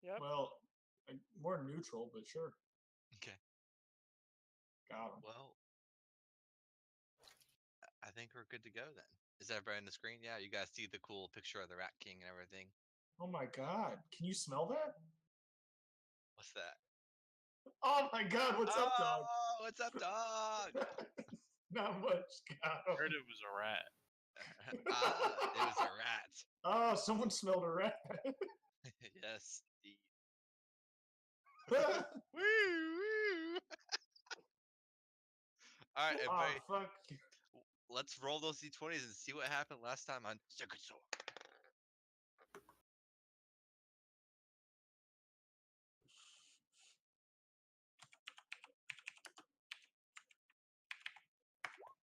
Yep. Well, more neutral, but sure. Okay. Got him. Well, I think we're good to go then. Is everybody on the screen? Yeah, you guys see the cool picture of the Rat King and everything. Oh my god. Can you smell that? What's that? Oh my god, what's up, dog? Oh, what's up, dog? Not much. Got I him. heard it was a rat. It was a rat. Oh, someone smelled a rat. Yes. Woo, woo. All right, Oh, everybody. fuck. Let's roll those d20s and see what happened last time on Secret Sword.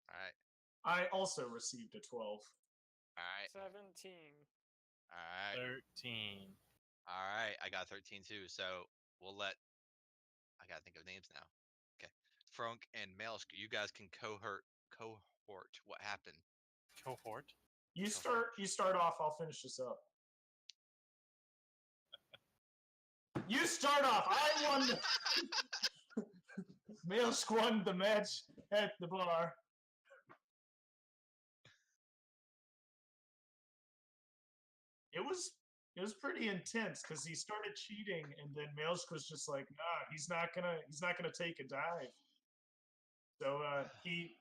All right. I also received a 12. All right. 17. All right. 13. All right. I got 13 too. So we'll let. I gotta think of names now. Okay. Frunk and Maelsk, you guys can cohort what happened. Cohort. You start off, I'll finish this up. You start off. I won. Maelsk won the match at the bar. It was pretty intense because he started cheating, and then Maelsk was just like, "Nah, he's not gonna take a dive." So he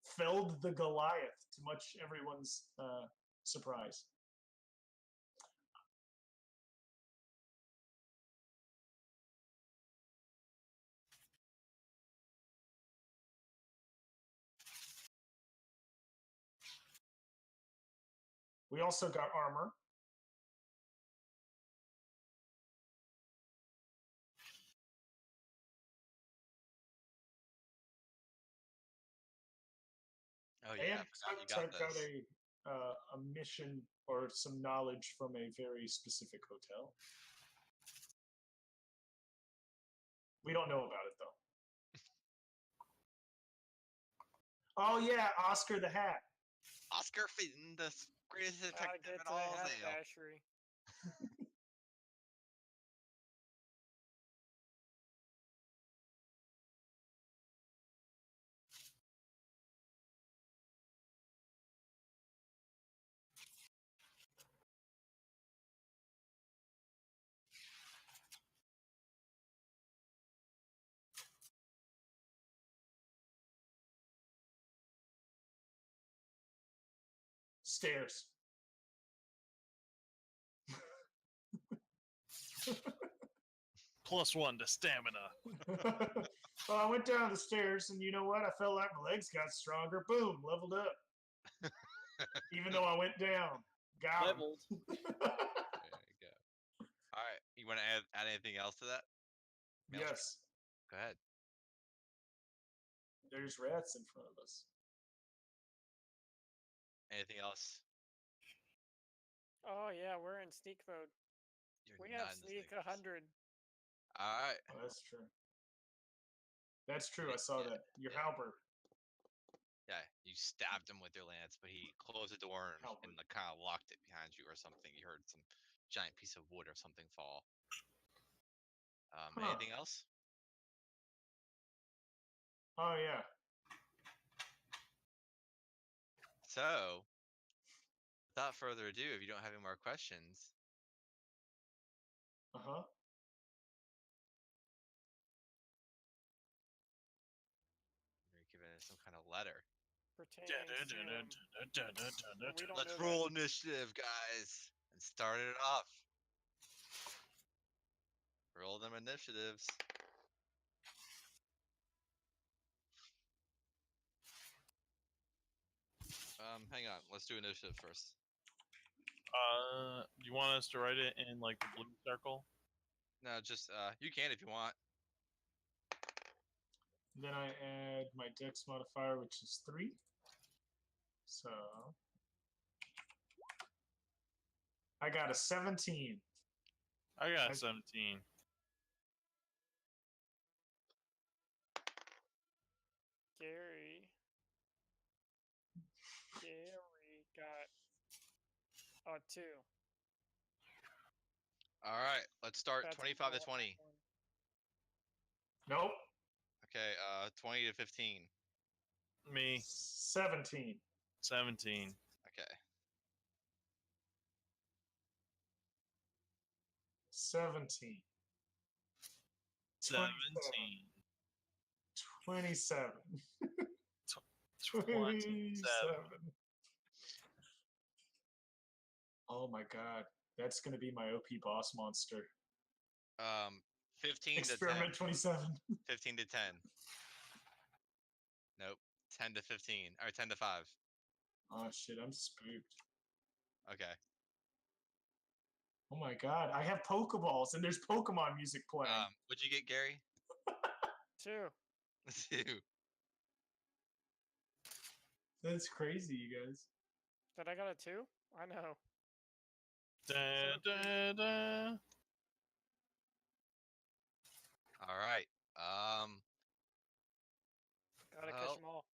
felled the Goliath to much everyone's surprise. We also got armor. Oh yeah, And I forgot you I've got got those. a mission or some knowledge from a very specific hotel. We don't know about it though. Oh yeah, Oscar the Hat. Oscar Finn, the greatest Gotta detective get in to the all hat Vale. bashery. Stairs. +1 to stamina. Well, I went down the stairs, and you know what? I felt like my legs got stronger. Boom, leveled up. Even though I went down. Got him. Leveled. There you go. All right, you want to add anything else to that? Maelstrom? Yes. Go ahead. There's rats in front of us. Anything else? Oh yeah, we're in sneak mode. You're We not have in the sneak sneakers. 100. All right. Oh, that's true. That's true. I saw that. Your halberd. Yeah, you stabbed him with your lance, but he closed the door and Halberd. like, kind of locked it behind you or something. You heard some giant piece of wood or something fall. Huh. Anything else? Oh yeah. So, without further ado, if you don't have any more questions, Uh-huh. you're given some kind of letter. Pertaining to him. We don't Let's know roll that. initiative, guys, and start it off. Roll them initiatives. Hang on. Let's do initiative first. You want us to write it in like the blue circle? No, just you can if you want. Then I add my dex modifier, which is 3. So I got a 17. I got 17. Gary got 2. All right, Let's start That's 25 to all 20. one. Nope. Okay, 20 to 15. Me, 17. 17. Okay. 17. 17. 27. 27. Oh my god. That's gonna be my OP boss monster. 15 to 10. Experiment 27. 15 to 10. Nope. 10 to 15. Or 10 to 5. Oh shit, I'm spooked. Okay. Oh my god, I have Pokeballs and there's Pokemon music playing. What'd you get, Gary? 2. 2. That's crazy, you guys. Did I got a 2? I know. Da, da, da. All right. Gotta catch Well, them all.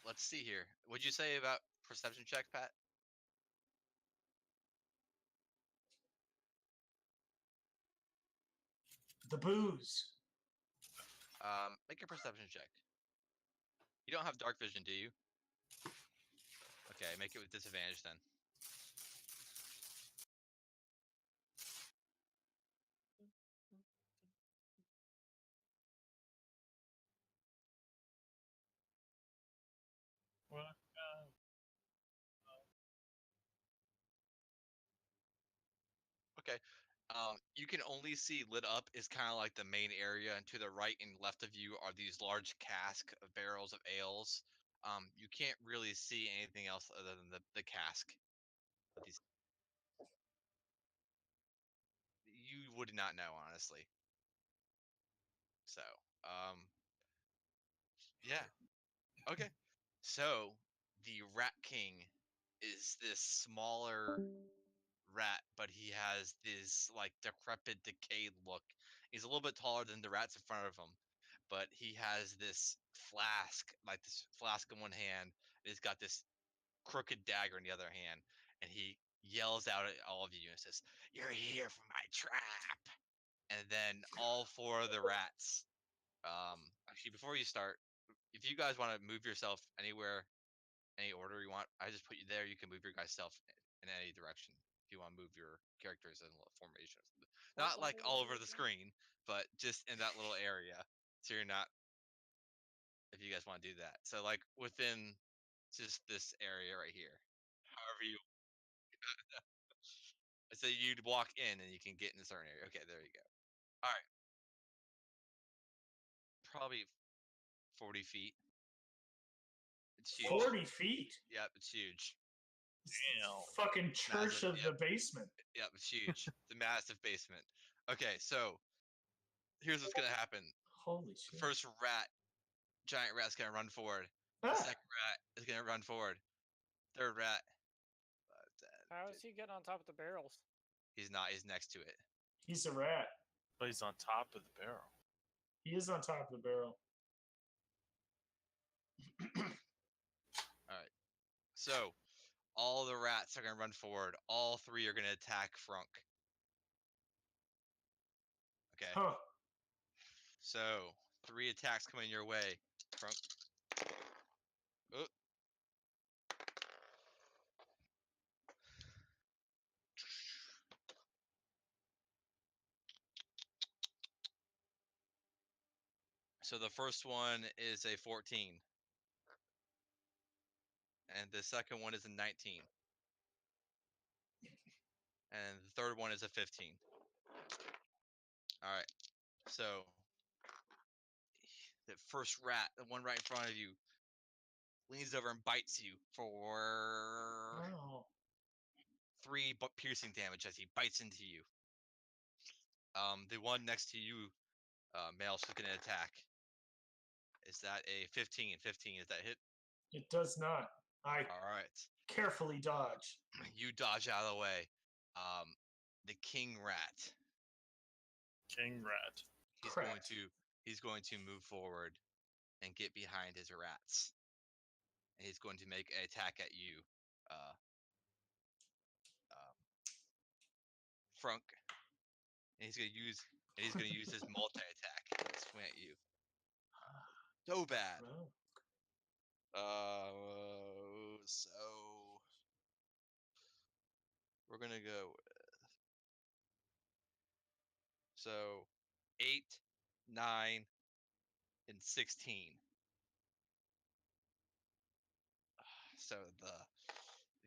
let's see here. What'd you say about perception check, Pat? The booze. Make a perception check. You don't have dark vision, do you? Okay, make it with disadvantage then. What? Okay. You can only see lit up is kind of like the main area, and to the right and left of you are these large cask of barrels of ales. You can't really see anything else other than the cask. But these, you would not know, honestly. So, yeah. Okay. So, the Rat King is this smaller rat, but he has this like decrepit, decayed look. He's a little bit taller than the rats in front of him, but he has this flask, like this flask in one hand, and he's got this crooked dagger in the other hand, and he yells out at all of you and says, "You're here for my trap!" And then all four of the rats. Actually, before you start, if you guys want to move yourself anywhere, any order you want, I just put you there. You can move your guys self in any direction if you want to move your characters in a little formation. Not like all over the screen, but just in that little area. So you're not, if you guys want to do that. So like within just this area right here. However you, so you'd walk in and you can get in a certain area. Okay, there you go. All right. Probably 40 feet. It's huge. 40 feet. Yep, it's huge. Damn. Fucking church Massive, of yep. the basement. Yep, it's huge. It's a massive basement. Okay, so here's what's gonna happen. Holy shit. First rat, giant rat's gonna run forward. The Ah, second rat is gonna run forward. Third rat, 5, 10, How is he getting on top of the barrels? he's not. He's next to it. he's a rat. But he's on top of the barrel. He is on top of the barrel. All right. So all the rats are gonna run forward. All three are gonna attack Frunk. Okay. Huh. So 3 attacks coming your way, Frunk. Oh. So the first one is a 14. And the second one is a 19. And the third one is a 15. All right. So the first rat, the one right in front of you, leans over and bites you for Wow. 3 piercing damage as he bites into you. The one next to you, Male's gonna attack. Is that a 15? 15, is that hit? It does not. I All right. carefully dodge. You dodge out of the way. The king rat. King rat. Correct. He's going to move forward and get behind his rats. And he's going to make an attack at you, Frunk. and he's gonna use his multi attack to swing at you. So bad. Well, So we're gonna go so 8, 9, and 16. So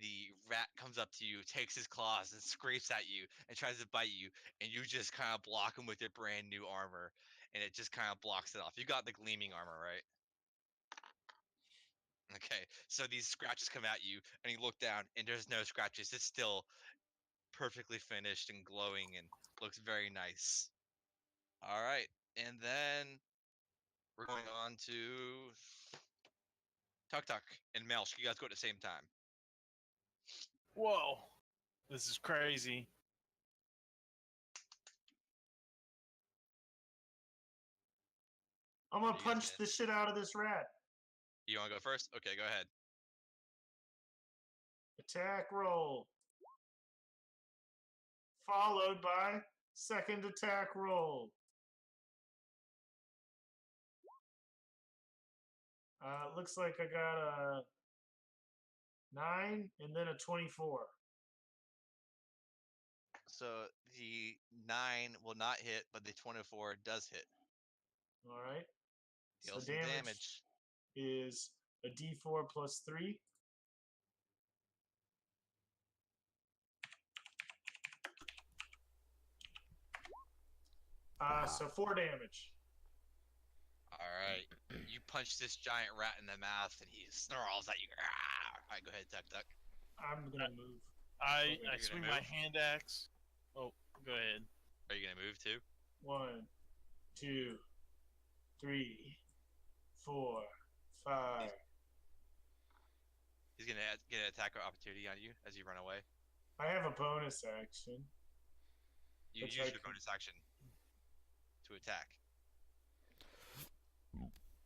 the rat comes up to you, takes his claws, and scrapes at you, and tries to bite you, and you just kind of block him with your brand new armor, and it just kind of blocks it off. You got the gleaming armor, right? Okay, so these scratches come at you, and you look down, and there's no scratches. It's still perfectly finished and glowing, and looks very nice. All right, and then we're going on to Tuk Tuk and Melsh. You guys go at the same time. Whoa. This is crazy. I'm gonna What are you guys punch gonna- the shit out of this rat. You want to go first? Okay, go ahead. Attack roll. Followed by second attack roll. Looks like I got a 9 and then a 24. So the 9 will not hit, but the 24 does hit. All right. Deal So some damage damage. is a d4 plus 3. So 4 damage. All right. You punch this giant rat in the mouth, and he snarls at you. All right, go ahead, Tuk Tuk. I'm gonna move. I You're gonna swing my move? hand axe. Oh, go ahead. Are you gonna move too? 1, 2, 3, 4, 5. He's gonna get an attack opportunity on you as you run away. I have a bonus action. You Which use I your can- bonus action to attack.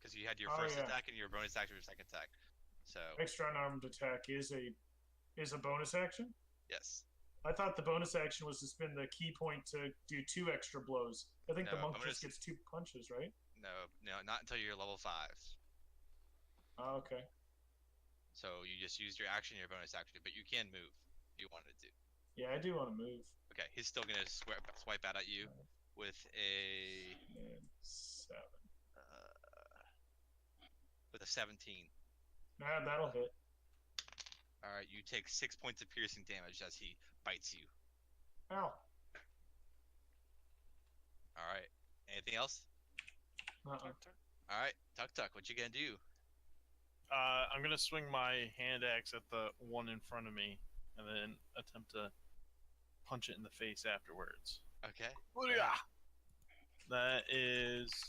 Because you had your Oh, first yeah. attack and your bonus action for your second attack. So Extra unarmed attack is a bonus action. yes. I thought the bonus action was to spend the key point to do 2 extra blows. I think the No, monk bonus- just gets 2 punches, right? No, not until you're level 5. Oh, okay. So you just used your action, your bonus action, but you can move if you wanted to. Yeah, I do want to move. Okay, he's still gonna swipe out at you with a And 7. with a 17. Nah, that'll hit. All right, you take 6 points of piercing damage as he bites you. Ow. All right. Anything else? Uh-uh. Tuk Tuk. All right, Tuk Tuk, what you gonna do? I'm gonna swing my hand axe at the one in front of me, and then attempt to punch it in the face afterwards. Okay. That is.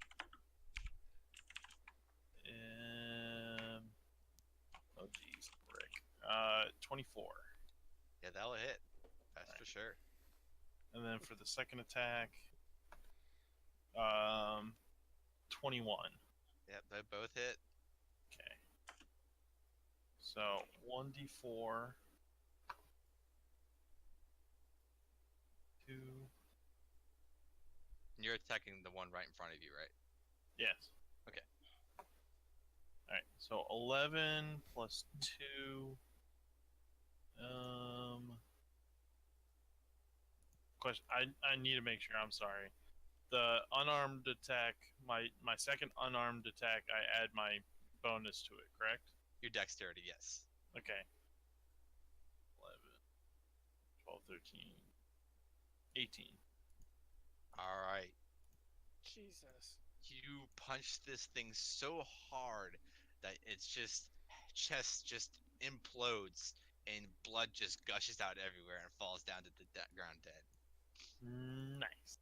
Oh geez, brick. 24, Yeah, that'll hit. That's for sure. and then for the second attack, 21. Yep, they both hit. Okay. So 1d4. 2. And you're attacking the one right in front of you, right? Yes. Okay. Alright, so 11 plus 2. Question. I need to make sure. I'm sorry. The unarmed attack, my second unarmed attack, I add my bonus to it, correct? Your dexterity, yes. Okay. 11, 12, 13, 18. All right. Jesus. You punch this thing so hard that it's just chest just implodes and blood just gushes out everywhere and falls down to the ground dead. Nice.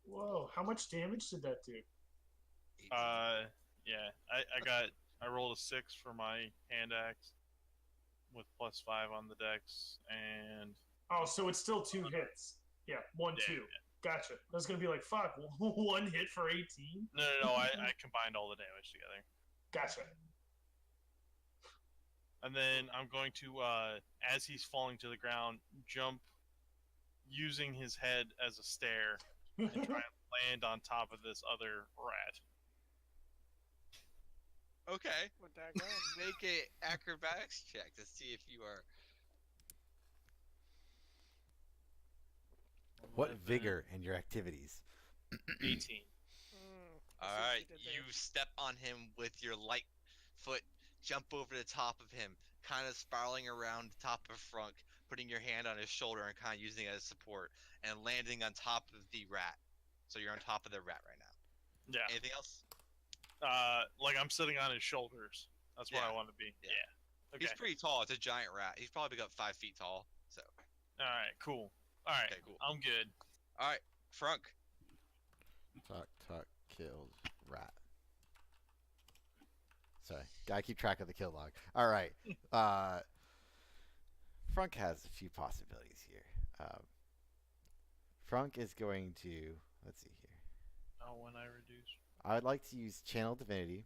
Whoa, how much damage did that do? 18. Yeah, I rolled a 6 for my hand axe with +5 on the dex, and Oh, so it's still 2 hits. Yeah, 1, yeah, 2. yeah. Gotcha. I was gonna be like, fuck, 1 hit for 18? No, I combined all the damage together. Gotcha. And then I'm going to, as he's falling to the ground, jump using his head as a stair and try and land on top of this other rat. Okay. With that gun. Make a acrobatics check to see if you are. What 11, vigor in your activities? 18. Mm, All I right. see what you did You there. step on him with your light foot, jump over the top of him, kind of spiraling around the top of Frunk, putting your hand on his shoulder and kind of using it as support, and landing on top of the rat. So you're on top of the rat right now. Yeah. Anything else? Like I'm sitting on his shoulders. That's where Yeah. I want to be. Yeah. Yeah. Okay. He's pretty tall. It's a giant rat. He's probably got 5 feet tall. So, All right. Cool. All right. okay, cool. I'm good. All right, Frunk. Tuck killed rat. Sorry, gotta keep track of the kill log. All right. Frunk has a few possibilities here. Frunk is going to, let's see here. Oh, when I reduce. I would like to use Channel Divinity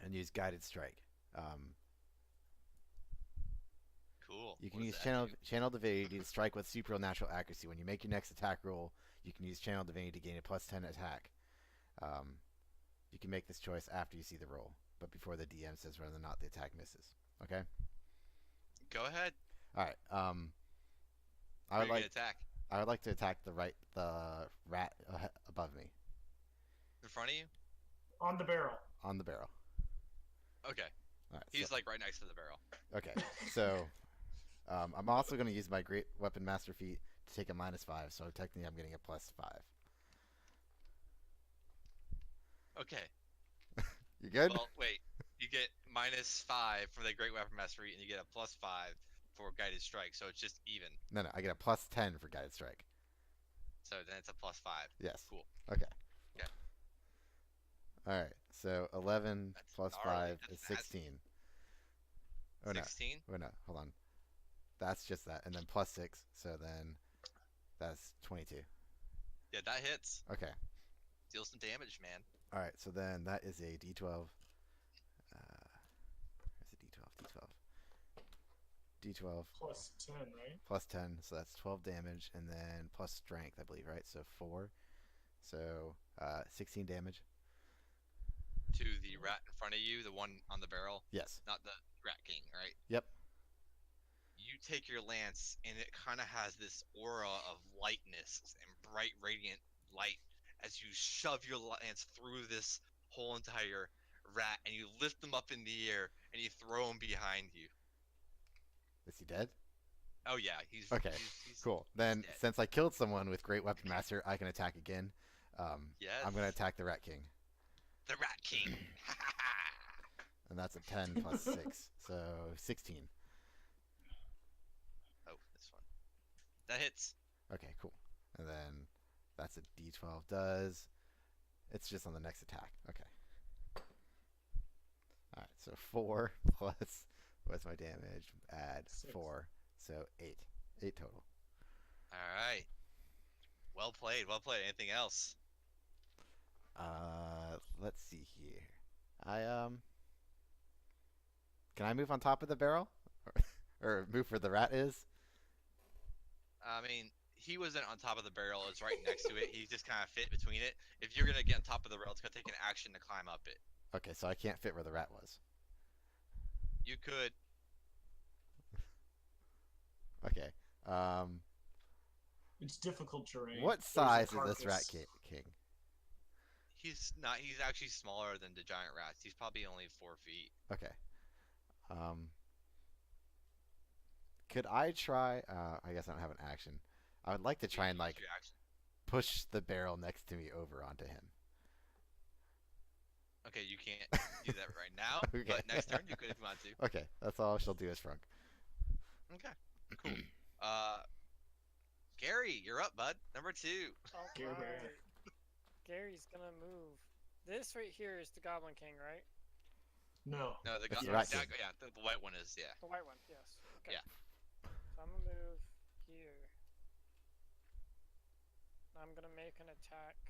and use Guided Strike. Cool. You can What use does that do? Channel Divinity to strike with supernatural accuracy. When you make your next attack roll, you can use Channel Divinity to gain a +10 attack. You can make this choice after you see the roll, but before the DM says whether or not the attack misses. Okay. Go ahead. All right. Where you gonna attack? I would like to attack the rat above me In front of you? On the barrel. on the barrel. Okay. All right. He's like right next to the barrel. Okay. So I'm also going to use my Great Weapon Master feat to take a -5. So technically, I'm getting a +5. Okay. You good? Well, wait. You get -5 for the Great Weapon Mastery, and you get a +5 for Guided Strike. So it's just even. No, I get a +10 for Guided Strike. So then it's a +5. Yes. Cool. Okay. Okay. All right. So 11 That's plus gnarly. 5 That's is 16. Oh no. 16. Oh no. Hold on. That's just that, and then +6. So then that's 22. Yeah, that hits. Okay. Deal some damage, man. All right. So then that is a D12. Where's the D12? D12 Plus 10, right? plus 10, so that's 12 damage, and then plus strength, I believe, right? So 4. So 16 damage. To the rat in front of you, the one on the barrel, Yes. not the Rat King, right? Yep. You take your lance, and it kind of has this aura of lightness and bright, radiant light as you shove your lance through this whole entire rat, and you lift them up in the air, and you throw him behind you. Is he dead? Oh yeah, he's Okay. he's Cool. Then, dead. since I killed someone with Great Weapon Master, I can attack again. Yes. I'm going to attack the Rat King, the Rat King. and that's a 10 plus 6, so 16. Oh, that's fun. That hits. Okay, cool. And then that's a D12 does. It's just on the next attack. Okay. All right, so 4 plus, what's my damage? Add 6. 4, so 8. 8 total. All right. Well played. Well played. Anything else? Let's see here. Can I move on top of the barrel, or move where the rat is? I mean, he wasn't on top of the barrel. It's right next to it. He just kind of fit between it. If you're gonna get on top of the barrel, it's gonna take an action to climb up it. Okay, so I can't fit where the rat was. You could. Okay. It's difficult terrain. What There's a size is this rat carcass. king? He's not. He's actually smaller than the giant rats. He's probably only 4 feet. Okay. Could I try? I guess I don't have an action. I would like to try and Use like your action. push the barrel next to me over onto him. Okay, you can't do that right now. Okay. But next turn you could if you want to. Okay, that's all she'll do is Frunk. Okay. Cool. Gary, you're up, bud. Number 2. Gary. Alright. Gary's gonna move. This right here is the Goblin King, right? No. No, the That's guy. the Rat King. Yeah, the white one is. Yeah. The white one, yes. Okay. Yeah. So I'm gonna move here. I'm gonna make an attack.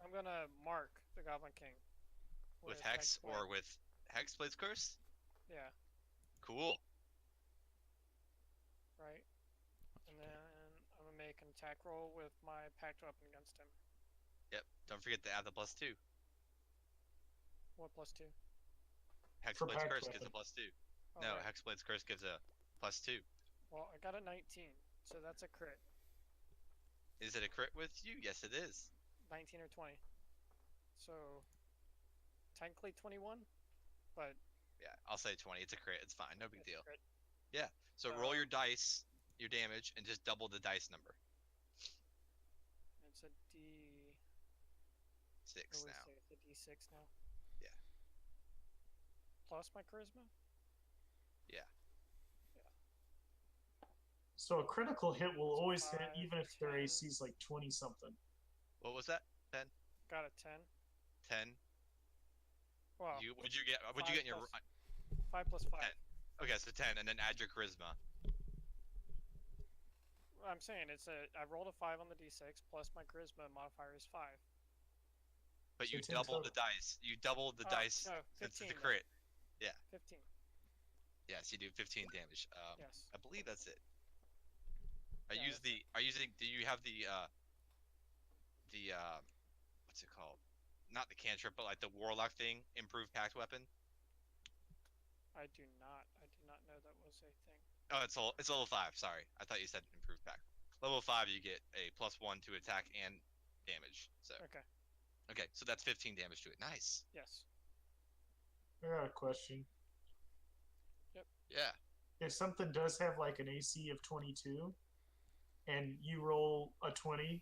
I'm gonna mark the Goblin King. With Hex Hex or Blade. with Hexblade's Curse. Yeah, Cool. right. And then I'm gonna make an attack roll with my packed weapon against him. Yep. Don't forget to add the +2. What +2? Hexblade's packed Curse gives a weapon. +2. Oh, No, right. Hexblade's Curse gives a +2. Well, I got a 19, so that's a crit. Is it a crit with you? Yes, it is. 19 or 20. So, technically 21, but Yeah, I'll say 20. It's a crit. It's fine. No big it's a deal. crit. So roll your Um, dice, your damage, and just double the dice number. It's a D. 6 What do we now. say? It's a D6 now. Yeah. Plus my charisma. So a critical hit will So always hit 5, even if their 10. AC is like 20 something. What was that? Got a 10. 10. Well, What'd you get? What'd you get in your? 5 plus 5. 10. Okay, so 10, and then add your charisma. I'm saying I rolled a 5 on the D6 plus my charisma modifier is 5. But So you 10 doubled the total. dice. You doubled the Oh, dice no, since it's 15 a then. crit. 15. Yes, you do 15 damage. Yes. I believe that's it. Yeah, that's Do you have the what's it called? Not the cantrip, but like the warlock thing, improved pact weapon. I do not know that was a thing. Oh, it's level 5. Sorry, I thought you said improved pact. Level 5, you get a +1 to attack and damage. So Okay. so that's 15 damage to it. Nice. Yes. I got a question. Yeah. If something does have like an AC of 22 and you roll a 20,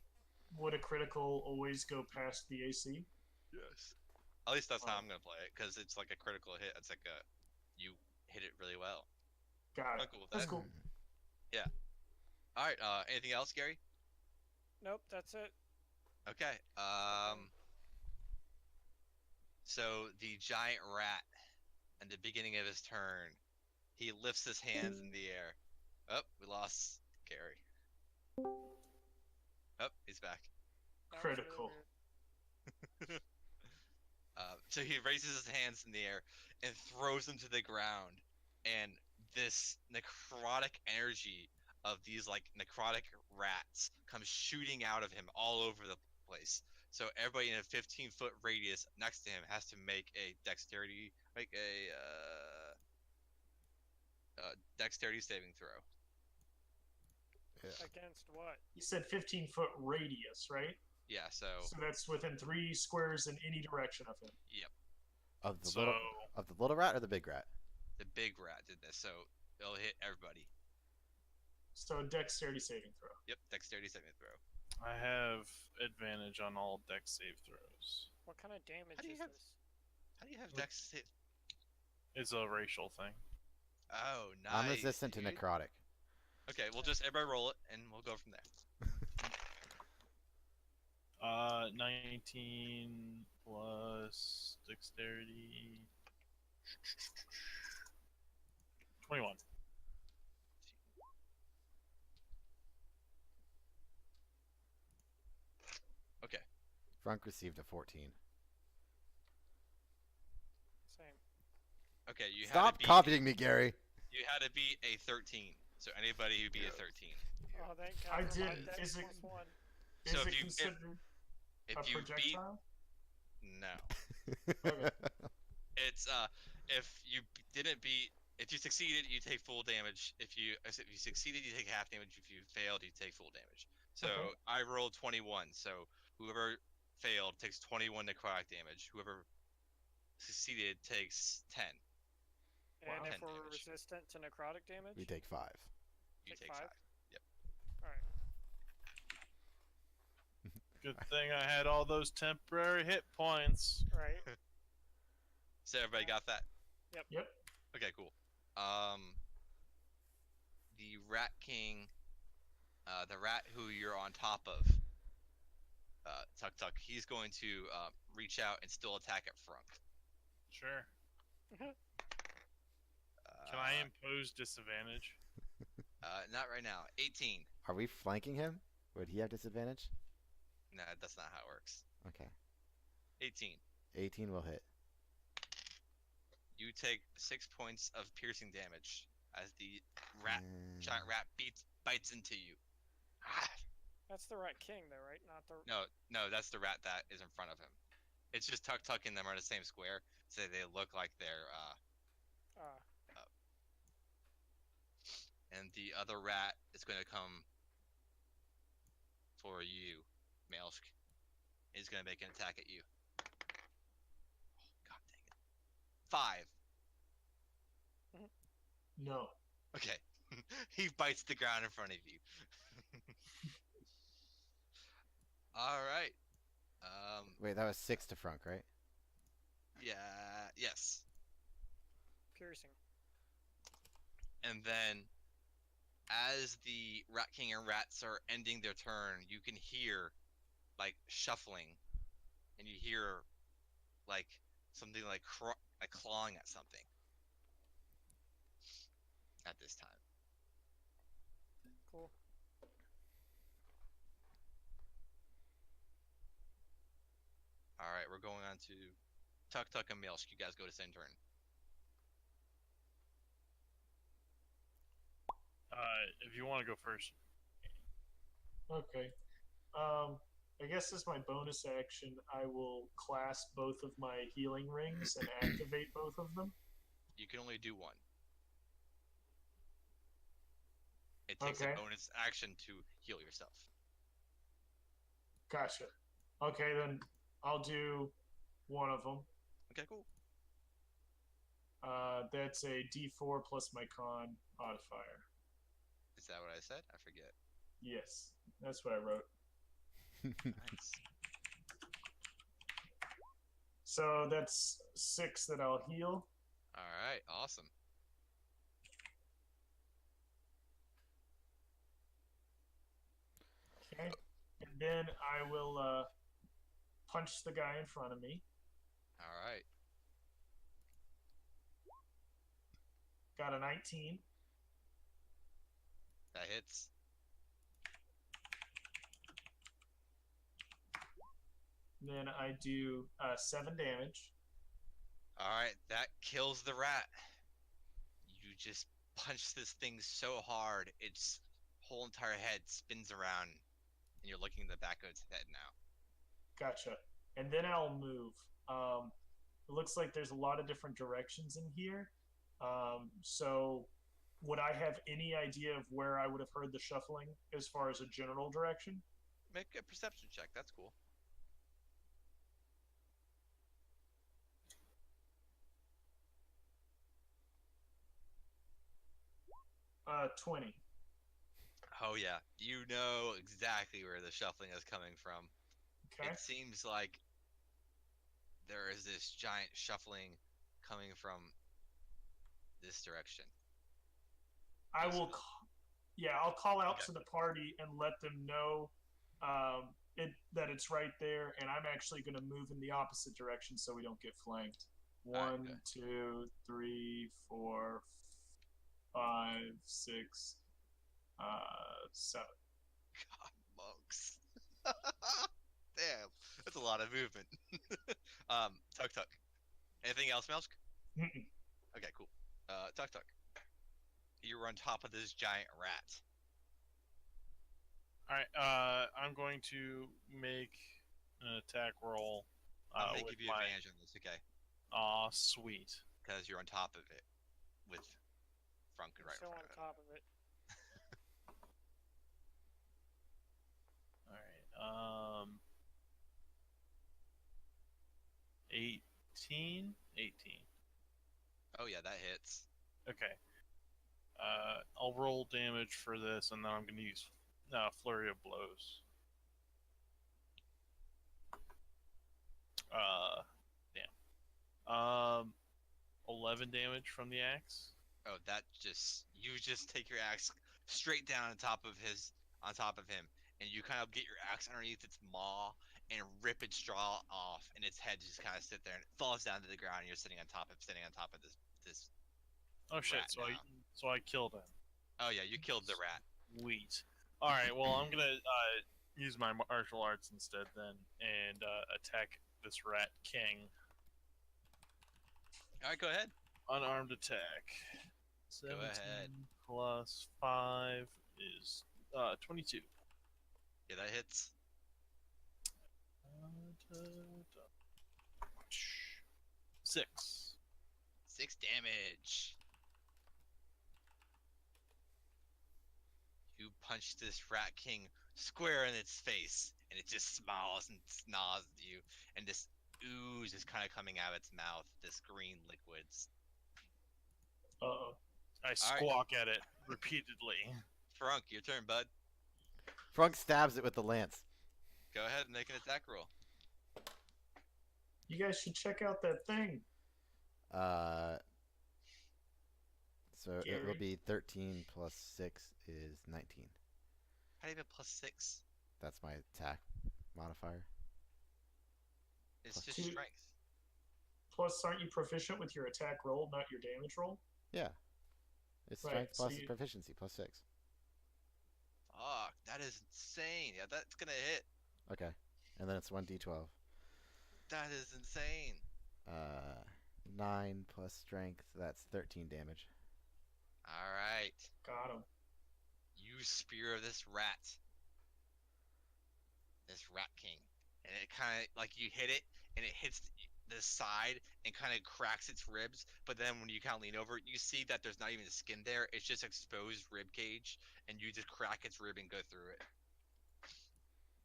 would a critical always go past the AC? Yes. At least that's how Oh. I'm gonna play it, because it's like a critical hit. It's like you hit it really well. Got I'm it. cool with That's that. cool. All right. Anything else, Gary? Nope, that's it. Okay. So the giant rat, at the beginning of his turn, he lifts his hands in the air. Oh, we lost Gary. Oh, he's back. That was really Critical. weird. So he raises his hands in the air and throws them to the ground, and this necrotic energy of these like necrotic rats comes shooting out of him all over the place. So everybody in a 15-foot radius next to him has to make a dexterity saving throw. Against what? You said 15-foot radius, right? Yeah, so So that's within 3 squares in any direction of him. Of the So little rat or the big rat? the big rat did this, so it'll hit everybody. So dexterity saving throw. Yep, dexterity saving throw. I have advantage on all dex save throws. What kind of damage How do you is have- this? How do you have dex save? It's a racial thing. Oh, nice. I'm resistant to dude. necrotic. Okay, we'll just everybody roll it, and we'll go from there. 19 plus dexterity. 21. Okay. Frank received a 14. Same. Okay, you had Stop to beat copying me, Gary. You had to beat a 13. So anybody who beat a 13. Oh, thank God. I for my did. dex Is it- plus 1. Is So it if you- considered If a you beat projectile? no, Okay. it's if you didn't beat, if you succeeded, you take full damage. If you succeeded, you take half damage. If you failed, you take full damage. So Okay. I rolled 21. So whoever failed takes 21 necrotic damage. Whoever succeeded takes 10. And Wow. if 10 we're damage. resistant to necrotic damage, We take 5. You Take take 5. five? Alright. Good thing I had all those temporary hit points. Right. So everybody got that? Yep. Okay, cool. The Rat King, the rat who you're on top of, Tuk Tuk, he's going to reach out and still attack at Frunk. Sure. Can I impose disadvantage? Not right now. 18. Are we flanking him? Would he have disadvantage? No, that's not how it works. Okay. 18. 18 will hit. You take 6 points of piercing damage as the giant rat bites into you. Ah. That's the Rat King, though, right? Not the. No, that's the rat that is in front of him. It's just Tuk Tuk and them are in the same square, so they look like they're and the other rat is going to come for you, Maelsk. He's going to make an attack at you. God dang it. 5. No. Okay. He bites the ground in front of you. All right. Wait, that was 6 to Frunk, right? Yeah. Yes. Piercing. And then, as the Rat King and rats are ending their turn, you can hear, like, shuffling, and you hear, like, something like clawing at something. At this time. Cool. All right, we're going on to Tuk Tuk and Maelsk. You guys go to same turn. If you want to go first. Okay. I guess as my bonus action, I will clasp both of my healing rings and activate both of them. You can only do one. It takes Okay. a bonus action to heal yourself. Gotcha. Okay, then I'll do one of them. Okay, cool. That's a D4 plus my con modifier. Is that what I said? I forget. Yes, that's what I wrote. Nice. So that's 6 that I'll heal. All right, awesome. Okay. And then I will punch the guy in front of me. All right. Got a 19. That hits. Then I do 7 damage. All right, that kills the rat. You just punch this thing so hard, its whole entire head spins around, and you're looking at the back of its head now. Gotcha. And then I'll move. It looks like there's a lot of different directions in here. So would I have any idea of where I would have heard the shuffling as far as a general direction? Make a perception check. That's cool. 20. Oh yeah, you know exactly where the shuffling is coming from. Okay. It seems like there is this giant shuffling coming from this direction. I will, I'll call out Okay. to the party and let them know that it's right there, and I'm actually going to move in the opposite direction so we don't get flanked. Alright, 1, good. 2, 3, 4, 5, 6, 7. God, monks. Damn, that's a lot of movement. Tuk Tuk. Anything else, Melsk? Mm-mm. Okay, cool. Tuk Tuk. You're on top of this giant rat. Alright, I'm going to make an attack roll. I'm gonna with give you my... advantage on this, okay? Aw, sweet. Because you're on top of it, with Frunken right in Still front on of it. top of it. Alright, 18? 18. Oh yeah, that hits. Okay. I'll roll damage for this, and then I'm going to use Flurry of Blows. Damn. 11 damage from the axe. Oh, you just take your axe straight down on top of him, and you kind of get your axe underneath its maw and rip its jaw off, and its head just kind of sit there and it falls down to the ground. And you're sitting on top of this. Oh shit! Rat now. So I killed him. Oh yeah, you killed the rat. Sweet. All right. Well, I'm gonna use my martial arts instead then, and attack this Rat King. All right, go ahead. Unarmed attack. 17 ahead. plus 5 is 22. Yeah, that hits. Six. 6 damage. You punch this Rat King square in its face, and it just smiles and snods at you, and this ooze is kind of coming out of its mouth, this green liquids. Uh-oh. I squawk at it repeatedly. Frunk, your turn, bud. Frunk stabs it with the lance. Go ahead and make an attack roll. You guys should check out that thing. So it will Gary. be 13 plus 6 is 19. How do you have a +6? That's my attack modifier. It's Plus just two. strength. Plus, aren't you proficient with your attack roll, not your damage roll? Yeah. It's Right, strength so plus you- proficiency plus 6. Fuck, that is insane. Yeah, that's gonna hit. Okay. And then it's 1d12. That is insane. 9 plus strength, that's 13 damage. All right. Got him. You spear this rat. This Rat King. And it kind of, like, you hit it, and it hits the side and kind of cracks its ribs. But then when you kind of lean over, you see that there's not even skin there. It's just exposed rib cage, and you just crack its rib and go through it.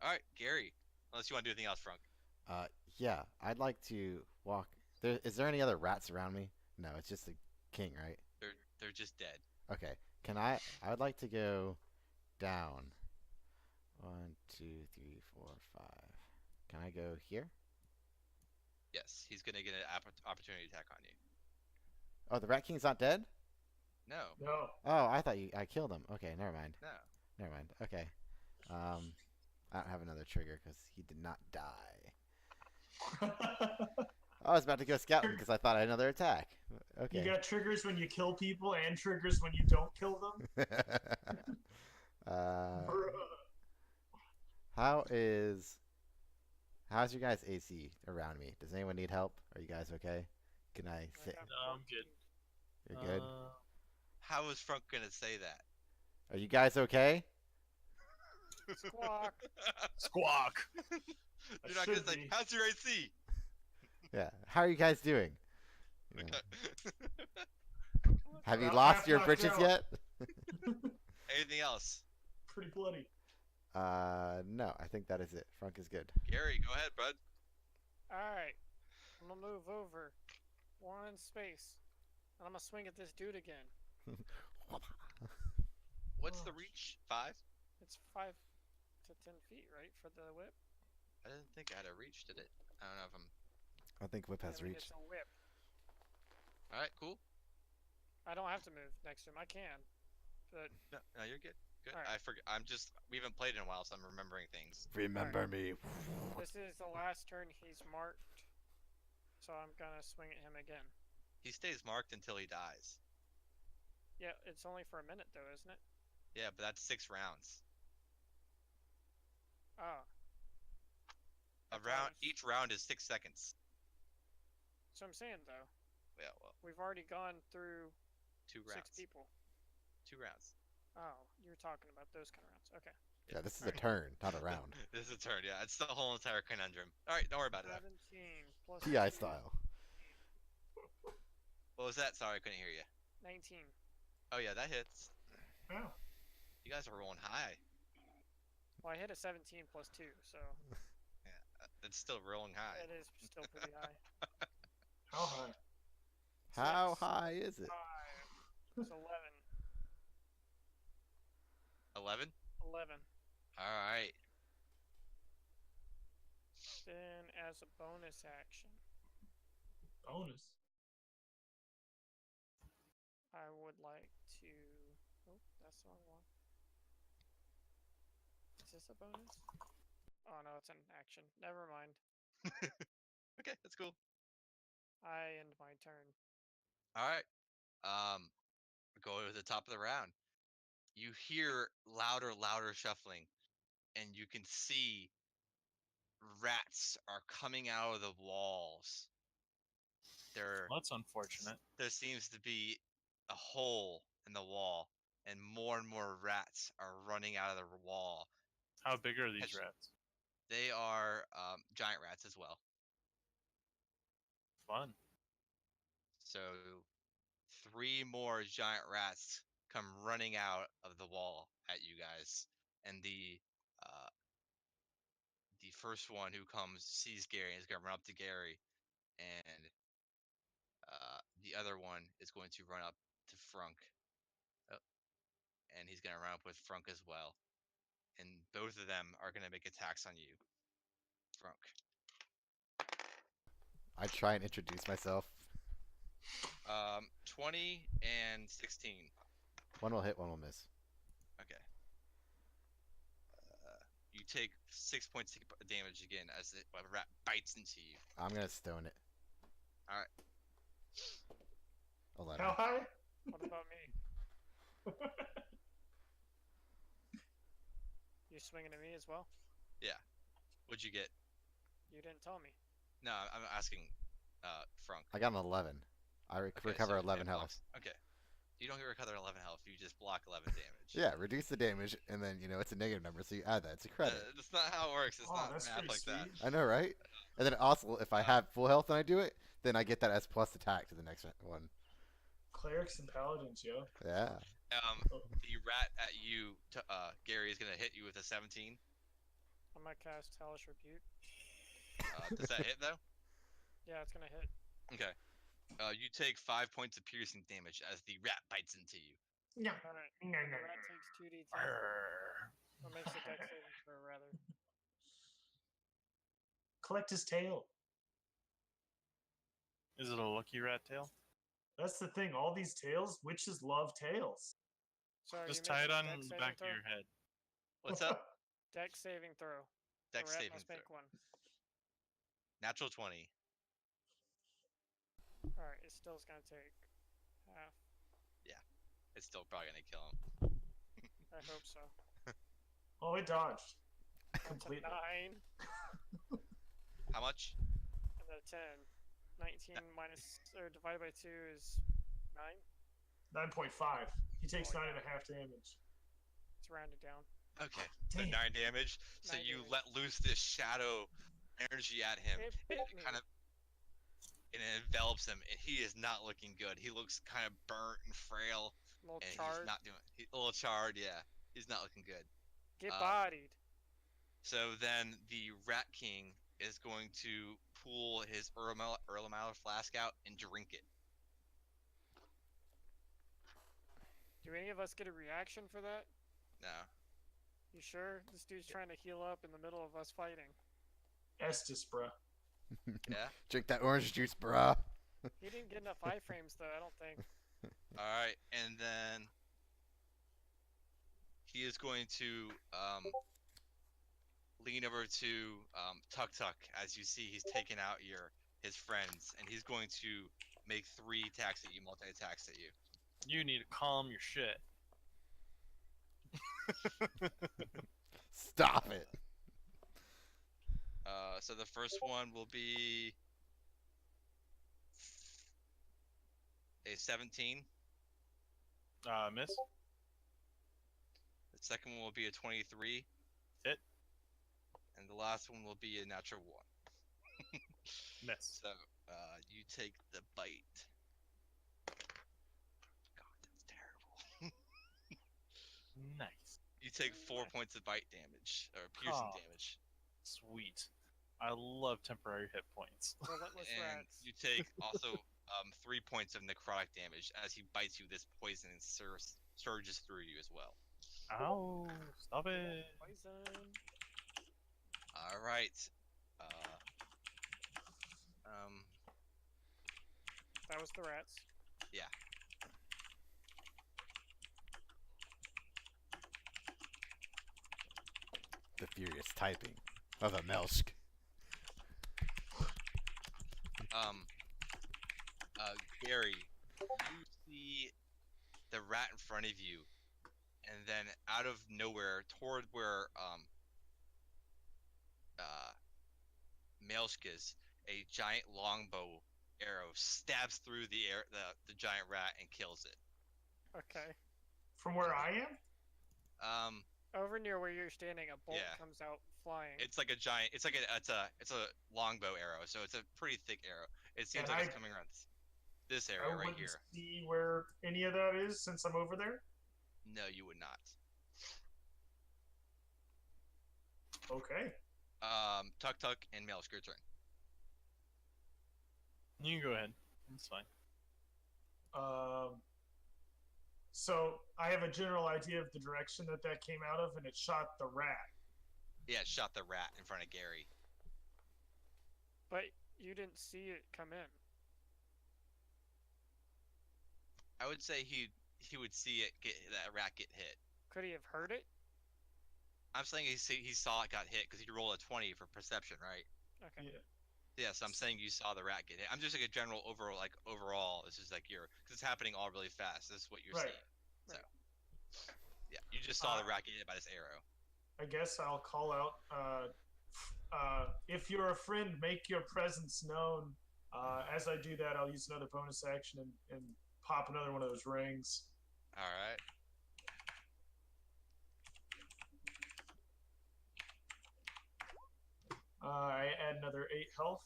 All right, Gary. Unless you want to do anything else, Frunk. Yeah, I'd like to walk. Is there any other rats around me? No, it's just the king, right? They're just dead. Okay. I would like to go down. 1, 2, 3, 4, 5. Can I go here? Yes, he's gonna get an opportunity attack on you. Oh, the Rat King's not dead? No, No. Oh, I thought I killed him. Okay, never mind. no. Never mind. Okay. I don't have another trigger because he did not die. I was about to go scouting because I thought I had another attack. Okay. You got triggers when you kill people and triggers when you don't kill them. Bruh. How's your guys' AC around me? Does anyone need help? Are you guys okay? Can I sit? No, I'm good. You're good. How is Frunk gonna say that? Are you guys okay? Squawk. Squawk. You're not gonna should say, be. "How's your AC?" Yeah. How are you guys doing? You know, have you About lost half your knocked britches out. yet? Anything else? Pretty bloody. No. I think that is it. Frunk is good. Gary, go ahead, bud. Alright. I'm gonna move over 1 space. And I'm gonna swing at this dude again. What's the Oh, reach? 5? It's 5 to 10 feet, right, for the whip? I didn't think I had a reach, did it? I don't know if I'm. I think Whip has I mean, reach. it's a whip. All right, cool. I don't have to move next to him. I can. But No, you're good. Good. Alright. I forget. I'm just. We haven't played in a while, so I'm remembering things. Remember me. this is the last turn he's marked. So I'm gonna swing at him again. He stays marked until he dies. Yeah, it's only for a minute though, isn't it? Yeah, but that's 6 rounds. Oh. A I thought round. it was- Each round is 6 seconds. So I'm saying though, Yeah, well, we've already gone through 2 6 rounds. people. 2 rounds. Oh, you're talking about those kind of rounds. Okay. Yeah, this is a turn, not a round. This is a turn. Yeah, it's the whole entire conundrum. All right, don't worry about it. 17 plus TI 2, style. What was that? Sorry, I couldn't hear you. 19. Oh yeah, that hits. Wow. You guys are rolling high. Well, I hit a 17 plus 2, so It's still rolling high. it is still pretty high. How high? How Six. high is it? 5. It's 11. 11. 11. All right. Then, as a bonus action, Bonus. I would like to. Oh, that's the wrong one. Is this a bonus? Oh no, it's an action. Never mind. Okay, that's cool. I end my turn. All right. Go to the top of the round. You hear louder shuffling, and you can see rats are coming out of the walls. Well, that's unfortunate. There seems to be a hole in the wall, and more rats are running out of the wall, How big are these Catch- rats? They are giant rats as well. Fun. So 3 more giant rats come running out of the wall at you guys, and the first one who comes sees Gary and is gonna run up to Gary, and the other one is going to run up to Frunk, oh, and he's gonna run up with Frunk as well, and both of them are gonna make attacks on you, Frunk. I try and introduce myself. 20 and 16. One will hit, one will miss. Okay. You take 6 points of damage again as the rat bites into you. I'm gonna stone it. Alright. 11. How high? What about me? You swinging at me as well? What'd you get? You didn't tell me. No, I'm asking Frunk. I got an 11. I Okay, recover so 11 it health. blocks. Okay. You don't recover 11 health, you just block 11 damage. Yeah, reduce the damage, and then, it's a negative number, so you add that. It's a credit. That's not how it works. It's Oh, not that's math pretty like that. sweet. I know, right? And then also, if I have full health and I do it, then I get that as plus attack to the next one. Clerics and paladins, yo. Yeah. The rat at you, Gary, is gonna hit you with a 17. I'm gonna cast Hellish Rebuke. Does that hit though? Yeah, it's gonna hit. Okay. You take 5 points of piercing damage as the rat bites into you. Yeah. Alright. No, The no, rat no. takes 2d10. Arrgh. What makes a dex saving throw, rather? Collect his tail. Is it a lucky rat tail? That's the thing. All these tails, witches love tails. So are Just you tie it making a on dex the saving back throw? of your head. What's up? Dex saving throw. Dex the rat saving must throw. make one. Natural 20. Alright, it still's gonna take half. It's still probably gonna kill him. I hope so. Oh, it dodged. That's a Completely. 9 How much? and a 10. 19 minus or divided by 2 is 9. 9.5. He takes 9.5 damage. It's rounded down. Okay. So Damn. 9 damage. So 9 you damage. let loose this shadow energy at him. It bit me. Kind of, and it envelops him, and he is not looking good. He looks kind of burnt and frail, A little and charred. he's not doing. A little charred, yeah. He's not looking good. Get uh, bodied. So then the Rat King is going to pull his Erlenmeyer flask out and drink it. Do any of us get a reaction for that? No. You sure? This dude's trying to heal up in the middle of us fighting. Estus, bruh. Yeah. Drink that orange juice, bruh. He didn't get enough iframes though, I don't think. All right, and then he is going to lean over to Tuk Tuk as you see he's taking out his friends, and he's going to make 3 attacks at you, multi-attacks at you. You need to calm your shit. Stop it. So the first one will be a 17. Miss? The second one will be a 23. Hit. And the last one will be a natural 1. Miss. So you take the bite. God, that's terrible. Nice. You take 4 points of bite damage, or piercing Oh. damage. Sweet. I love temporary hit points. Relentless And rats. you take also 3 points of necrotic damage as he bites you. This poison surges through you as well. Ow! Stop it! Poison. All right. That was the rats. The furious typing of a Melsk. Gary, you see the rat in front of you, and then out of nowhere, toward where Maelsk is, a giant longbow arrow stabs through the giant rat and kills it. Okay. From where I am? Over near where you're standing, a bolt Yeah. comes out flying. It's like a giant. It's a longbow arrow, so it's a pretty thick arrow. It seems And like it's I- coming around this I area right wouldn't here. see where any of that is since I'm over there. No, you would not. Okay. Tuk Tuk and Maelstrom, your turn. You can go ahead. It's fine. So I have a general idea of the direction that came out of, and it shot the rat. Yeah, it shot the rat in front of Gary. But you didn't see it come in. I would say he would see it that rat get hit. Could he have heard it? I'm saying he saw it got hit because he rolled a 20 for perception, right? Okay. Yeah. Yes, I'm saying you saw the rat get hit. I'm just like a general overall. This is like because it's happening all really fast. This is what you're Right. seeing. So, yeah, you just saw the rat get hit by this arrow. I guess I'll call out. If you're a friend, make your presence known. As I do that, I'll use another bonus action and pop another one of those rings. All right. I add another 8 health.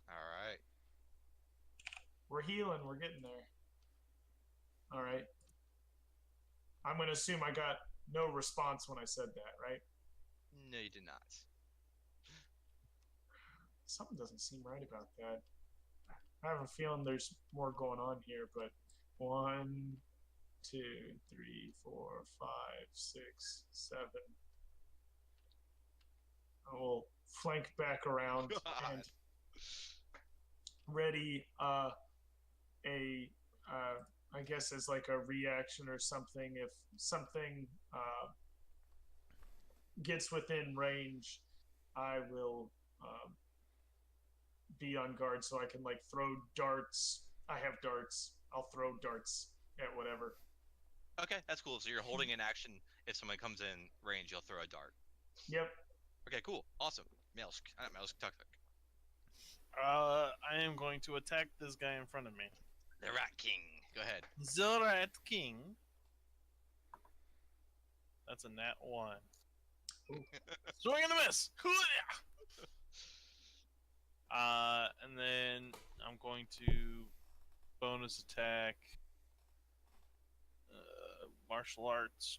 All right. We're healing. We're getting there. All right. I'm going to assume I got no response when I said that, right? No, you did not. Something doesn't seem right about that. I have a feeling there's more going on here, but 1, 2, 3, 4, 5, 6, 7. I will flank back around and ready I guess as like a reaction or something. If something gets within range, I will be on guard so I can like throw darts. I have darts. I'll throw darts at whatever. Okay, that's cool. So you're holding an action. If someone comes in range, you'll throw a dart. Yep. Okay, cool. Awesome. Tuk Tuk. I am going to attack this guy in front of me. The Rat King. Go ahead. The Rat King. That's a nat 1. Swing and a miss. And then I'm going to bonus attack. Martial arts.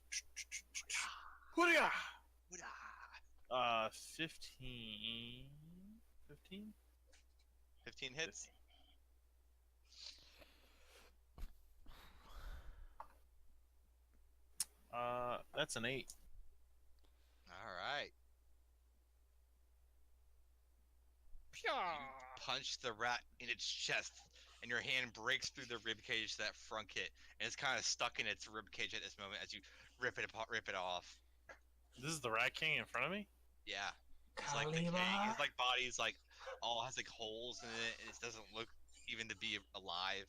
15. 15? 15 hits. That's an 8. All right. Pya! Punch the rat in its chest, and your hand breaks through the rib cage that front hit, and it's kind of stuck in its rib cage at this moment as you rip it off. This is the Rat King in front of me? Yeah. It's like decaying. His like body's like all has like holes in it, and it doesn't look even to be alive.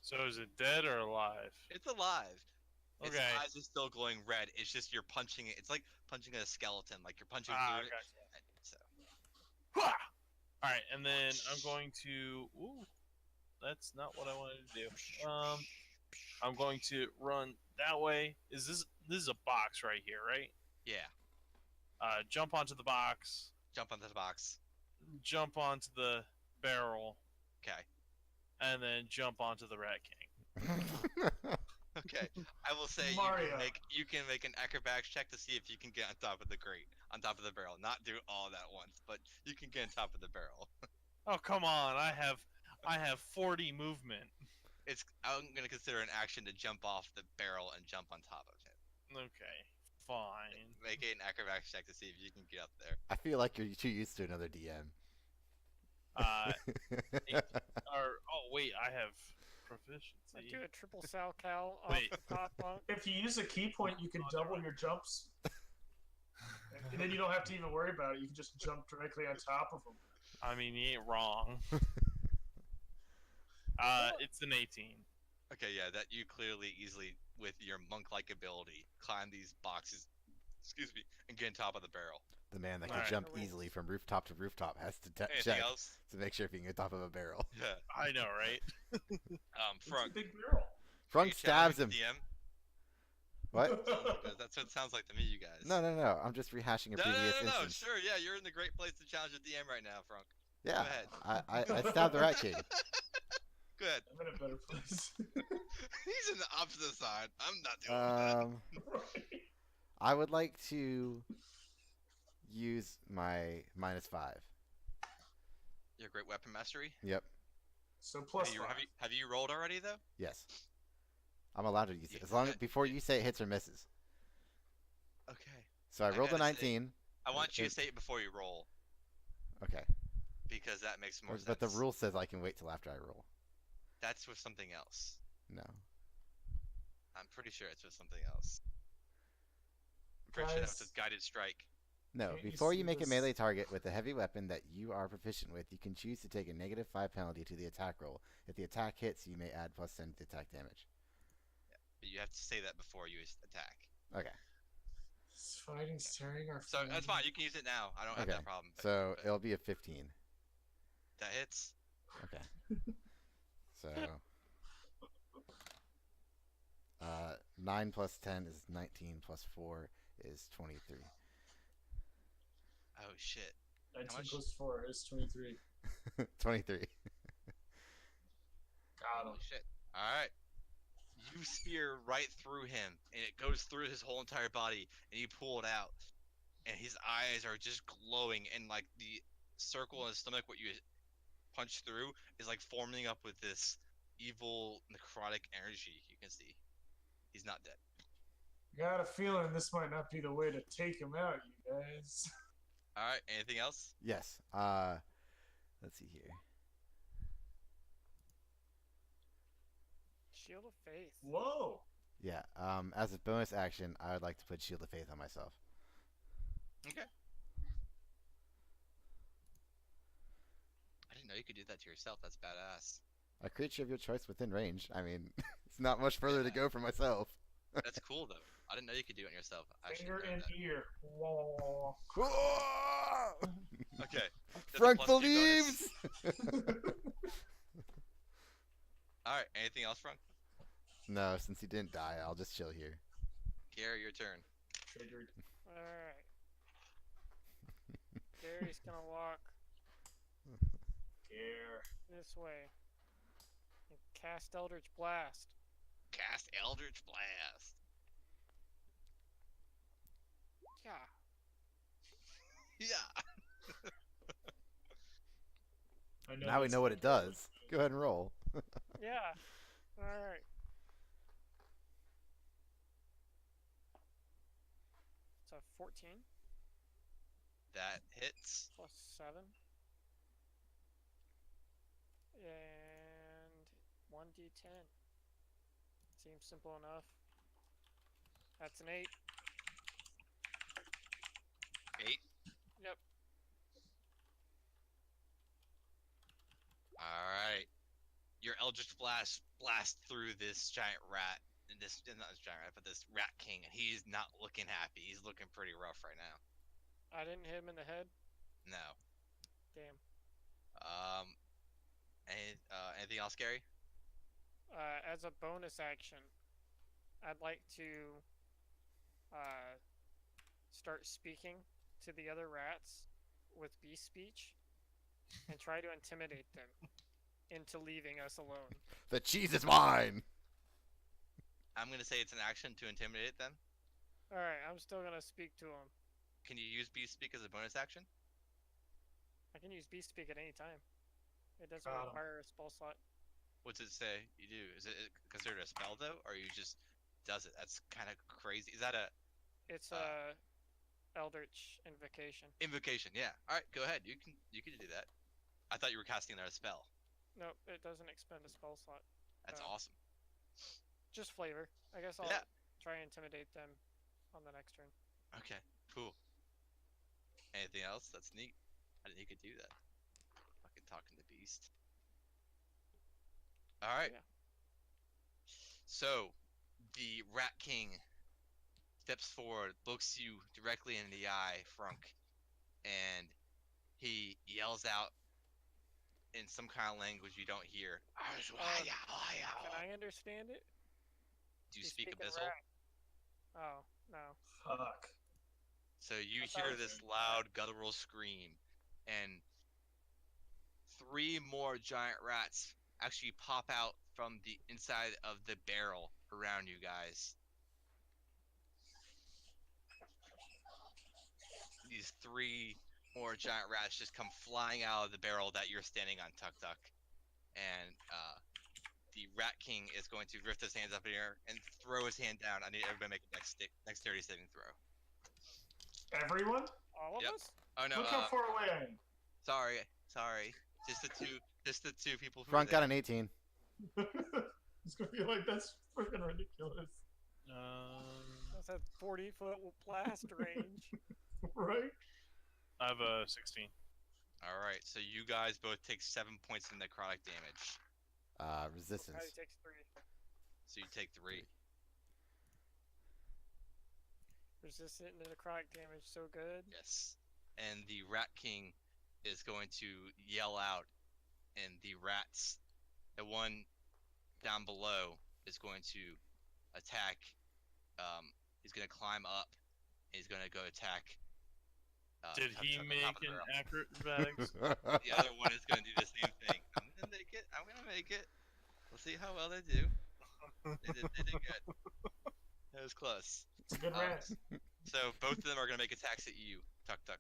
So is it dead or alive? It's alive. Its Okay. eyes are still glowing red. It's just you're punching it. It's like punching a skeleton. Like you're punching through it. Gotcha. So Alright, and then I'm going to... Ooh, that's not what I wanted to do. I'm going to run that way. This is a box right here, right? yeah, Jump onto the box. jump onto the box. Jump onto the barrel. Okay. And then jump onto the Rat King. Okay. I will say Mario. you can make an acrobatics check to see if you can get on top of the grate, on top of the barrel. Not do all that once, but you can get on top of the barrel. Oh, come on. I have 40 movement. I'm gonna consider an action to jump off the barrel and jump on top of it. Okay, fine. Make it an acrobatics check to see if you can get up there. I feel like you're too used to another DM. Wait, I have proficiency. I do a triple sal cal off Wait. the top bunk. If you use a key point, you can double your jumps. And then you don't have to even worry about it. You can just jump directly on top of them. I mean, you ain't wrong. It's an 18. Okay, yeah, that you clearly easily with your monk-like ability climb these boxes. Excuse me, and get on top of the barrel. The man that can Alright. jump easily from rooftop to rooftop has to Anything check else? to make sure if he can get on top of a barrel. Yeah. I know, right? It's a Front. big barrel. Frunk you stabs challenge him. DM? What? That's what it sounds like to me, you guys. No, no, no. I'm just rehashing a No, previous no, no, no. instance. Sure, yeah, you're in the great place to challenge the DM right now, Frank. Yeah. ahead. I stabbed the Rat King. Go ahead. I'm in a better place. He's in the opposite side. I'm not doing that. I would like to use my -5. Your great weapon mastery. Yep. So plus Have you, 5. have you rolled already though? Yes. I'm allowed to use it You as long as got- before you say it hits or misses. Okay. So I I rolled a gotta say- 19. I want you to It- say it before you roll Okay. because that makes more sense. But the rule says I can wait till after I roll. That's with something else. No. I'm pretty sure it's with something else. I'm pretty sure that was Guys. with guided strike. No, Can't you before see you make a this? melee target with a heavy weapon that you are proficient with, you can choose to take a -5 penalty to the attack roll. If the attack hits, you may add +10 to attack damage. But you have to say that before you attack. Okay. This fighting's tearing our. So that's fine. You can use it now. I don't have Okay. that problem. But, So but it'll be a 15. that hits. Okay. So 9 plus 10 is 19 plus 4 is 23. Oh shit. 19 much? plus 4 is 23. 23. Got him. Holy shit. Alright. You spear right through him, and it goes through his whole entire body, and you pull it out. And his eyes are just glowing, and like the circle in his stomach, what you punch through, is like forming up with this evil necrotic energy. You can see. He's not dead. Got a feeling this might not be the way to take him out, you guys. Alright, anything else? Yes. Let's see here. Shield of Faith. Whoa! Yeah. As a bonus action, I would like to put Shield of Faith on myself. Okay. I didn't know you could do that to yourself. That's badass. A creature of your choice within range. I mean, it's not much further to go for myself. That's cool though. I didn't know you could do it on yourself. I should Finger learn and that. ear. Whoa. Okay. That's a Frank plus 2 bonus. believes. Alright, anything else, Frank? No, since he didn't die, I'll just chill here. Gary, your turn. Triggered. Alright. Gary's gonna walk Here. this way and cast Eldritch Blast. Cast Eldritch Blast. Yeah. Yeah. I know Now we that's know what not it does. Go ahead and roll. Yeah. Alright. So 14 That hits. plus 7. And 1d10. Seems simple enough. That's an 8. 8. Yep. Alright. Your Eldritch Blast blasts through this giant rat. And this, not this giant rat, but this Rat King. And he's not looking happy. He's looking pretty rough right now. I didn't hit him in the head. No. Damn. Anything else, Gary? As a bonus action, I'd like to start speaking to the other rats with beast speech and try to intimidate them into leaving us alone. The cheese is mine. I'm gonna say it's an action to intimidate them. Alright, I'm still gonna speak to them. Can you use Beast Speak as a bonus action? I can use beast speak at any time. It doesn't Got 'em. require a spell slot. What's it say you do? Is it considered a spell though, or you just does it? That's kind of crazy. Is that a It's a Eldritch Invocation. invocation? Yeah. All right, go ahead. You can do that. I thought you were casting another spell. Nope, it doesn't expend a spell slot. That's Oh. awesome. Just flavor. I guess I'll Yeah. try and intimidate them on the next turn. Okay. Cool. Anything else? That's neat. I didn't know you could do that. Fucking talking to Beast. All right. Yeah. So, the Rat King steps forward, looks you directly in the eye, Frunk, and he yells out in some kind of language you don't hear. Can I understand it? Do you He's speak speaking Abyssal? rat. Oh, no. Fuck. So you I thought hear it this was- loud guttural scream, and 3 more giant rats actually pop out from the inside of the barrel around you guys. These 3 more giant rats just come flying out of the barrel that you're standing on, Tuk Tuk. And the Rat King is going to lift his hands up in the air and throw his hand down. I need everybody to make a dexterity saving throw. Everyone? All of Yep. us? Oh no, Look how far away I am. sorry. Just the two people who Front were got there. an 18. It's gonna be like, that's freaking ridiculous. That's a 40-foot blast range. Right? I have a 16. Alright, so you guys both take 7 points of necrotic damage. Resistance. Probably takes 3. So you take 3. Resistant and necrotic damage, so good. Yes. And the Rat King is going to yell out, and the rats, the one down below, is going to attack. He's going to climb up. He's going to go attack. Did Tuk he Tuk on make top of the an barrel. acrobatics? The other one is going to do the same thing. I'm going to make it. I'm going to make it. We'll see how well they do. They did good. That was close. It's a good rat. So both of them are going to make attacks at you, Tuk Tuk.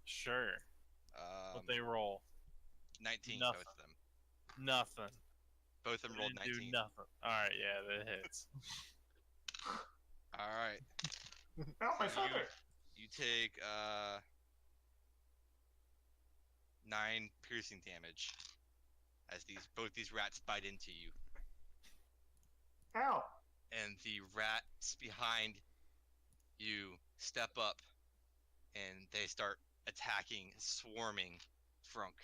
Sure. What they roll? 19, Nothing. both of them. Nothing. Both of them They rolled didn't 19. do nothing. Alright, yeah, that hits. Alright. Ow, my So feather! You take 9 piercing damage as both these rats bite into you. Ow! And the rats behind you step up and they start attacking, swarming Frunk.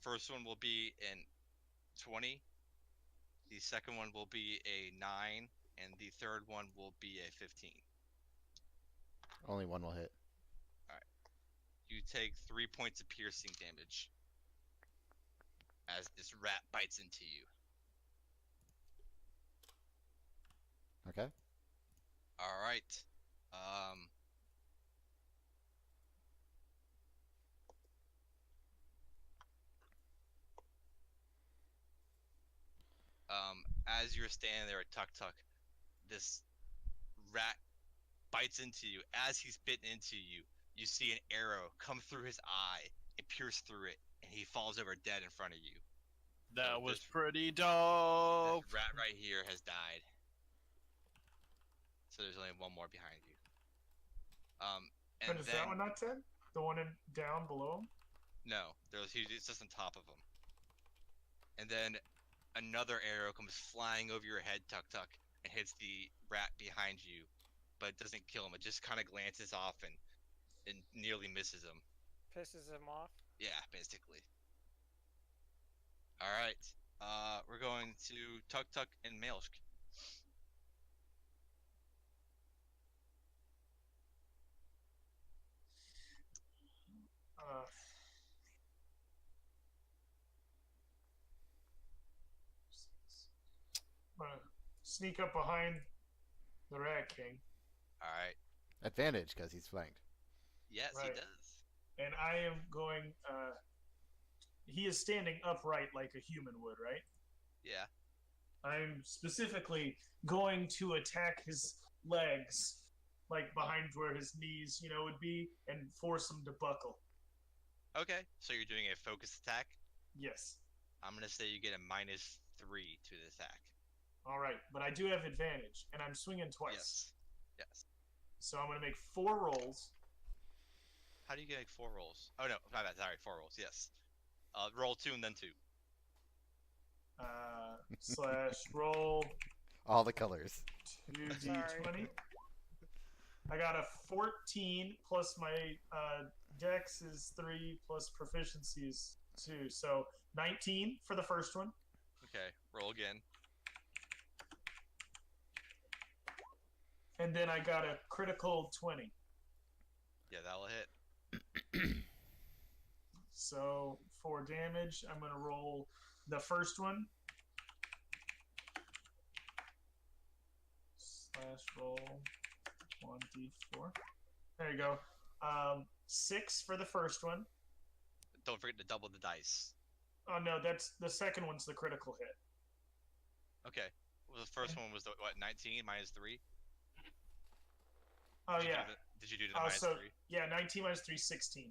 First one will be an 20. The second one will be a 9, and the third one will be a 15. Only one will hit. You take 3 points of piercing damage as this rat bites into you. Okay. All right. As you're standing there at Tuk Tuk, this rat bites into you. As he's bitten into you, you see an arrow come through his eye and pierce through it, and he falls over dead in front of you. That So was this- pretty dope. This rat right here has died. So there's only one more behind you. And And is then that one not 10? The one down below him? no, it's just on top of him. And then another arrow comes flying over your head, Tuk Tuk, and hits the rat behind you, but it doesn't kill him. It just kind of glances off and nearly misses him. Pisses him off. Yeah, basically. All right. We're going to Tuk Tuk and Maelsk. Uh, I'm gonna sneak up behind the Rat King, All right. Advantage because he's flanked. Yes, he Right. does. and I am going. He is standing upright like a human would, right? Yeah. I'm specifically going to attack his legs, like behind where his knees, would be, and force him to buckle. Okay. So you're doing a focus attack. Yes. I'm gonna say you get a -3 to the attack. All right, but I do have advantage, and I'm swinging twice. Yes. Yes. So I'm going to make 4 rolls. How do you get like 4 rolls? Oh no, my bad. Sorry, 4 rolls. Yes. Roll 2 and then 2. Slash roll All the colors. 2d20. I got a 14 plus my dex is 3 plus proficiency is 2. So 19 for the first one. Okay. Roll again. And then I got a critical 20. Yeah, that'll hit. So for damage, I'm going to roll the first one. slash roll 1d4. There you go. 6 for the first one. Don't forget to double the dice. Oh no, that's the second one's the critical hit. Okay. Well, the first one was the, what, 19 minus 3? Oh yeah. Did you do the minus So 3? yeah, 19 minus 3, 16.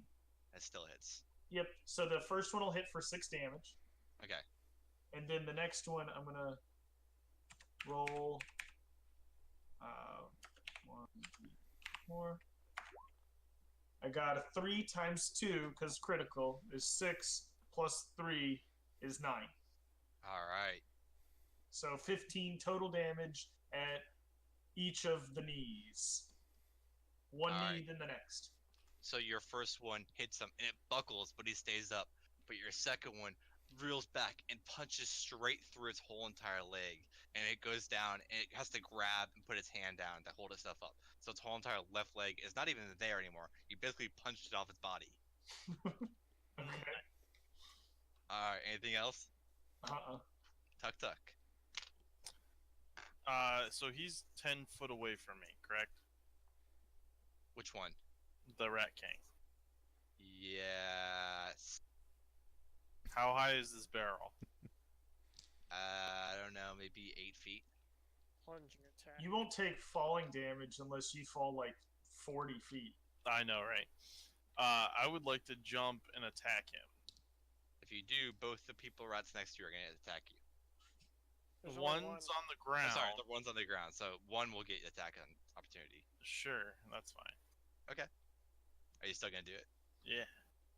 That still hits. Yep. So the first one will hit for 6 damage, Okay. and then the next one I'm gonna roll 1d4. I got a 3 times 2 because critical is 6 plus 3 is 9. All right. So 15 total damage at each of the knees. One knee, Alright. then the next. So your first one hits him and it buckles, but he stays up. But your second one reels back and punches straight through its whole entire leg. And it goes down and it has to grab and put its hand down to hold itself up. So its whole entire left leg is not even there anymore. You basically punched it off its body. Okay. Alright, anything else? Tuck Tuck. So he's 10 foot away from me, correct? Which one? The Rat King. Yes. How high is this barrel? I don't know, maybe 8 feet. Plunging attack. You won't take falling damage unless you fall like 40 feet. I know, right? I would like to jump and attack him. If you do, both the people rats next to you are going to attack you. There's One's only one. on the Oh, ground. sorry, the one's on the ground, so one will get attack on opportunity. Sure, that's fine. Are you still going to do it? Yeah,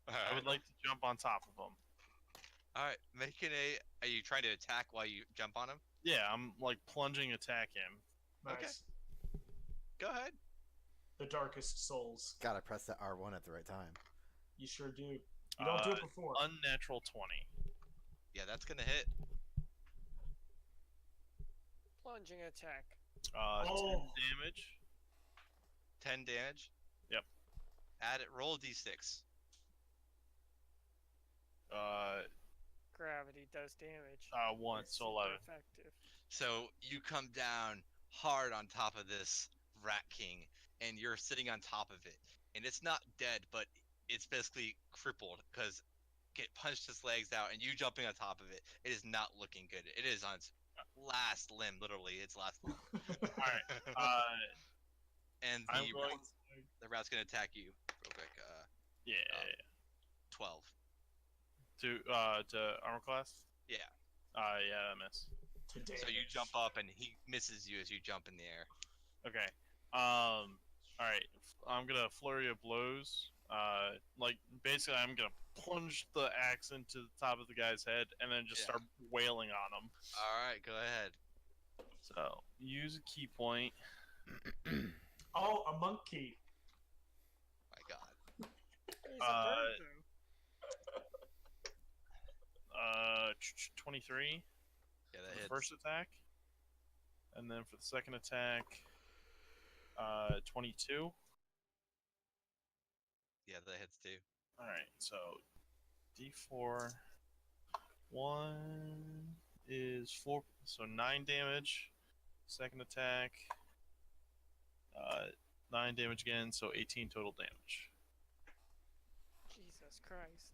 I Alright. would like to jump on top of him. Alright, making a. Are you trying to attack while you jump on him? Yeah, I'm like plunging attack him. Nice. Okay. Go ahead. The darkest souls. Gotta press that R1 at the right time. You sure do. You don't do it before. Unnatural 20. Yeah, that's going to hit. Plunging attack. 10 Oh. damage. 10 damage. Yep. Add it. Roll a d6. Gravity does damage. Once, It's so 11. super effective. So you come down hard on top of this Rat King, and you're sitting on top of it. And it's not dead, but it's basically crippled because get punched its legs out, and you jumping on top of it. It is not looking good. It is on its last limb, literally. Its last limb. Alright, And I'm going. the rat's gonna attack you real quick. Yeah. 12. To armor class? Yeah. Yeah, I miss. To damage. So you jump up, and he misses you as you jump in the air. Okay. Alright. I'm gonna flurry of blows. Like basically, I'm gonna plunge the axe into the top of the guy's head, and then just Yeah. start wailing on him. All right, go ahead. So use a key point. Oh, a monkey. My God. He's a bird, though. 23 Yeah, for that the hits. first attack, and then for the second attack, 22. Yeah, that hits too. All right, so D4. 1 is 4, so 9 damage. Second attack, 9 damage again, so 18 total damage. Jesus Christ.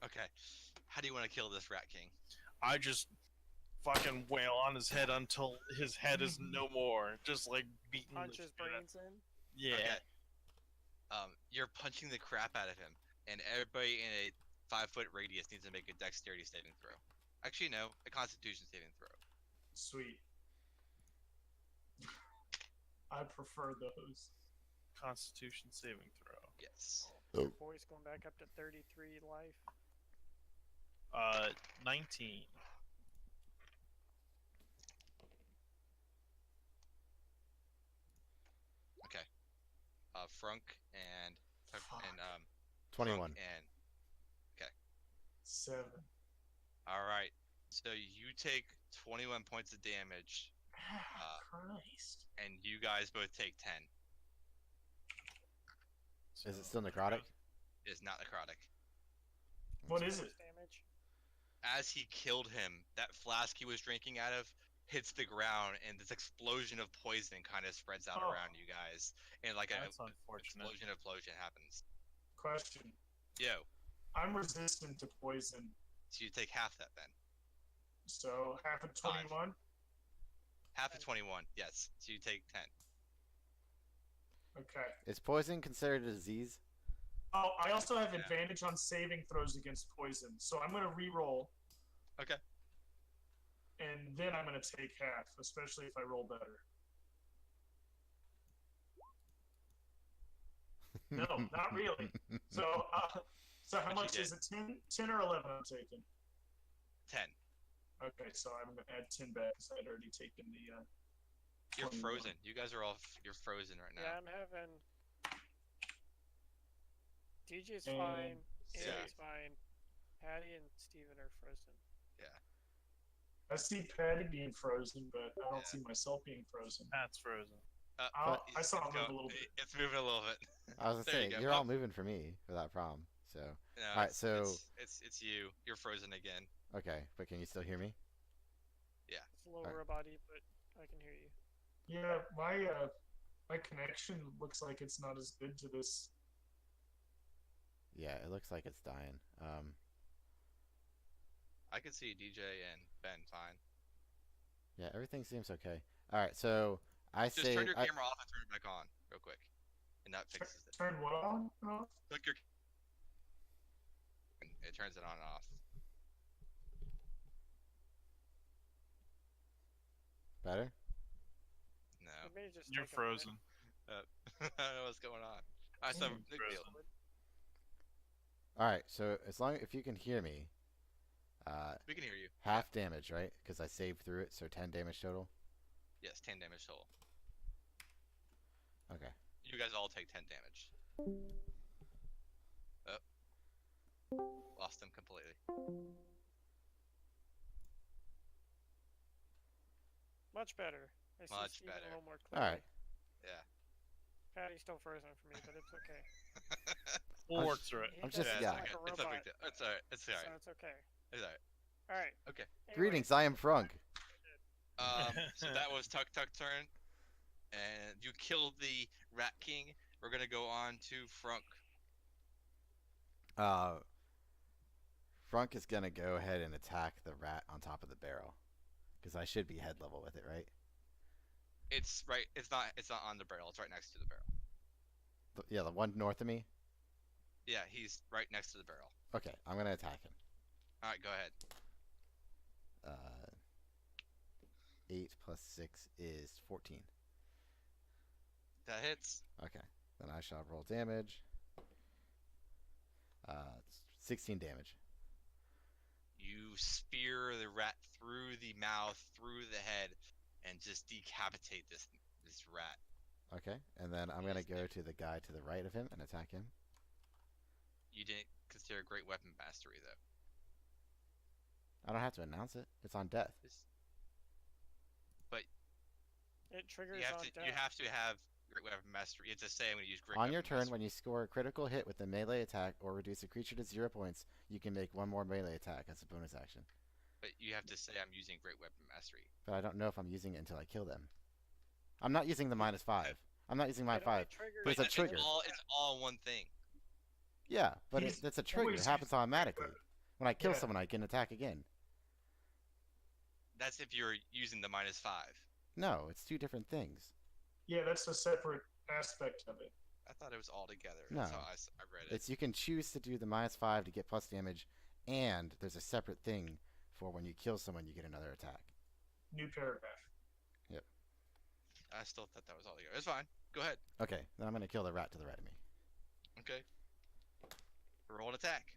Okay. How do you want to kill this Rat King? I just fucking wail on his head until his head is no more. Just like beating Punch the his shit out- brains in. Yeah. Okay. You're punching the crap out of him, and everybody in a 5-foot radius needs to make a dexterity saving throw. Actually, no, a Constitution saving throw. Sweet. I prefer those. Constitution saving throw. Yes. Your boy's going back up to 33 life. 19. Okay. Frunk and Fuck. 21. Frunk and 7. all right. So you take 21 points of damage, Christ. and you guys both take 10. Is it still necrotic? It is not necrotic. What is it? Damage. As he killed him, that flask he was drinking out of hits the ground, and this explosion of poison kind of spreads out Oh. around you guys, and like That's a unfortunate. explosion happens. Question. Yo, I'm resistant to poison, so you take half that then. so half of 21. Half of 21, yes. So you take 10. Okay. Is poison considered a disease? Oh, I also have Yeah. advantage on saving throws against poison, so I'm gonna re-roll. Okay. And then I'm gonna take half, especially if I roll better. No, not really. So how But you much did. is it? 10 or 11 I'm taking? 10. Okay, so I'm gonna add 10 back because I'd already taken the. You're 21. frozen. You guys are all you're frozen right Yeah, now. I'm having. DJ's And fine. Yeah. Andy's fine. Patty and Steven are frozen. I see Patty being frozen, but I don't Yeah. see myself being frozen. That's frozen. I saw it move a little bit. It's moving a little bit. I was gonna There you say go. you're Oh. all moving for me without problem. So No, Alright, it's, so- it's you. You're frozen again. okay, but can you still hear me? It's a little Alright. robot-y, but I can hear you. Yeah, my connection looks like it's not as good to this. Yeah, it looks like it's dying. I can see DJ and Ben fine. Yeah, everything seems okay. All right, so I Just say turn your camera off and turn it back on real quick, and that fixes it. Turn what on? Off? Click your. It turns it on and off. better. No. It may just You're take a minute. frozen. I don't know what's going on. Alright, so big deal. Frozen. All right, so as long if you can hear me, We can hear you. half damage, right? Because I saved through it, so 10 damage total. Yes, 10 damage total. Okay. You guys all take 10 damage. Oh. Lost him completely. Much better. I see Much Steven better. a little more All clearly. right. Yeah. Patty's still frozen for me, but it's okay. We'll I'm work through it. He I'm does just- sound yeah. like a It's no robot, big deal. It's alright. It's so alright. it's okay. It's alright. All right. Okay. Anyway, Greetings, I am Frunk. So that was Tuk Tuk's turn, and you killed the Rat King. We're gonna go on to Frunk. Frunk is gonna go ahead and attack the rat on top of the barrel, because I should be head level with it, right? It's right. It's not on the barrel. It's right next to the barrel. Yeah, the one north of me. Yeah, he's right next to the barrel. Okay, I'm gonna attack him. All right, go ahead. 8 plus 6 is 14. That hits. Okay, then I shall roll damage. 16 damage. You spear the rat through the mouth, through the head, and just decapitate this rat. Okay, and then I'm gonna go to the guy to the right of him and attack him. You didn't consider great weapon mastery though. I don't have to announce it. It's on death. it triggers You have on to. death. You have to have great weapon mastery. You have to say I'm going to use great. On weapon your turn, mastery. when you score a critical hit with a melee attack or reduce a creature to 0 points, you can make one more melee attack as a bonus action. But you have to say I'm using great weapon mastery. But I don't know if I'm using it until I kill them. I'm not using the -5. I'm not using my It only 5. triggers But it's a But trigger. It's all one thing. Yeah, but He's it's a trigger. It always happens using automatically. When I kill Yeah. someone, I can attack again. That's if you're using the -5. No, it's two different things. Yeah, that's a separate aspect of it. I thought it was all together. No. That's how I read it. It's you can choose to do the -5 to get plus damage, and there's a separate thing for when you kill someone, you get another attack. New paragraph. I still thought that was all together. It's fine. Go ahead. Okay, then I'm gonna kill the rat to the right of me. Okay. Roll an attack.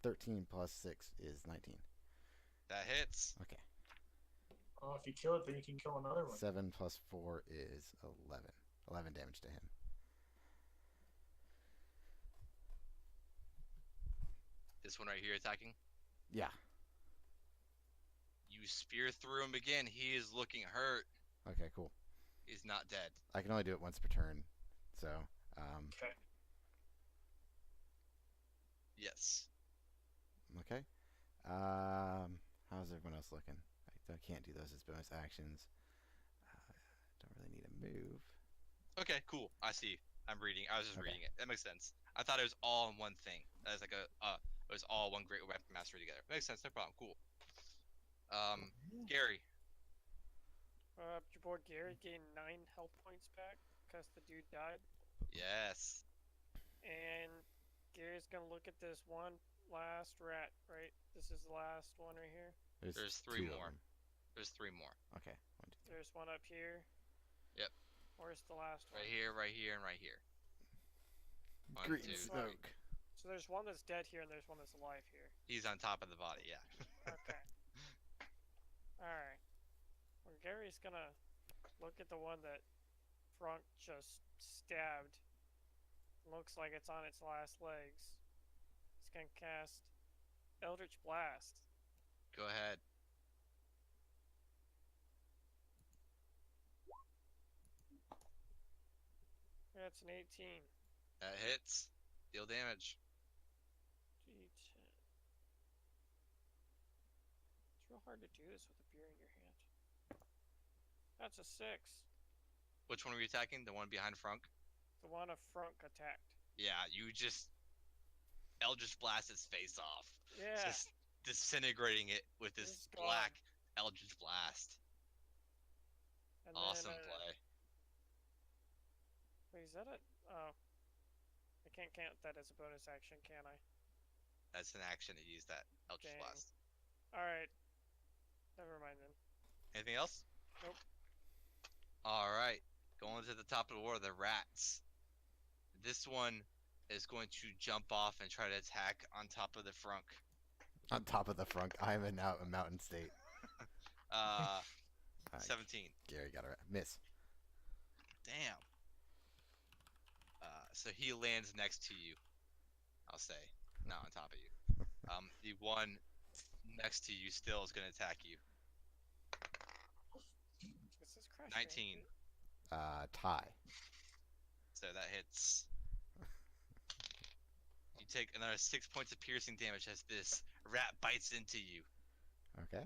13 plus 6 is 19. That hits. Okay. Oh, if you kill it, then you can kill another one. 7 plus 4 is 11. 11 damage to him. This one right here attacking. Yeah. You spear through him again. He is looking hurt. Okay, cool. He's not dead. I can only do it once per turn, so Okay. Yes. okay. How's everyone else looking? So I can't do those as bonus actions. Don't really need a move. Okay, cool. I see. I'm reading. I was just Okay. reading it. That makes sense. I thought it was all in one thing. That was like it was all one great weapon mastery together. Makes sense. No problem. Cool. Gary. Your boy Gary gained 9 health points back because the dude died. Yes. And Gary's gonna look at this one last rat, right? This is the last one right here. There's 3 two of more. them. There's 3 more. Okay. 1, 2, 3. There's one up here. Yep. Where's the last one? Right here, right here, and right here. 1, Green 2. smoke. So there's one that's dead here and there's one that's alive here. He's on top of the body. Yeah. Okay. Alright. Well, Gary's gonna look at the one that Frunk just stabbed. Looks like it's on its last legs. He's gonna cast Eldritch Blast. Go ahead. That's an 18. That hits. Deal damage. D10. It's real hard to do this with a beer in your hand. That's a 6. Which one were you attacking? The one behind Frunk? The one a Frunk attacked. Yeah, you just Eldritch blast its face off. Yeah. Just disintegrating it with this It's gone. black Eldritch blast. And Awesome then, play. Wait, is that a... Oh. I can't count that as a bonus action, can I? That's an action to use that Eldritch Dang. blast. Alright. Never mind then. Anything else? Nope. Alright. Going to the top of the order, the rats. This one is going to jump off and try to attack on top of the Frunk. On top of the front, I am now a mountain state. Alright, 17. Gary got a miss. Damn. So he lands next to you. I'll say, not on top of you. The one next to you still is going to attack you. This is Crash 19. Bandicoot. Tie. So that hits. You take another 6 points of piercing damage as this rat bites into you. Okay.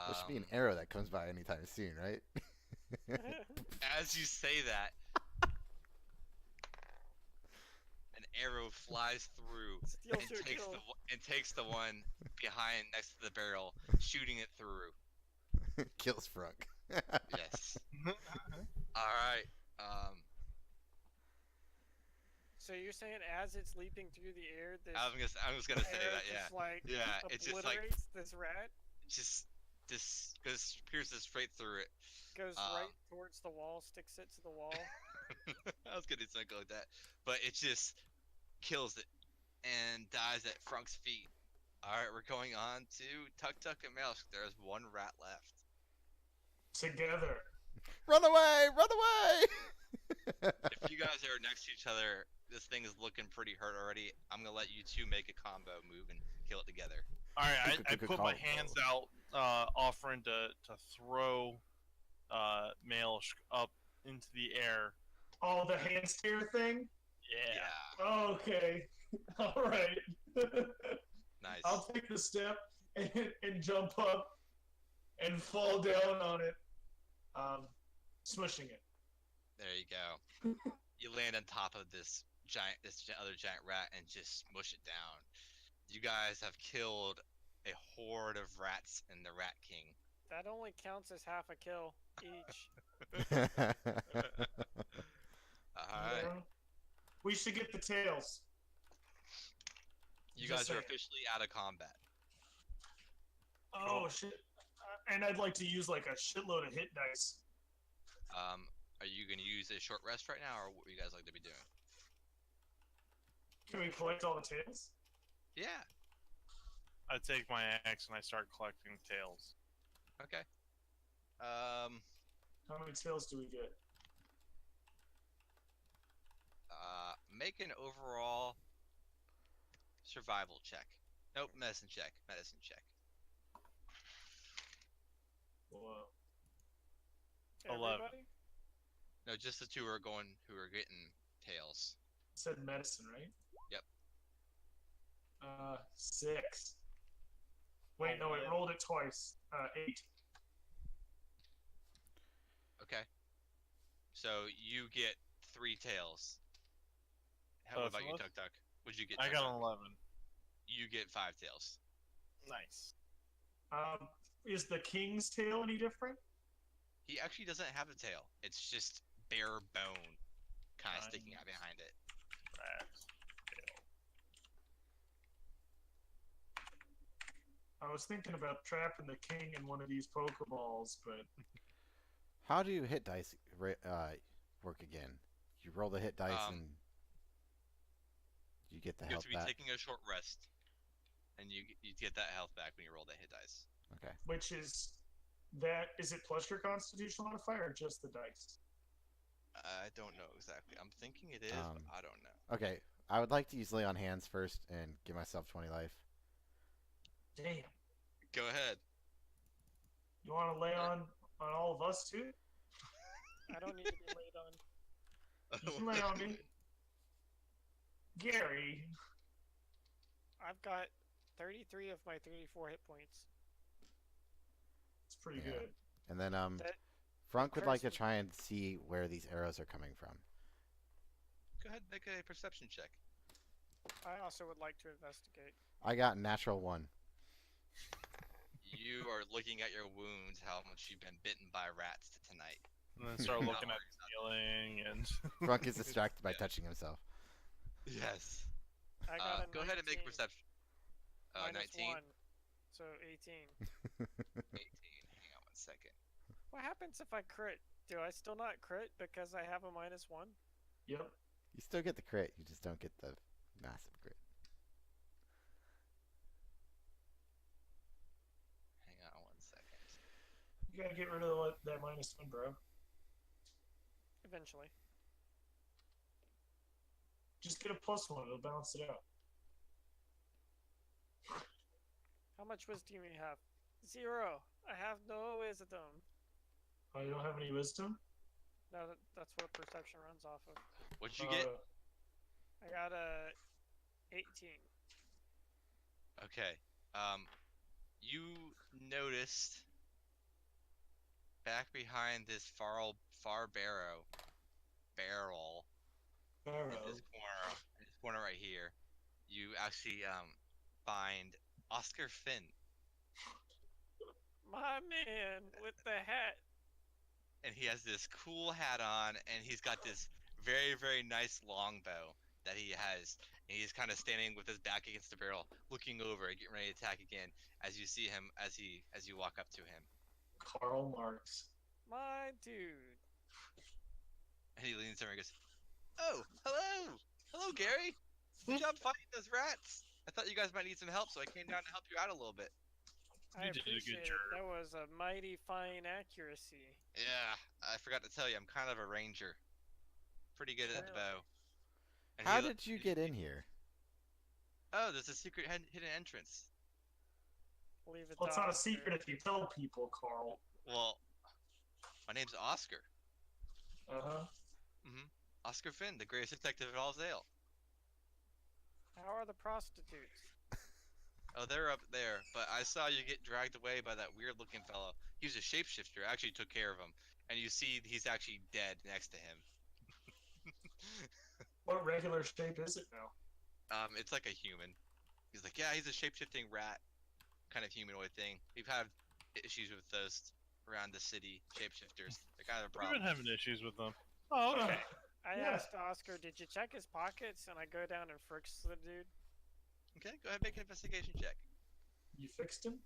There should be an arrow that comes by anytime soon, right? As you say that, an arrow flies through Steals and your takes kill. takes the one behind next to the barrel, shooting it through. Kills Frunk. Yes. All right. So you're saying as it's leaping through the air, this I was gonna say arrow that. Yeah. just, like, Yeah. It's just like obliterates this rat? this goes pierces straight through it. Goes right towards the wall, sticks it to the wall. I was gonna do something like that, but it just kills it and dies at Frunk's feet. All right, we're going on to Tuk Tuk and Maelstrom. There's one rat left. Together. Run away! Run away! If you guys are next to each other, this thing is looking pretty hurt already. I'm gonna let you two make a combo move and kill it together. Alright, I Good put my combo. hands out, offering to throw Maelstrom up into the air. Oh, the hand steer thing? Yeah. Oh, okay. All right. Nice. I'll take the step and jump up and fall down on it, smushing it. There you go. You land on top of this other giant rat and just smush it down. You guys have killed a horde of rats in the Rat King. That only counts as half a kill each. Alright. Yeah. We should get the tails. You Just guys are saying. officially out of combat. Oh, shit. And I'd like to use like a shitload of hit dice. Are you going to use a short rest right now, or what would you guys like to be doing? Can we collect all the tails? Yeah. I take my axe and I start collecting tails. Okay. How many tails do we get? Make an overall survival check. Nope, medicine check. Medicine check. Whoa. 11. Everybody? No, just the two who are getting tails. said medicine, right? Yep. 6. Wait, no, it yeah. rolled it twice. 8. Okay. So you get 3 tails. How Both about you, of us? Tuk Tuk? What'd you get? I Tuk got Tuk? an 11. You get 5 tails. Nice. Is the king's tail any different? He actually doesn't have a tail. It's just bare bone, kind of sticking out Nice. behind it. Rats. I was thinking about trapping the king in one of these Pokeballs, but How do hit dice work again? You roll the hit dice and you get the You have health to be back. taking a short rest, and you get that health back when you roll that hit dice. Okay. which is that is it plus your constitution modifier or just the dice? I don't know exactly. I'm thinking it is, but I don't know. Okay. I would like to use lay on hands first and give myself 20 life. Damn. Go ahead. You want to lay on all of us too? I don't need to be laid on. You can lay on me. Gary. I've got 33 of my 34 hit points. It's pretty Yeah. good. And then That Frunk would like to person- try and see where these arrows are coming from. Go ahead and make a perception check. I also would like to investigate. I got natural 1. You are looking at your wounds, how much you've been bitten by rats tonight. And then start Not looking at worries the ceiling and. Frunk is distracted by Yeah. touching himself. Yes. I got a Go ahead and make a 19 perception. minus 19, 1, so 18. 18. Hang on 1 second. What happens if I crit? Do I still not crit because I have a -1? Yep. You still get the crit, you just don't get the massive crit. Hang on 1 second. You gotta get rid of that -1, bro. Eventually. Just get a +1. It'll balance it out. How much wisdom do you have? 0. I have no wisdom. Oh, you don't have any wisdom? No, that's what perception runs off of. What'd you get? I got a 18. Okay. You noticed back behind this far barrel Barrow. in this corner right here, you actually find Oscar Finn, My man with the hat. and he has this cool hat on, and he's got this very, very nice longbow that he has, and he's kind of standing with his back against the barrel, looking over, getting ready to attack again. As you see him, as you walk up to him, Karl Marx. My dude. and he leans over and goes, "Oh, hello, Gary. Good job fighting those rats. I thought you guys might need some help, so I came down to help you out a little bit." I You did a good appreciate it. job. That was a mighty fine accuracy. Yeah, I forgot to tell you, I'm kind of a ranger. Pretty good at the bow. And How he- did you get in here? Oh, there's a secret hidden entrance. Leave it Well, it's to not a Oscar. secret if you tell people, Carl. Well, my name's Oscar. Uh-huh. Oscar Finn, the greatest detective of all Zale. How are the prostitutes? Oh, they're up there, but I saw you get dragged away by that weird-looking fellow. He was a shapeshifter. I actually took care of him, and you see he's actually dead next to him. What regular shape is it now? It's like a human. He's like, yeah, he's a shapeshifting rat, kind of humanoid thing. We've had issues with those around the city, shapeshifters. They're kind of a We've problem. been having issues with them. Oh, okay. I Yeah. asked Oscar, did you check his pockets? And I go down and fricks the dude. Okay, go ahead and make an investigation check. You fixed him?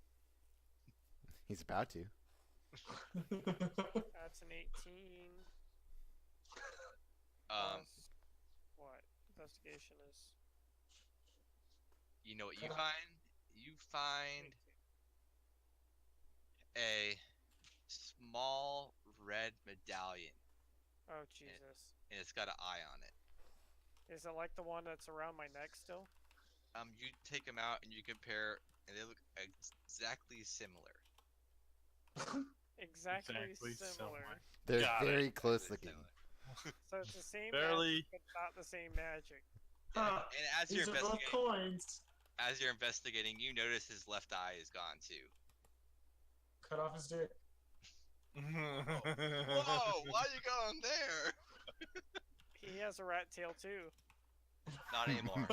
He's about to. That's an 18. Um, Plus what? Investigation is you know what you find? You find 18. a small red medallion, Oh, Jesus. and it's got an eye on it. Is it like the one that's around my neck still? You take them out and you compare, and they look exactly similar. Exactly, Exactly similar. They're Got it. very close Exactly looking. similar. So it's the same Barely. magic, but not the same magic. Huh, And as these you're are both investigating, coins. you notice his left eye is gone too. Cut off his dick. Whoa! Why are you going there? He has a rat tail too. Not anymore.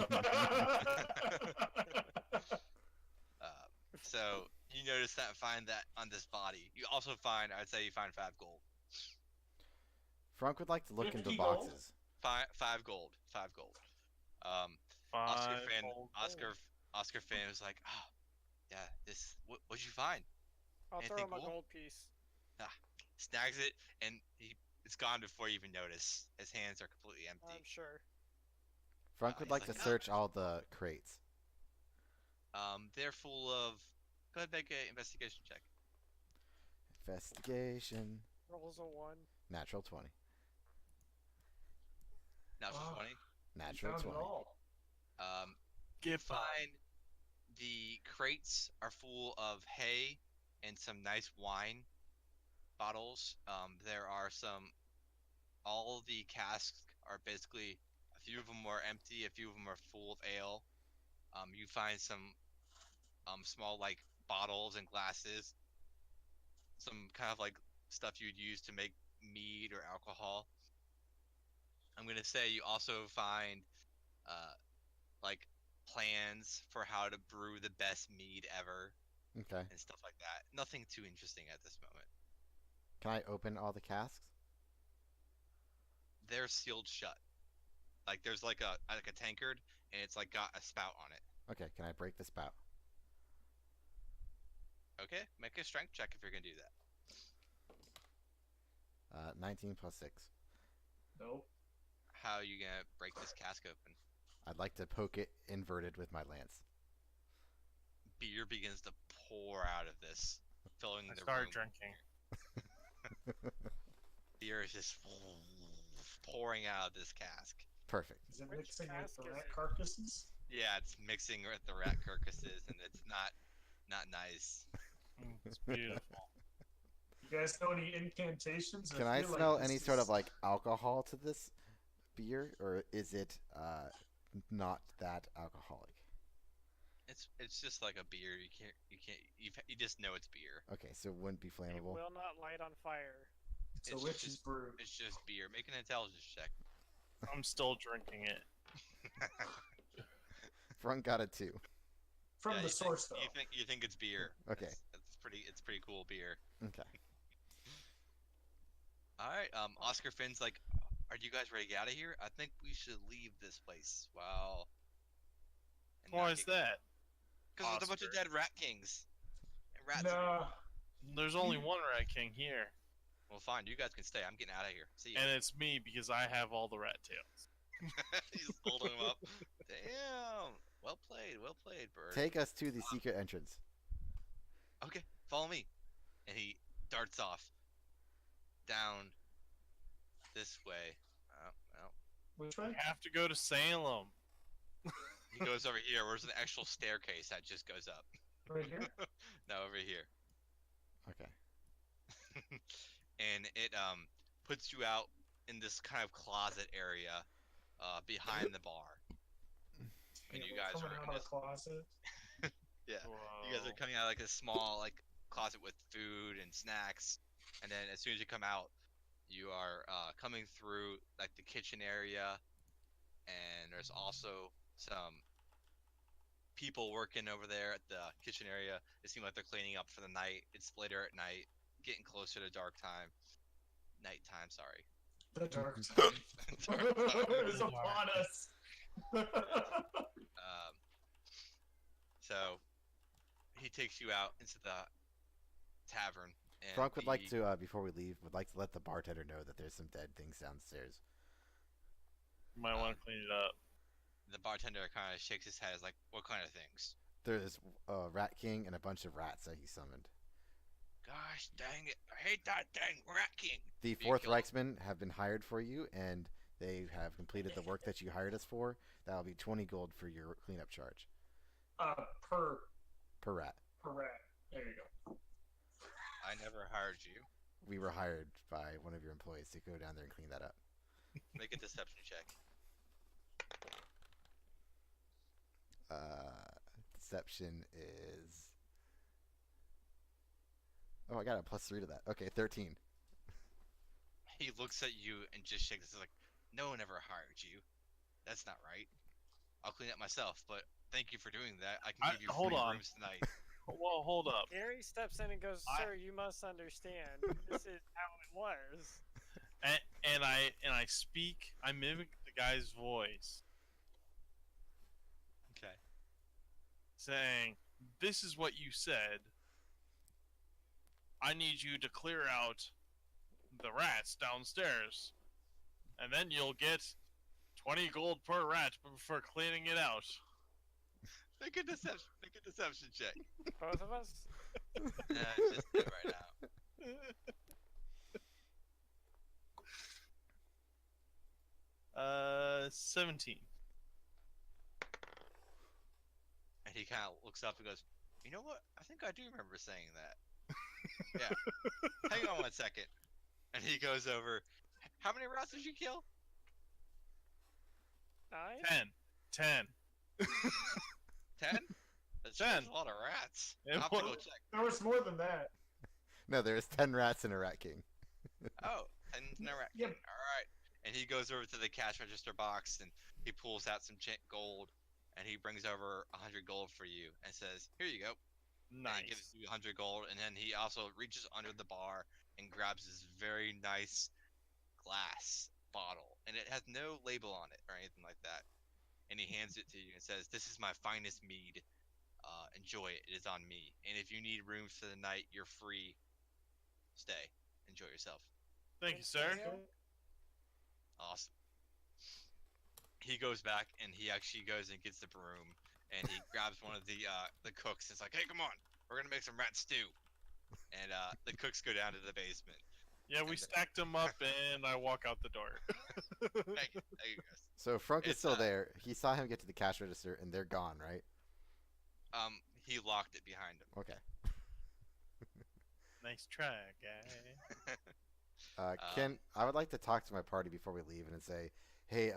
So you notice that, find that on this body. You also find, I'd say, you find 5 gold. Frank would like to look into 50 gold? boxes. 5 gold. 5 gold. Oscar Five Finn. gold. Oscar Finn was like, oh, yeah. This. What'd you find? I'll throw Anything him a cool? gold piece. Snags it, and it's gone before you even notice. His hands are completely empty. I'm sure. Frank would he's like like, to "Ah." search all the crates. They're full of. Go ahead, and make an investigation check. Investigation. Rolls a 1. Natural 20. Natural Wow. 20. Natural Found it 20. all. Get Find the crates are full of hay and some nice wine bottles. There are some. All the casks are basically, a few of them are empty, a few of them are full of ale. You find some small like bottles and glasses, some kind of like stuff you'd use to make mead or alcohol. I'm gonna say you also find like plans for how to brew the best mead ever Okay. and stuff like that. Nothing too interesting at this moment. Can I open all the casks? They're sealed shut. Like there's like a tankard, and it's like got a spout on it. Okay, can I break the spout? Okay, make a strength check if you're gonna do that. 19 plus 6. Nope. How are you gonna break this cask open? I'd like to poke it inverted with my lance. Beer begins to pour out of this, filling I the started room. drinking. Beer is just pouring out of this cask. Perfect. Is it Which mixing with cask the is rat it? carcasses? Yeah, it's mixing with the rat carcasses, and it's not nice. It's beautiful. You guys know any incantations? Can I feel like smell this any sort is- of like alcohol to this beer, or is it not that alcoholic? It's just like a beer. You just know it's beer. Okay, so it wouldn't be It flammable. will not light on fire. It's a It's witch's just- brew. It's just beer. Make an intelligence check. I'm still drinking it. Front got a 2. From Yeah, the source, though. You think it's beer. Okay. It's pretty cool beer. Okay. All right. Oscar Finn's like, are you guys ready to get out of here? I think we should leave this place. Wow. Why is that? Because there's a bunch of Oscar? dead rat kings. And rats. No. There's only one Rat King here, Well, fine. You guys can stay. I'm getting out of here. See you. and it's me because I have all the rat tails. He's holding him up. Damn. Well played, Bird. Take us to the secret entrance. Okay, follow me. And he darts off down this way. Oh, Which way? We have to go to Salem. he goes over here. Where's an actual staircase that just goes up? Right here? No, over here. Okay. And it puts you out in this kind of closet area behind the bar. And you guys coming are out in of the closet. Yeah. You guys are coming out of like a small like closet with food and snacks, and then as soon as you come out, you are coming through like the kitchen area, and there's also some people working over there at the kitchen area. It seems like they're cleaning up for the night. It's later at night, getting closer to nighttime. Sorry. The dark side is upon us. So he takes you out into the tavern. And Frank would like to, before we leave, would like to let the bartender know that there's some dead things downstairs. Might want to clean it up. The bartender kind of shakes his head. Is like, "What kind of things?" There's a Rat King and a bunch of rats that he summoned. Gosh dang it! I hate that dang Rat King. The You 4th kill him? Reichsmen have been hired for you, and they have completed the work that you hired us for. That'll be 20 gold for your cleanup charge Per per rat. rat. There you go. I never hired you. We were hired by one of your employees to go down there and clean that up. Make a deception check. Deception is. Oh, I got a +3 to that. Okay, 13. He looks at you and just shakes his head like, no one ever hired you. That's not right. I'll clean up myself, but thank you for doing that. I can give you hold free on. rooms tonight. Well, hold up. Gary steps in and goes, I- "Sir, you must understand. This is how it was." And I speak. I mimic the guy's voice, Okay. saying, "This is what you said. I need you to clear out the rats downstairs, and then you'll get 20 gold per rat for cleaning it out." Make a deception check. Both of us? Just do it right now. 17. And he kind of looks up and goes, you know what? I think I do remember saying that. Yeah. Hang on 1 second. And he goes over, how many rats did you kill? 9? 10. 10? That's 10. a lot of rats. It I'll have to go was- check. There was more than that. No, there's 10 rats and a rat king. Oh, 10 no rat. Yep. Alright. And he goes over to the cash register box and he pulls out some gold and he brings over 100 gold for you and says, here you go. And he gives Nice. you 100 gold, and then he also reaches under the bar and grabs this very nice glass bottle, and it has no label on it or anything like that. And he hands it to you and says, "This is my finest mead. Enjoy it. It is on me. And if you need rooms for the night, you're free. Stay. Enjoy yourself." Thank you, sir. Awesome. He goes back and he actually goes and gets the broom and he grabs one of the cooks and is like, "Hey, come on, we're gonna make some rat stew." And the cooks go down to the basement. Yeah, we stacked them up, and I walk out the door. Thank you guys. So Frunk is It's, still there. He saw him get to the cash register, and they're gone, right? He locked it behind him. Okay. Nice try, guy. Ken, I would like to talk to my party before we leave and say, hey,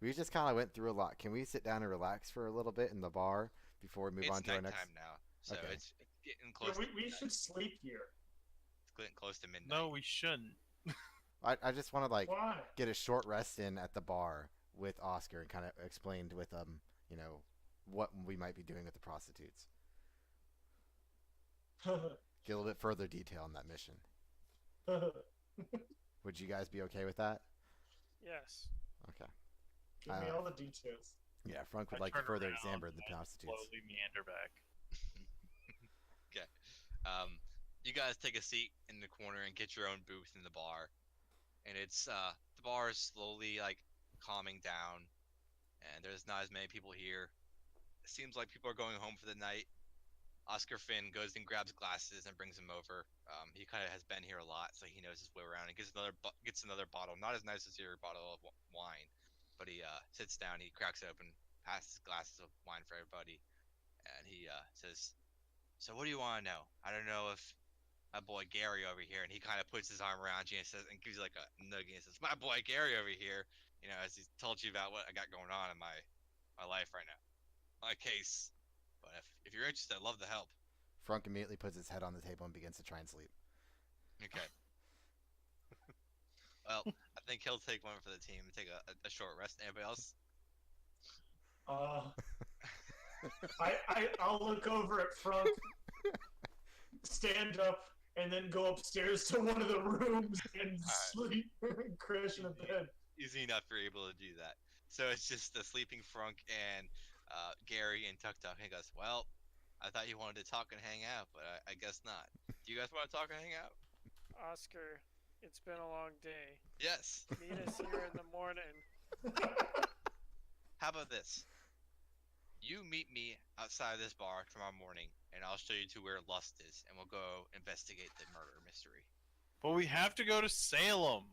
we just kind of went through a lot. Can we sit down and relax for a little bit in the bar before we move on It's to our next? nighttime now, so Okay. it's getting Yeah, close. we to we midnight. should sleep here. It's getting close to midnight. No, we shouldn't. I just want to like Why? get a short rest in at the bar with Oscar and kind of explained with you know, what we might be doing with the prostitutes. Get a little bit further detail on that mission. Would you guys be okay with that? Yes. Okay. Give me all the details. Yeah, Frunk would I like to turn further around examine the and prostitutes. Slowly meander back. You guys take a seat in the corner and get your own booth in the bar, and it's the bar is slowly like calming down, and there's not as many people here. It seems like people are going home for the night. Oscar Finn goes and grabs glasses and brings them over. He kind of has been here a lot, so he knows his way around. He gets another bottle, not as nice as your bottle of wine, but he sits down, he cracks it open, passes glasses of wine for everybody, and he says, "So what do you want to know? I don't know if my boy Gary over here," and he kind of puts his arm around you and says, and gives you like a nugget and says, "My boy Gary over here, you know, as he's told you about what I got going on in my life right now, my case. But if you're interested, I'd love to help." Frunk immediately puts his head on the table and begins to try and sleep. Okay. Well, I think he'll take one for the team and take a short rest. Anybody else? I'll look over at Frunk, stand up, and then go upstairs to one of the rooms and sleep, crash in a bed. Easy enough you're able to do that. So it's just the sleeping Frunk and Gary and Tuk Tuk. He goes, "Well, I thought you wanted to talk and hang out, but I guess not. Do you guys want to talk and hang out?" Oscar, it's been a long day. Yes. Meet us here in the morning. How about this? You meet me outside of this bar tomorrow morning, and I'll show you to where Lust is, and we'll go investigate the murder mystery. But we have to go to Salem.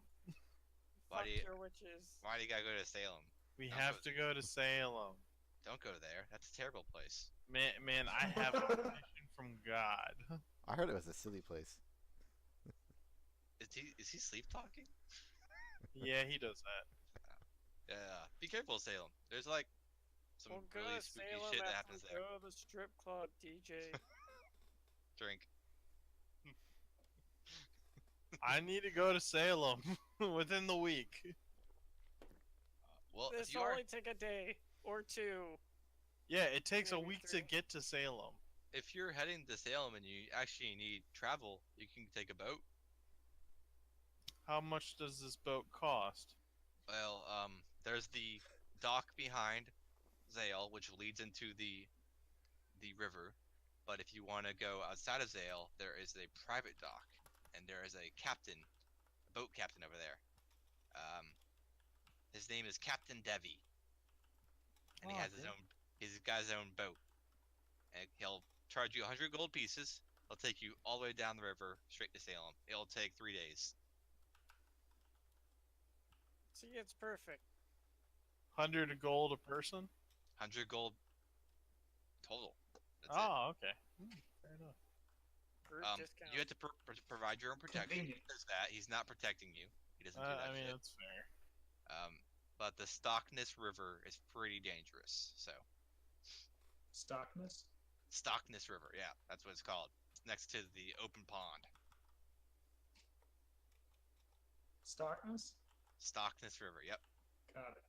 Why Fuck do you- your witches. Why do you gotta go to Salem? We Don't have go- to go to Salem. Don't go there. That's a terrible place. Man, I have a mission from God. I heard it was a silly place. Is he sleep talking? Yeah, he does that. Yeah, be careful, Salem. There's like some We'll go really to spooky Salem shit that after happens we there. go to the strip club, DJ. Drink. I need to go to Salem within the week. Well, if This you will are only take a day or two. Yeah, it takes a Maybe week to 3. get to Salem. if you're heading to Salem and you actually need travel, you can take a boat. How much does this boat cost? Well, there's the dock behind Zale, which leads into the river. But if you want to go outside of Zale, there is a private dock, and there is a captain, a boat captain over there. His name is Captain Devi, and he Oh, has his okay. own. He's got his own boat, and he'll charge you 100 gold pieces. He'll take you all the way down the river straight to Salem. It'll take 3 days. See, it's perfect. 100 gold a person? 100 gold total. That's it. Oh, okay. Fair enough. Group discount. You have to provide your own protection. He Convenient. does that. He's not protecting you. He doesn't do that I mean, shit. that's fair. But the Stockness River is pretty dangerous. So Stockness. Stockness River, yeah, that's what it's called. It's next to the open pond. Stockness. Stockness River, yep. Got it.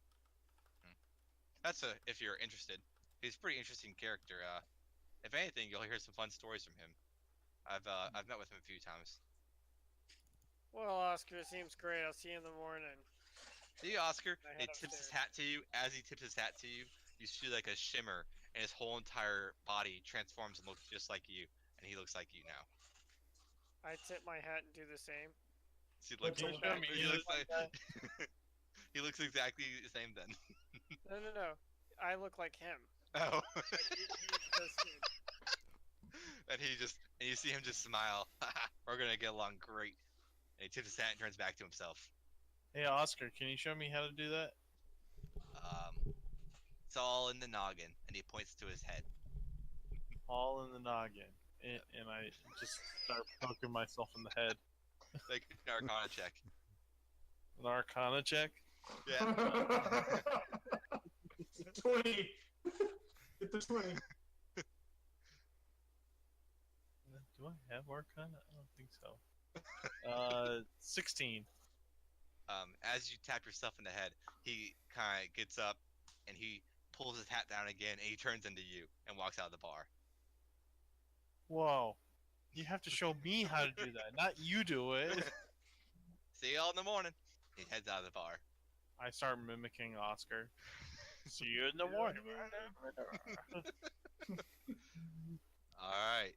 That's if you're interested. He's a pretty interesting character. If anything, you'll hear some fun stories from him. I've met with him a few times. Well, Oscar, seems great. I'll see you in the morning. See you, Oscar. I He head tips his upstairs. hat to you. As he tips his hat to you, you see like a shimmer, and his whole entire body transforms and looks just like you, and he looks like you now. I tip my hat and do the same. See, look, Can you show me he you looks look like like he looks exactly the same then. No. I look like him. Oh. He just did. And you see him just smile. We're gonna get along great. And he tips his hat and turns back to himself. Hey, Oscar, can you show me how to do that? It's all in the noggin, and he points to his head. All in the noggin. And I just start poking myself in the head. Like an Arcana check. An Arcana check? Yeah. 20. Get the 20. Do I have Arcana? I don't think so. 16. As you tap yourself in the head, he kind of gets up and he pulls his hat down again, and he turns into you and walks out of the bar. Whoa. You have to show me how to do that, not you do it. See y'all in the morning. He heads out of the bar. I start mimicking Oscar. See you in the morning. Alright.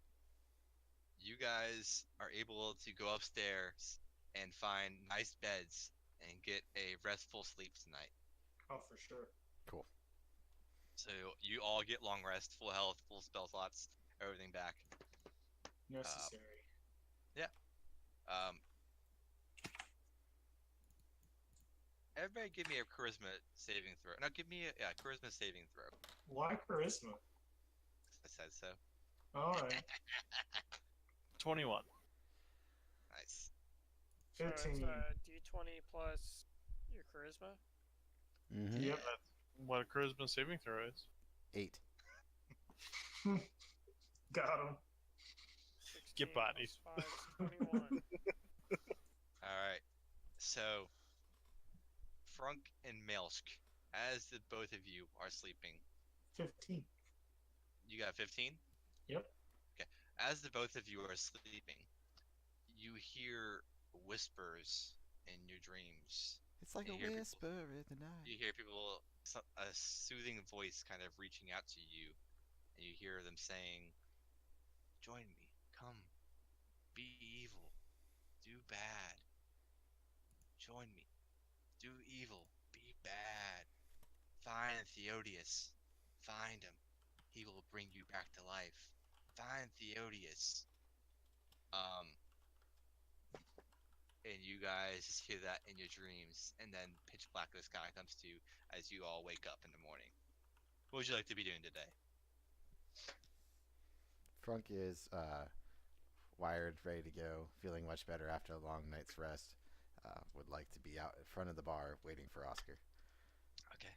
You guys are able to go upstairs and find nice beds and get a restful sleep tonight. Oh, for sure. So you all get long rest, full health, full spell slots, everything back. Necessary. Everybody give me a charisma saving throw. No, give me a charisma saving throw. Why charisma? I said so. All right. 21. Nice. So it's 15. D20 plus your charisma. Mm-hmm. Yep. What a charisma saving throw is. 8. Got him. 16 Get bodied. plus 5 is 21. Alright. So Frunk and Melsk, as the both of you are sleeping, 15. you got 15? Yep. Okay. As the both of you are sleeping, you hear whispers in your dreams. It's like You a hear people- whisper in the night. You hear people, a soothing voice kind of reaching out to you, and you hear them saying, "Join me, come, be evil, do bad. Join me, do evil, be bad. Find Theodius, find him. He will bring you back to life. Find Theodius." And you guys just hear that in your dreams, and then pitch blackness kind of comes to you as you all wake up in the morning. What would you like to be doing today? Frunk is wired, ready to go, feeling much better after a long night's rest. would like to be out in front of the bar waiting for Oscar. Okay.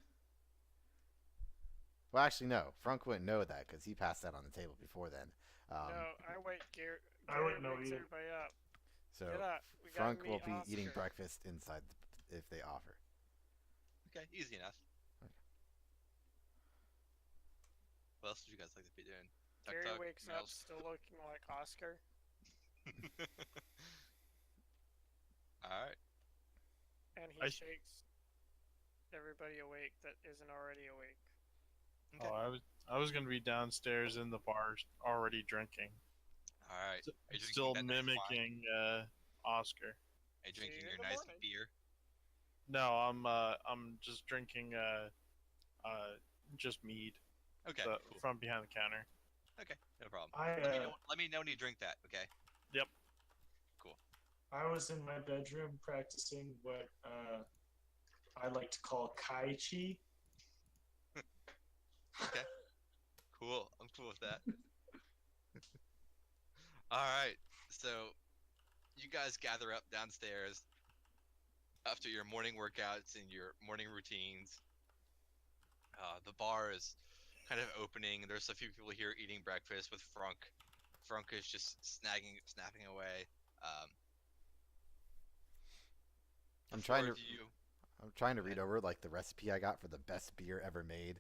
Well, actually, no. Frunk wouldn't know that because he passed that on the table before then. No, I wait. Gary, I wouldn't know wakes either. everybody up. So Get up. We gotta Frunk will meet be eating Oscar. breakfast inside if they offer. Okay, easy enough. Okay. What else would you guys like to be doing? Gary Tuk-tuk, wakes up Meals? still looking like Oscar. Alright. And he I- shakes everybody awake that isn't already awake. Okay. Oh, I was gonna be downstairs in the bar already drinking. Alright. S- Are you drinking Still that nice wine? mimicking Oscar. Are you See drinking you your in the nice morning. beer? No, I'm just drinking just mead Okay, the- cool. from behind the counter. Okay, no problem. I Let me know when you drink that, okay? I was in my bedroom practicing what I like to call Kai Chi. Cool. I'm cool with that. Alright, so you guys gather up downstairs after your morning workouts and your morning routines. The bar is kind of opening. There's a few people here eating breakfast with Frunk. Frunk is just snapping away. I'm the trying four to- of you. I'm trying to read over like the recipe I got for the best beer ever made.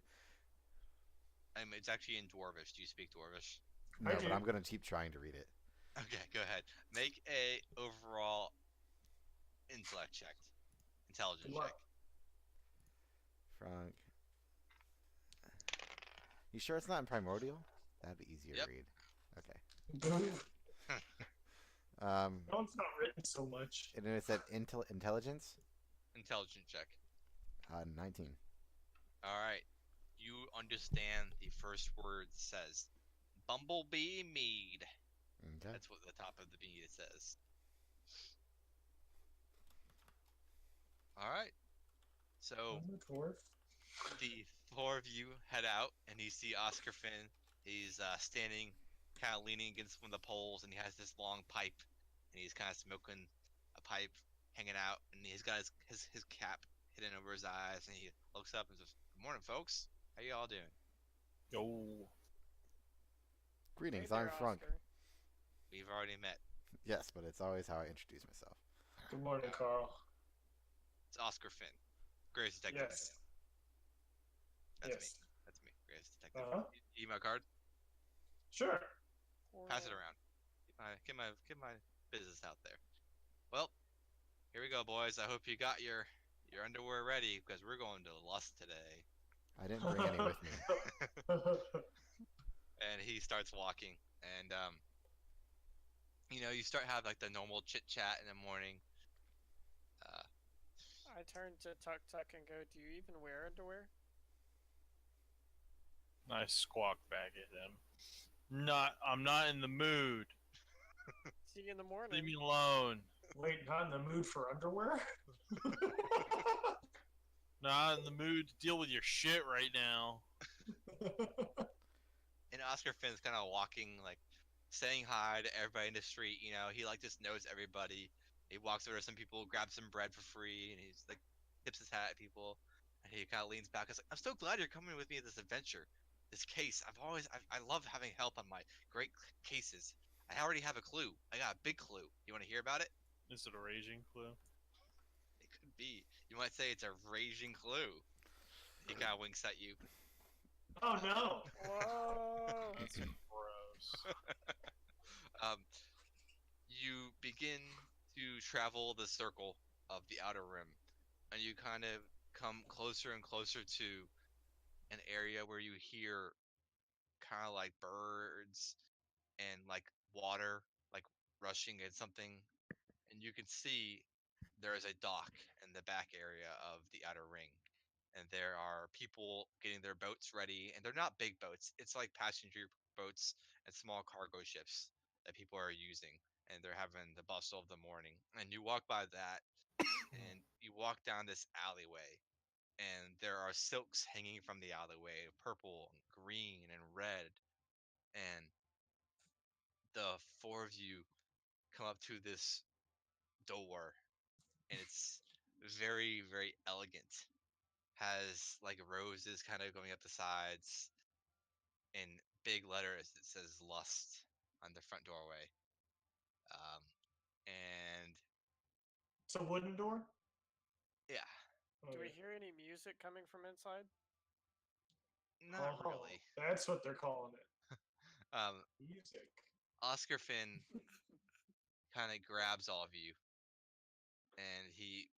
It's actually in Dwarvish. Do you speak Dwarvish? No, do. but I'm gonna keep trying to read it. Okay, go ahead. Make a overall intellect check. Intelligence Good luck. check. Frank. You sure it's not in Primordial? That'd be easier Yep. to read. Okay. No, it's not written so much. And then it said intelligence. Intelligence check. 19. Alright. You understand the first word says. Bumblebee mead. Okay. That's what the top of the mead says. Alright. So I'm a dwarf. the four of you head out and you see Oscar Finn. He's standing kind of leaning against one of the poles and he has this long pipe and he's kind of smoking a pipe hanging out and he's got his cap hidden over his eyes and he looks up and says, "Good morning, folks. How you all doing?" Yo. Greetings, Hey I'm there, Frunk. Oscar. We've already met. Yes, but it's always how I introduce myself. Good morning, Carl. It's Oscar Finn. Greatest detective. Yes. That's yes. me. That's me. Greatest detective. Uh-huh. Email card. Sure. Pass it around. Get my business out there. Well, here we go, boys. I hope you got your underwear ready because we're going to Lust today. I didn't bring any with me. And he starts walking, and you start have like the normal chit chat in the morning. I turn to Tuk and go, "Do you even wear underwear?" I squawk back at him. I'm not in the mood. See you in the morning. Leave me alone. Wait, not in the mood for underwear? Not in the mood to deal with your shit right now. And Oscar Finn's kind of walking, like saying hi to everybody in the street. He like just knows everybody. He walks over to some people, grabs some bread for free, and he's like tips his hat at people. And he kind of leans back. He's like, "I'm so glad you're coming with me to this adventure, this case. I love having help on my great cases. I already have a clue. I got a big clue. You want to hear about it? Is it a raging clue? It could be. You might say it's a raging clue." He kind of winks at you. Oh no! Whoa! That's gross. You begin to travel the circle of the outer rim, and you kind of come closer and closer to an area where you hear kind of like birds and like water like rushing at something, and you can see there is a dock in the back area of the outer ring. And there are people getting their boats ready, and they're not big boats. It's like passenger boats and small cargo ships that people are using, and they're having the bustle of the morning. And you walk by that, and you walk down this alleyway, and there are silks hanging from the alleyway, purple, and green, and red. And the four of you come up to this door, and it's very, very elegant. Has like roses kind of going up the sides. In big letters, it says "Lust" on the front doorway. Um, and It's a wooden door. yeah, Do we Okay. hear any music coming from inside? not Oh, really. That's what they're calling it. Um, Music. Oscar Finn kind of grabs all of you, and he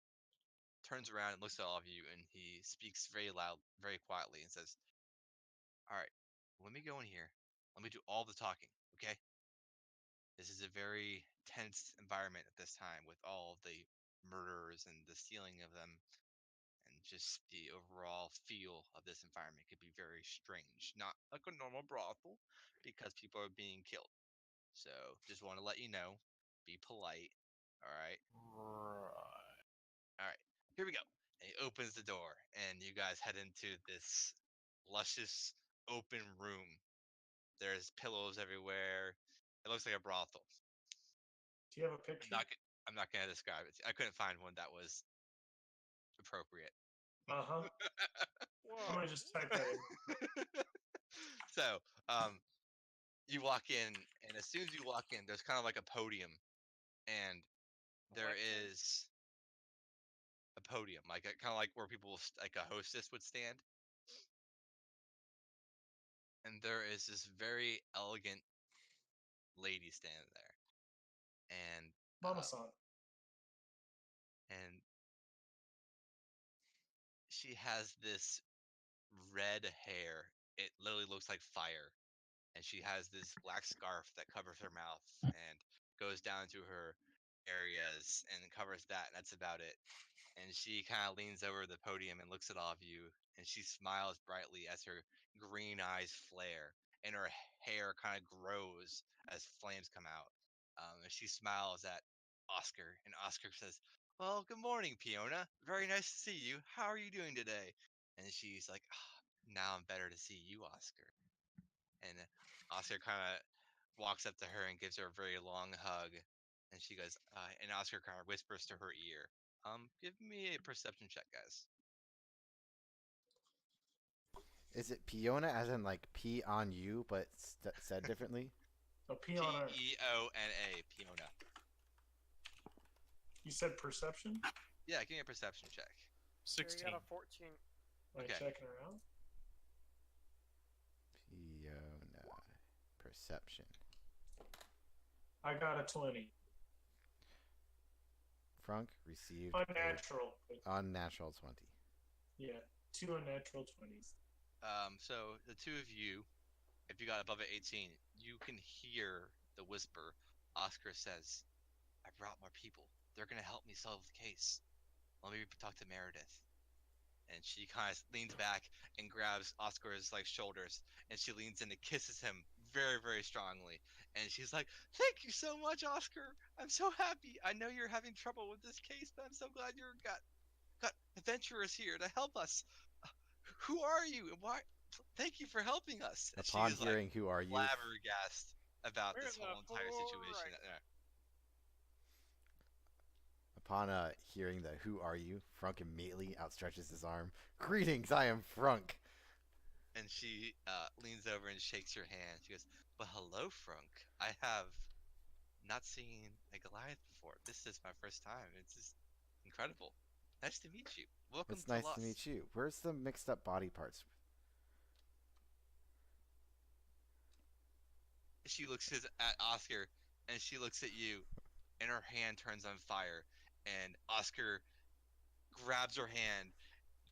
turns around and looks at all of you, and he speaks very loud, very quietly, and says, "All right, let me go in here. Let me do all the talking, okay? This is a very tense environment at this time with all the murders and the stealing of them, and just the overall feel of this environment could be very strange. Not like a normal brothel, because people are being killed. So just want to let you know, be polite. All right, Right. all right. Here we go." And he opens the door, and you guys head into this luscious open room. There's pillows everywhere. It looks like a brothel. Do you have a I'm picture? not. I'm not gonna describe it. I couldn't find one that was appropriate. Uh huh. I'm Whoa. gonna just type that in. So, you walk in, and as soon as you walk in, there's kind of like a podium, and there Lectern? is a podium, like kind of like where people, like a hostess would stand, and there is this very elegant lady standing there, and Mama-san. and she has this red hair. It literally looks like fire, and she has this black scarf that covers her mouth and goes down to her areas and covers that. And that's about it. And she kind of leans over the podium and looks at all of you, and she smiles brightly as her green eyes flare, and her hair kind of grows as flames come out. And she smiles at Oscar, and Oscar says, "Well, good morning, Fiona. Very nice to see you. How are you doing today?" And she's like, "Ah, now I'm better to see you, Oscar." And Oscar kind of walks up to her and gives her a very long hug. And she goes, and Oscar kind of whispers to her ear, give me a perception check, guys. Is it Piona as in like P on you, but said differently? A P on her. Peona, Fiona. You said perception? Yeah, give me a perception check. Here, 16. you got a 14. Am I Okay. checking her out? Piona. Perception. I got a 20. Frunk received Unnatural. But a unnatural 20. yeah, 2 unnatural 20s. So the two of you, if you got above an 18, you can hear the whisper. Oscar says, "I brought more people. They're gonna help me solve the case. Let me talk to Meredith." And she kind of leans back and grabs Oscar's like shoulders, and she leans in and kisses him very, very strongly. And she's like, "Thank you so much, Oscar. I'm so happy. I know you're having trouble with this case, but I'm so glad you're got adventurers here to help us. Who are you, and why? Thank you for helping us." And Upon she's hearing like who are you, flabbergasted about We're this the whole entire situation. Right. upon hearing the who are you, Frunk immediately outstretches his arm. Greetings, I am Frunk. And she leans over and shakes your hand. She goes, "Well, hello, Frunk. I have not seen a Goliath before. This is my first time. It's just incredible. Nice to meet you. Welcome It's to nice Lust." to meet you. Where's the mixed up body parts? She looks at Oscar, and she looks at you, and her hand turns on fire. And Oscar grabs her hand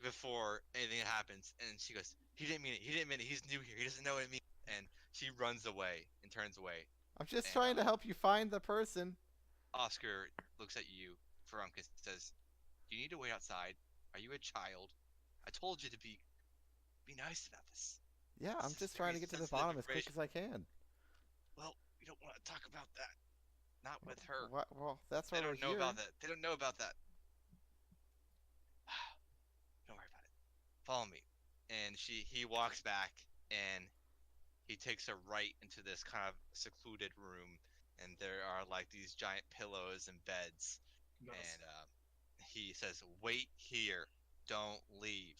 before anything happens, and she goes, "He didn't mean it. He didn't mean it. He's new here. He doesn't know what it means." And she runs away and turns away. I'm just And, trying to help you find the person. Oscar looks at you, Frunk, and says, "Do you need to wait outside? Are you a child? I told you to be nice about this." Yeah, I'm This is just trying very to get to the sensitive bottom as quick information. as I can. "Well, we don't want to talk about that. Not with her. What? Well, that's They why we're don't know here. about that. They don't know about that." Don't worry about it. Follow me. And he walks back, and he takes a right into this kind of secluded room, and there are like these giant pillows and beds, Nice. and he says, "Wait here. Don't leave."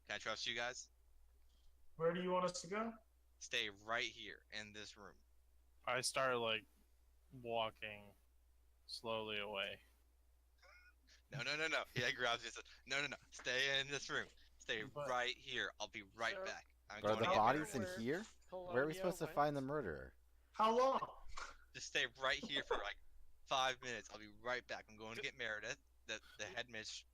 Can I trust you guys? Where do you want us to go? Stay right here in this room. I start like walking slowly away. No. He grabs you and says, "No. Stay in this room. Stay But- right here. I'll be right So- back. I'm Are going the to get bodies married." in Where here? Where are we Polonia supposed to went. find the murderer? How long? Just stay right here for like 5 minutes. I'll be right back. I'm going to get Meredith, the headmistress,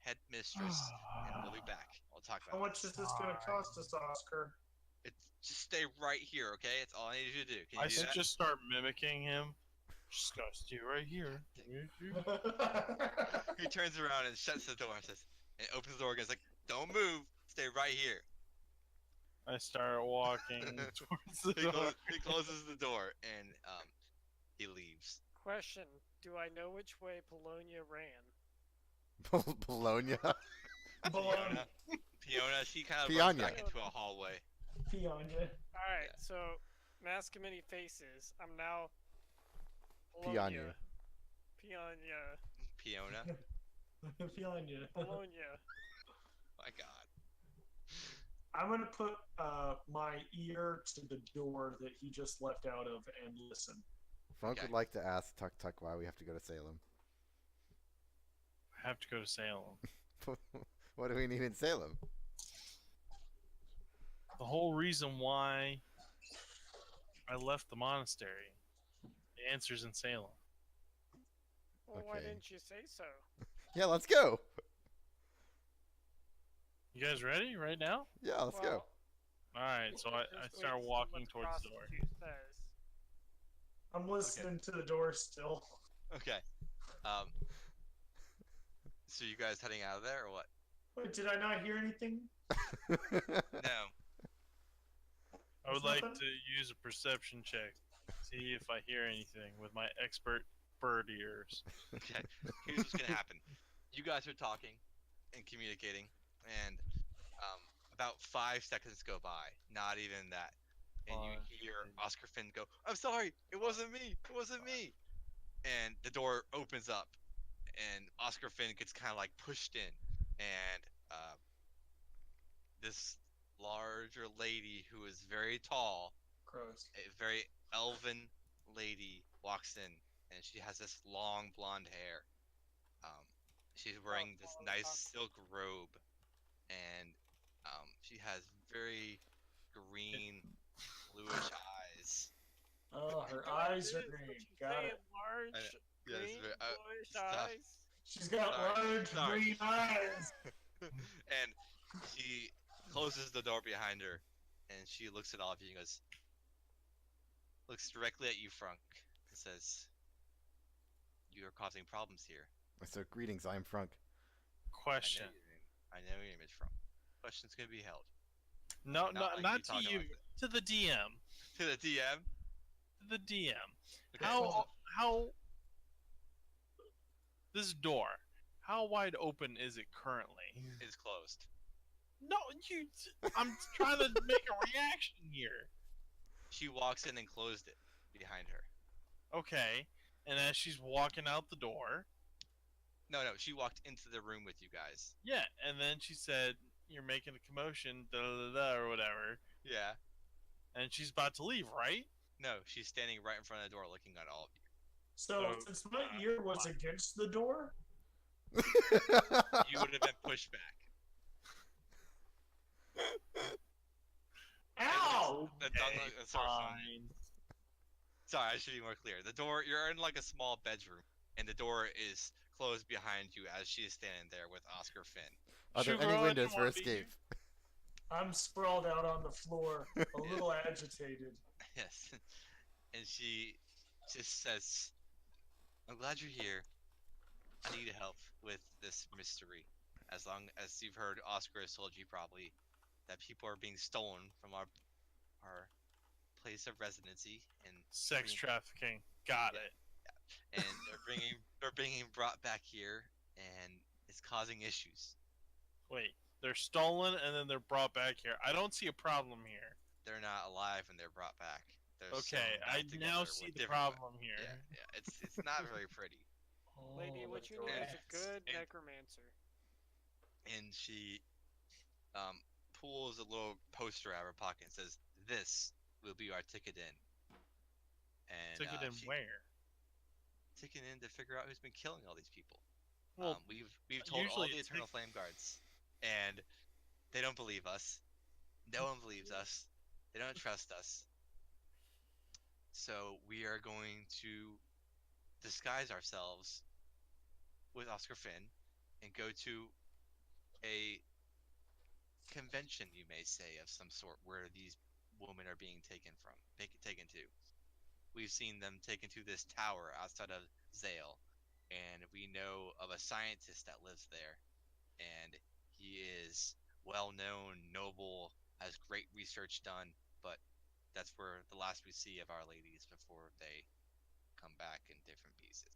and we'll be back. I'll talk How about much is this going to cost us, Oscar? it. Just stay right here, okay? It's all I need you to do. Can I you do that? just start mimicking him. Just gotta stay right here. He turns around and shuts the door and says, and opens the door again. He's like, "Don't move. Stay right here." I start walking towards the door. He closes the door and he leaves. Question: do I know which way Polonia ran? Bologna? Bologna. Fiona, she kind of runs Piana. back into a hallway. Pianya. Alright, Yeah. so mask of many faces. I'm now Pianya. Pianya. Fiona. Pianya. Bologna. My God. I'm going to put my ear to the door that he just left out of and listen. Frank Okay. would like to ask Tuk Tuk why we have to go to Salem. I have to go to Salem. What do we need in Salem? The whole reason why I left the monastery. The answer's in Salem. Well, why Okay. didn't you say so? Yeah, let's go. You guys ready right now? Yeah, let's go. Alright, so I Just wait start to see walking what the towards the door. prostitute says. I'm listening to the door still. Okay. Um. So you guys heading out of there or what? Wait, did I not hear anything? No. I would There's like nothing? to use a perception check. See if I hear anything with my expert bird ears. Okay. Here's what's gonna happen. You guys are talking and communicating, and about 5 seconds go by. Not even that. And you 5, hear 10. Oscar Finn go, "I'm sorry, it wasn't me. It wasn't me." And the door opens up, and Oscar Finn gets kind of like pushed in, and this larger lady who is very tall, Gross. a very elven lady, walks in, and she has this long blonde hair. She's wearing this nice silk robe, and she has very green, bluish eyes. Oh, her Oh, eyes it are is, green. what you Got say, it. large, Yes, green, very- bluish stop. eyes. She's got Sorry, large sorry. green eyes. And she closes the door behind her, and she looks at all of you and goes, looks directly at you, Frank, and says, "You are causing problems here. So greetings, I'm Frank. Question. I know your name is Frank. Question's gonna be held No, Not no, like not you to talking you. like To the DM. to the DM. To the DM. Okay, How this door? How wide open is it currently? it's closed. No, you. I'm trying to make a reaction here. She walks in and closed it behind her. Okay, and as she's walking out the door, No, she walked into the room with you guys. yeah, and then she said, "You're making a commotion, da da da," or whatever, Yeah. and she's about to leave, right? No, she's standing right in front of the door looking at all of you. So, So, since my ear was against the door, You would have been pushed back. ow! Fine. Sorry, I should be more clear. The door, you're in like a small bedroom, and the door is closed behind you as she is standing there with Oscar Finn. Are there Sugar, any I windows don't for wanna be escape? I'm sprawled out on the floor, a little agitated. Yes. And she just says, "I'm glad you're here. I need help with this mystery. As long as you've heard, Oscar has told you probably that people are being stolen from our place of residency, and Sex being- trafficking. Got Yeah. it. and they're being brought back here, and it's causing issues. Wait, they're stolen and then they're brought back here. I don't see a problem here. They're not alive and they're brought back. They're Okay, sewn back I now together see with the different problem here. Yeah, it's not very pretty. Lady, Oh, what the you need is a rats. good And- necromancer. And she pulls a little poster out of her pocket and says, "This will be our ticket in." And Ticket in she where? ticket in to figure out who's been killing all these people. Well, We've told all usually the it's Eternal Flame Guards, and they don't believe us. No one believes us. They don't trust us. So we are going to disguise ourselves with Oscar Finn and go to a convention, you may say, of some sort, where these women are being taken to. We've seen them taken to this tower outside of Zale, and we know of a scientist that lives there, and he is well known, noble, has great research done, but that's where the last we see of our ladies before they come back in different pieces.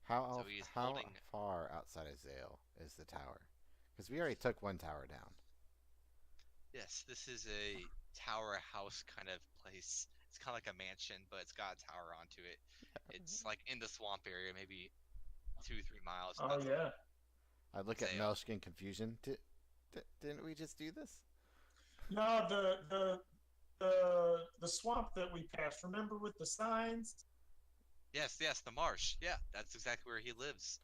How So he's how holding- far outside of Zale is the tower? Because we already took one tower down. Yes, this is a tower house kind of place. It's kind of like a mansion, but it's got a tower onto it. It's like in the swamp area, maybe 2-3 miles. Oh outside. yeah. I look at Zale. Melshkin in confusion. Didn't we just do this? No, the swamp that we passed. Remember with the signs? Yes, the marsh. Yeah, that's exactly where he lives.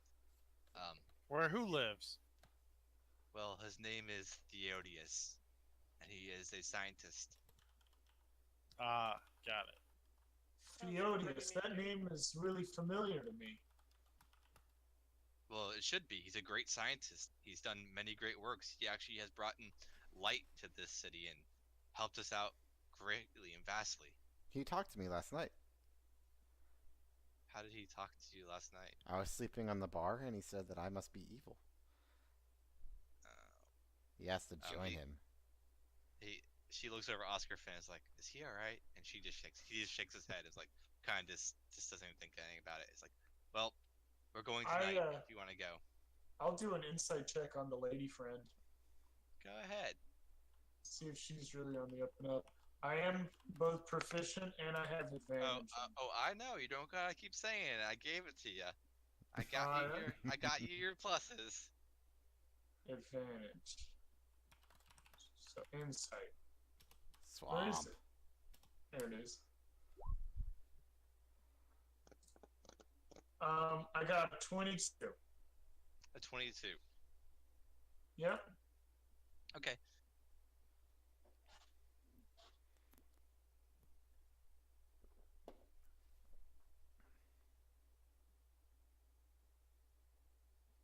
where who lives? Well, his name is Theodius, and he is a scientist. Ah, got it. Theodius. That name is really familiar to me. Well, it should be. He's a great scientist. He's done many great works. He actually has brought in light to this city and helped us out greatly and vastly. He talked to me last night. How did he talk to you last night? I was sleeping on the bar, and he said that I must be evil. He asked to Oh, join he- him. She looks over at Oscar Finn and is like, "Is he all right?" And he just shakes his head. It's like kind of just doesn't even think anything about it. It's like, well, we're going tonight if you want to go. I'll do an insight check on the lady friend. Go ahead. See if she's really on the up and up. I am both proficient and I have advantage. I know. You don't gotta keep saying it. I gave it to you. I got you your pluses. Advantage. So insight. Where is Swamp. it? There it is. I got a 22. A 22. Yep. Okay.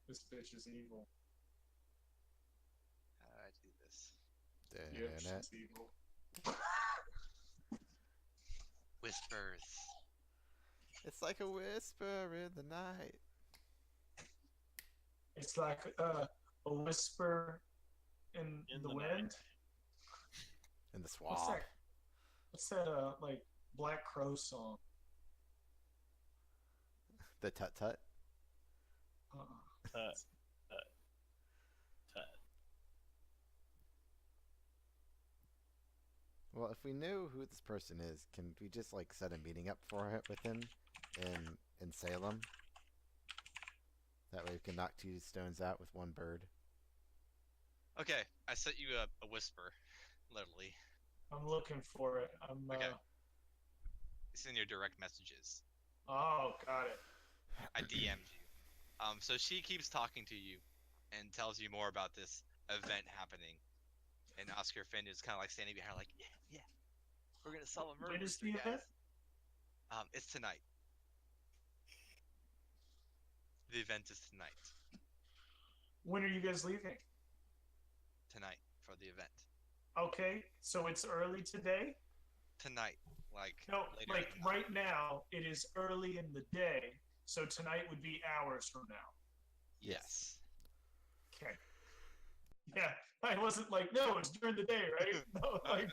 This bitch is evil. How do I do this? Yep, Da-da-da. she's evil. Whispers. It's like a whisper in the night. It's like a whisper in the the wind. night. In the swamp. What's that? What's that? Like Black Crow song? The tut tut. Uh, Tut, tut, tut. Well, if we knew who this person is, can we just like set a meeting up for it with him in Salem? That way we can knock two stones out with one bird. Okay, I sent you a whisper, literally. I'm looking for it. Okay. It's in your direct messages. Oh, got it. I DM'd you. So she keeps talking to you and tells you more about this event happening. And Oscar Finn is kind of like standing behind her, like, yeah, we're gonna solve a murder When is mystery, the guys. event? It's tonight. The event is tonight. When are you guys leaving? Tonight for the event. Okay, so it's early today? Tonight, like No, later. like in the night. right now, it is early in the day, so tonight would be hours from now. Yes. Okay. Yeah, I wasn't like, no, it's during the day, right? No, like,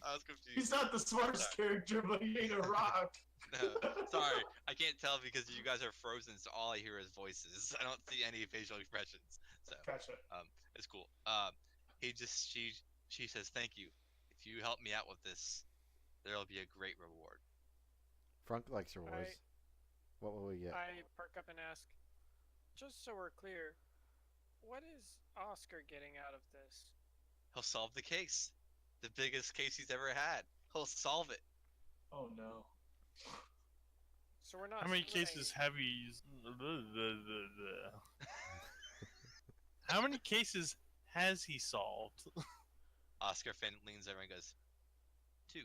I was confused. he's not the smartest character, but he ain't a rock. No, sorry, I can't tell because you guys are frozen, so all I hear is voices. I don't see any facial expressions. So Gotcha. it's cool. She says thank you. If you help me out with this, there'll be a great reward. Frunk likes rewards. What will we get? I perk up and ask, just so we're clear, what is Oscar getting out of this? He'll solve the case. The biggest case he's ever had. He'll solve it. Oh no. So we're not. How many splitting- cases have you? How many cases has he solved? Oscar Finn leans over and goes, 2.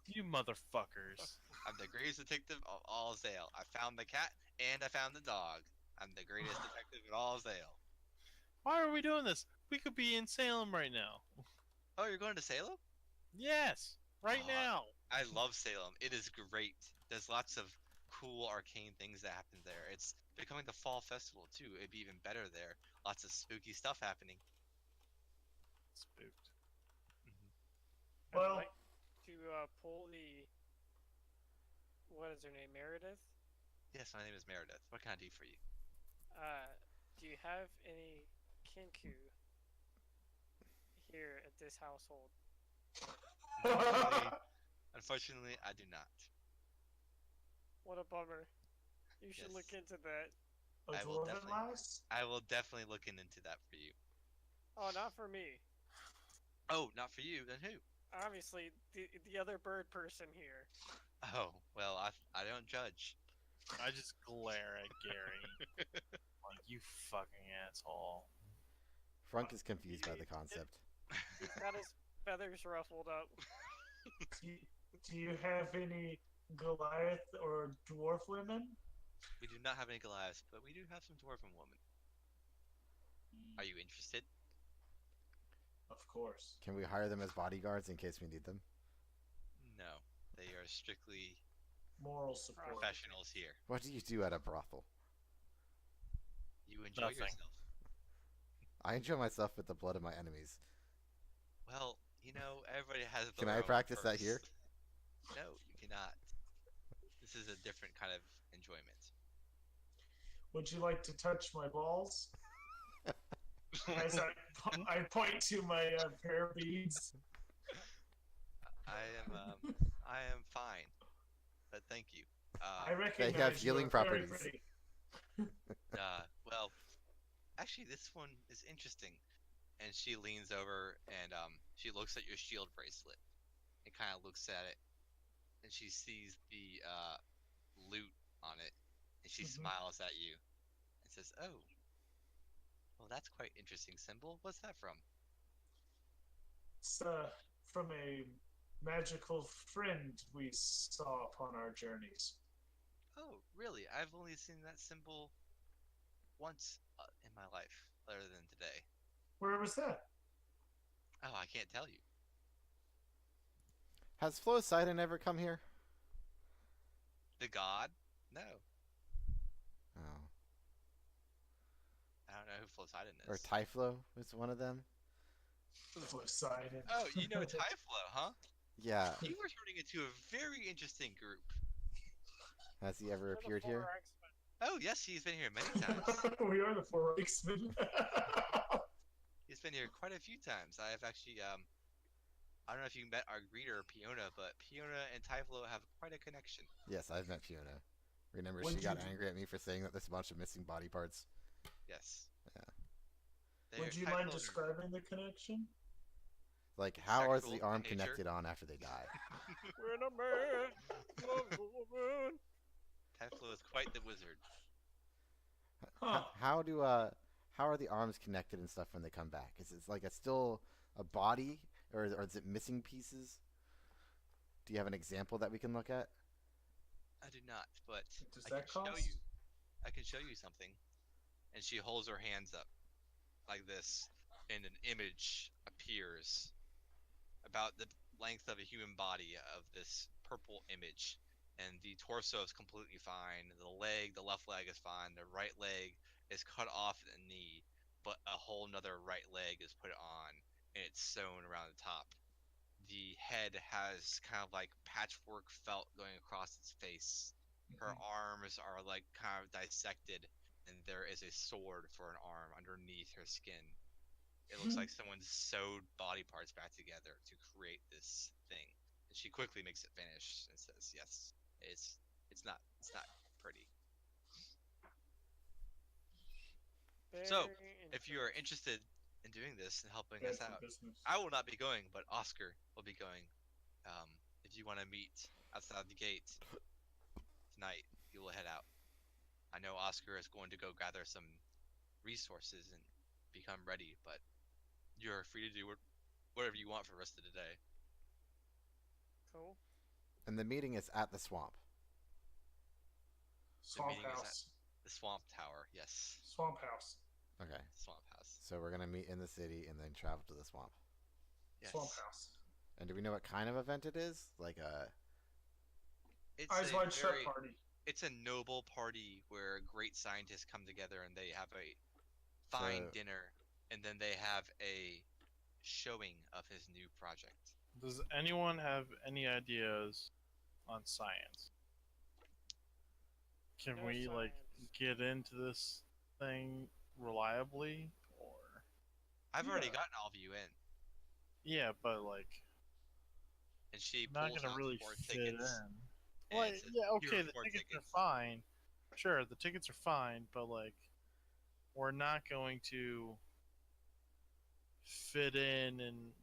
You motherfuckers. I'm the greatest detective of all Zale. I found the cat and I found the dog. I'm the greatest detective in all Zale. Why are we doing this? We could be in Salem right now. Oh, you're going to Salem? Yes, right Aw. now. I love Salem. It is great. There's lots of cool arcane things that happen there. It's becoming the fall festival too. It'd be even better there. Lots of spooky stuff happening. Spooked. I'd Well- like to pull the. What is her name? Meredith. Yes, my name is Meredith. What can I do for you? Do you have any kinku here at this household? Unfortunately, I do not. What a bummer. You should look Yes. into that. A I will dwarven definitely- lass? I will definitely look into that for you. Oh, not for me. Oh, not for you. Then who? Obviously, the other bird person here. Oh, well, I don't judge. I just glare at Gary. Like, you fucking asshole. Frunk is confused by the concept. He's got his feathers ruffled up. Do you have any Goliath or dwarf women? We do not have any Goliaths, but we do have some dwarven women. Are you interested? Of course. Can we hire them as bodyguards in case we need them? No, they are strictly Moral support. professionals here. What do you do at a brothel? You enjoy Nothing. yourself. I enjoy myself with the blood of my enemies. Well, everybody has. Can their I own practice that here? perks. No, you cannot. This is a different kind of enjoyment. Would you like to touch my balls? As I point to my pair of beads. I am fine, but thank you. I recognize have you healing are very properties. pretty. Well, actually, this one is interesting. And she leans over and she looks at your shield bracelet and kind of looks at it, and she sees the loot on it, and she Mhm. smiles at you and says, "Oh, well, that's quite interesting symbol. What's that from?" It's from a magical friend we saw upon our journeys. Oh, really? I've only seen that symbol once in my life, other than today. Where was that? Oh, I can't tell you. Has Flo Sidon ever come here? The god? No, Oh. I don't know who Flosidon Or is. Typhlo was one of them? Poseidon. Oh, you know Typhlo, huh? Yeah. You were turning into a very interesting group. Has he ever We're the appeared four here? Oh, yes, he's been here many times. We are the Four X-Men. He's been here quite a few times. I have actually, I don't know if you met our greeter, Piona, but Piona and Typhlo have quite a connection. Yes, I've met Fiona. Remember What'd she got you do? angry at me for saying that there's a bunch of missing body parts? Yes. Yeah. Would you mind describing the connection? Like, how is Sexual the arm in nature? connected on after they die? When a man loves a woman. Typhlo is quite the wizard. Huh. How are the arms connected and stuff when they come back? Is it like it's still a body, or is it missing pieces? Do you have an example that we can look at? I do not, but Does I that can show cost? you. I can show you something. And she holds her hands up like this, and an image appears about the length of a human body of this purple image. And the torso is completely fine. The left leg is fine. The right leg is cut off at the knee, but a whole nother right leg is put on, and it's sewn around the top. The head has kind of like patchwork felt going across its face. Her arms are like kind of dissected, and there is a sword for an arm underneath her skin. It looks like someone sewed body parts back together to create this thing. And she quickly makes it vanish and says, "Yes, it's not pretty." So, Very if you are intrigued. interested in doing this and helping Bad us for out, business. I will not be going, but Oscar will be going. If you want to meet outside the gate tonight, you will head out. I know Oscar is going to go gather some resources and become ready, but you're free to do whatever you want for the rest of the day. Cool. And the meeting is at the swamp. Swamp meeting is house. The Swamp Tower, yes. Swamp house. Okay. Swamp House. So we're gonna meet in the city and then travel to the swamp. Yes. Swamp house. And do we know what kind of event it is? Like a It's Eyes a wide shut very, party. it's a noble party where great scientists come together and they have a fine So- dinner, and then they have a showing of his new project. Does anyone have any ideas on science? Can No we like science. get into this thing reliably, or I've already Yeah. gotten all of you in, yeah, but like and she not pulls gonna out really 4 fit tickets. in. and Like, says, yeah, "Here okay, are the 4 tickets are tickets." fine. Sure, the tickets are fine, but like we're not going to fit in and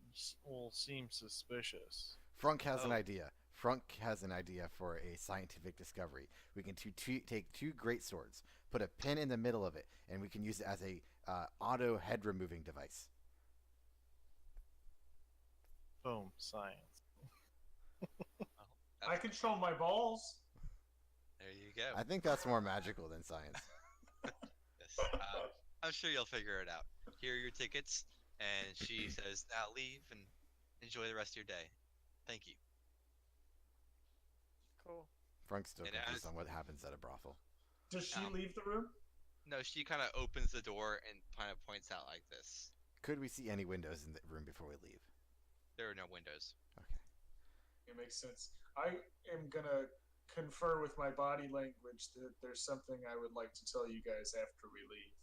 will seem suspicious. Frunk has an Oh. idea. Frunk has an idea for a scientific discovery. We can take two great swords, put a pin in the middle of it, and we can use it as a auto head removing device. Boom, science. I control my balls. There you go. I think that's more magical than science. Yes. I'm sure you'll figure it out. Here are your tickets, and she says, "Now leave and enjoy the rest of your day. Thank you." Cool. Frunk's still And confused as- on what happens at a brothel. Does she Um, leave the room? No, she kind of opens the door and kind of points out like this. Could we see any windows in the room before we leave? There are no windows. Okay. It makes sense. I am gonna confer with my body language that there's something I would like to tell you guys after we leave.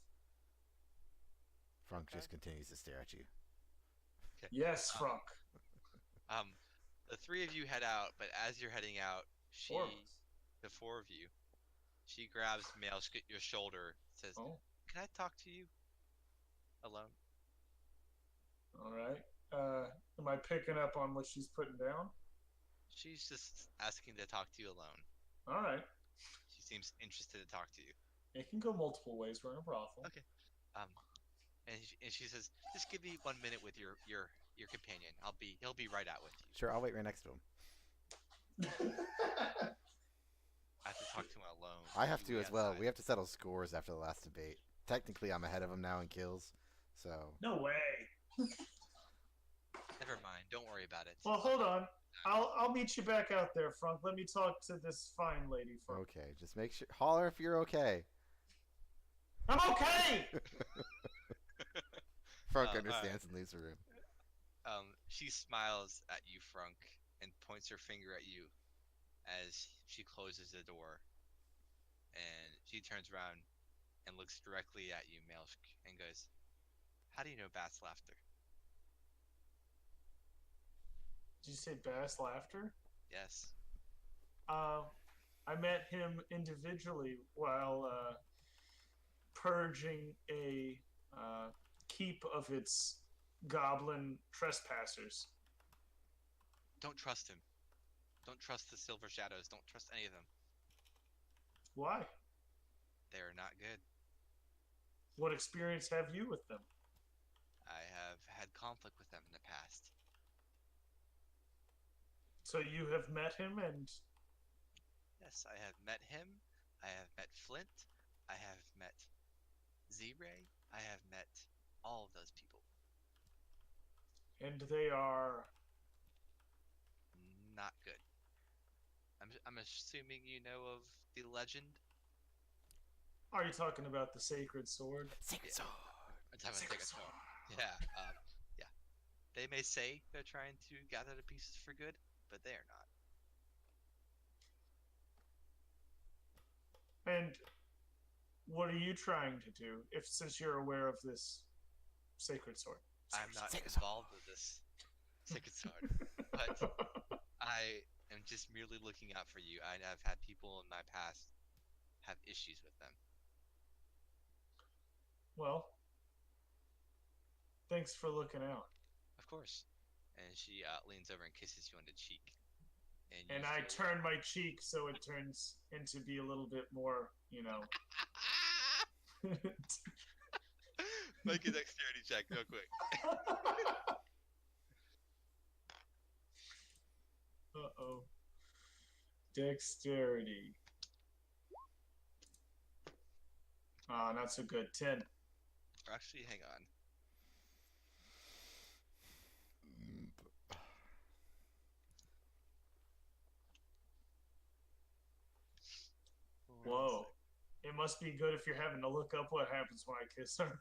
Frunk Okay. just continues to stare at you. Yes, Frunk. The 3 of you head out, but as you're heading out, Four of us. the 4 of you, she grabs Maelsk at your shoulder, says, Oh, "Can I talk to you alone?" all right. Am I picking up on what she's putting down? She's just asking to talk to you alone. All right. She seems interested to talk to you. It can go multiple ways. We're in a brothel. Okay. And she says, "Just give me 1 minute with your companion. He'll be right out with you. Sure, I'll wait right next to him. I have to talk to him alone." I have You to wait as well. outside. We have to settle scores after the last debate. Technically, I'm ahead of him now in kills, so No way. Never mind. Don't worry about it. Well, hold on. I'll meet you back out there, Frunk. Let me talk to this fine lady, Frunk. okay. Just make sure. Holler if you're okay. I'm okay. Frunk alright. understands and leaves the room. She smiles at you, Frunk, and points her finger at you as she closes the door. And she turns around and looks directly at you, Maelsk, and goes, "How do you know Bat's laughter?" Did you say bass laughter? Yes. I met him individually while purging a keep of its goblin trespassers. Don't trust him. Don't trust the Silver Shadows. Don't trust any of them. Why? They're not good. What experience have you with them? I have had conflict with them in the past. So you have met him, and Yes, I have met him. I have met Flint. I have met Z-Ray. I have met all of those people. they are. Not good. I'm assuming you know of the legend. Are you talking about the sacred sword? Sacred Yeah. sword. I'm talking Sacred about sword. Yeah. Yeah. They may say they're trying to gather the pieces for good, but they are not. And what are you trying to do? Since you're aware of this sacred sword. I'm not Sacred sword. involved with this sacred sword, but I am just merely looking out for you. I have had people in my past have issues with them. Well, thanks for looking out. Of course. And she leans over and kisses you on the cheek. And, And you I feel- turn my cheek so it turns into be a little bit more, Make a dexterity check real quick. Uh-oh. Dexterity. Ah, not so good. 10. Actually, hang on. Whoa. It must be good if you're having to look up what happens when I kiss her.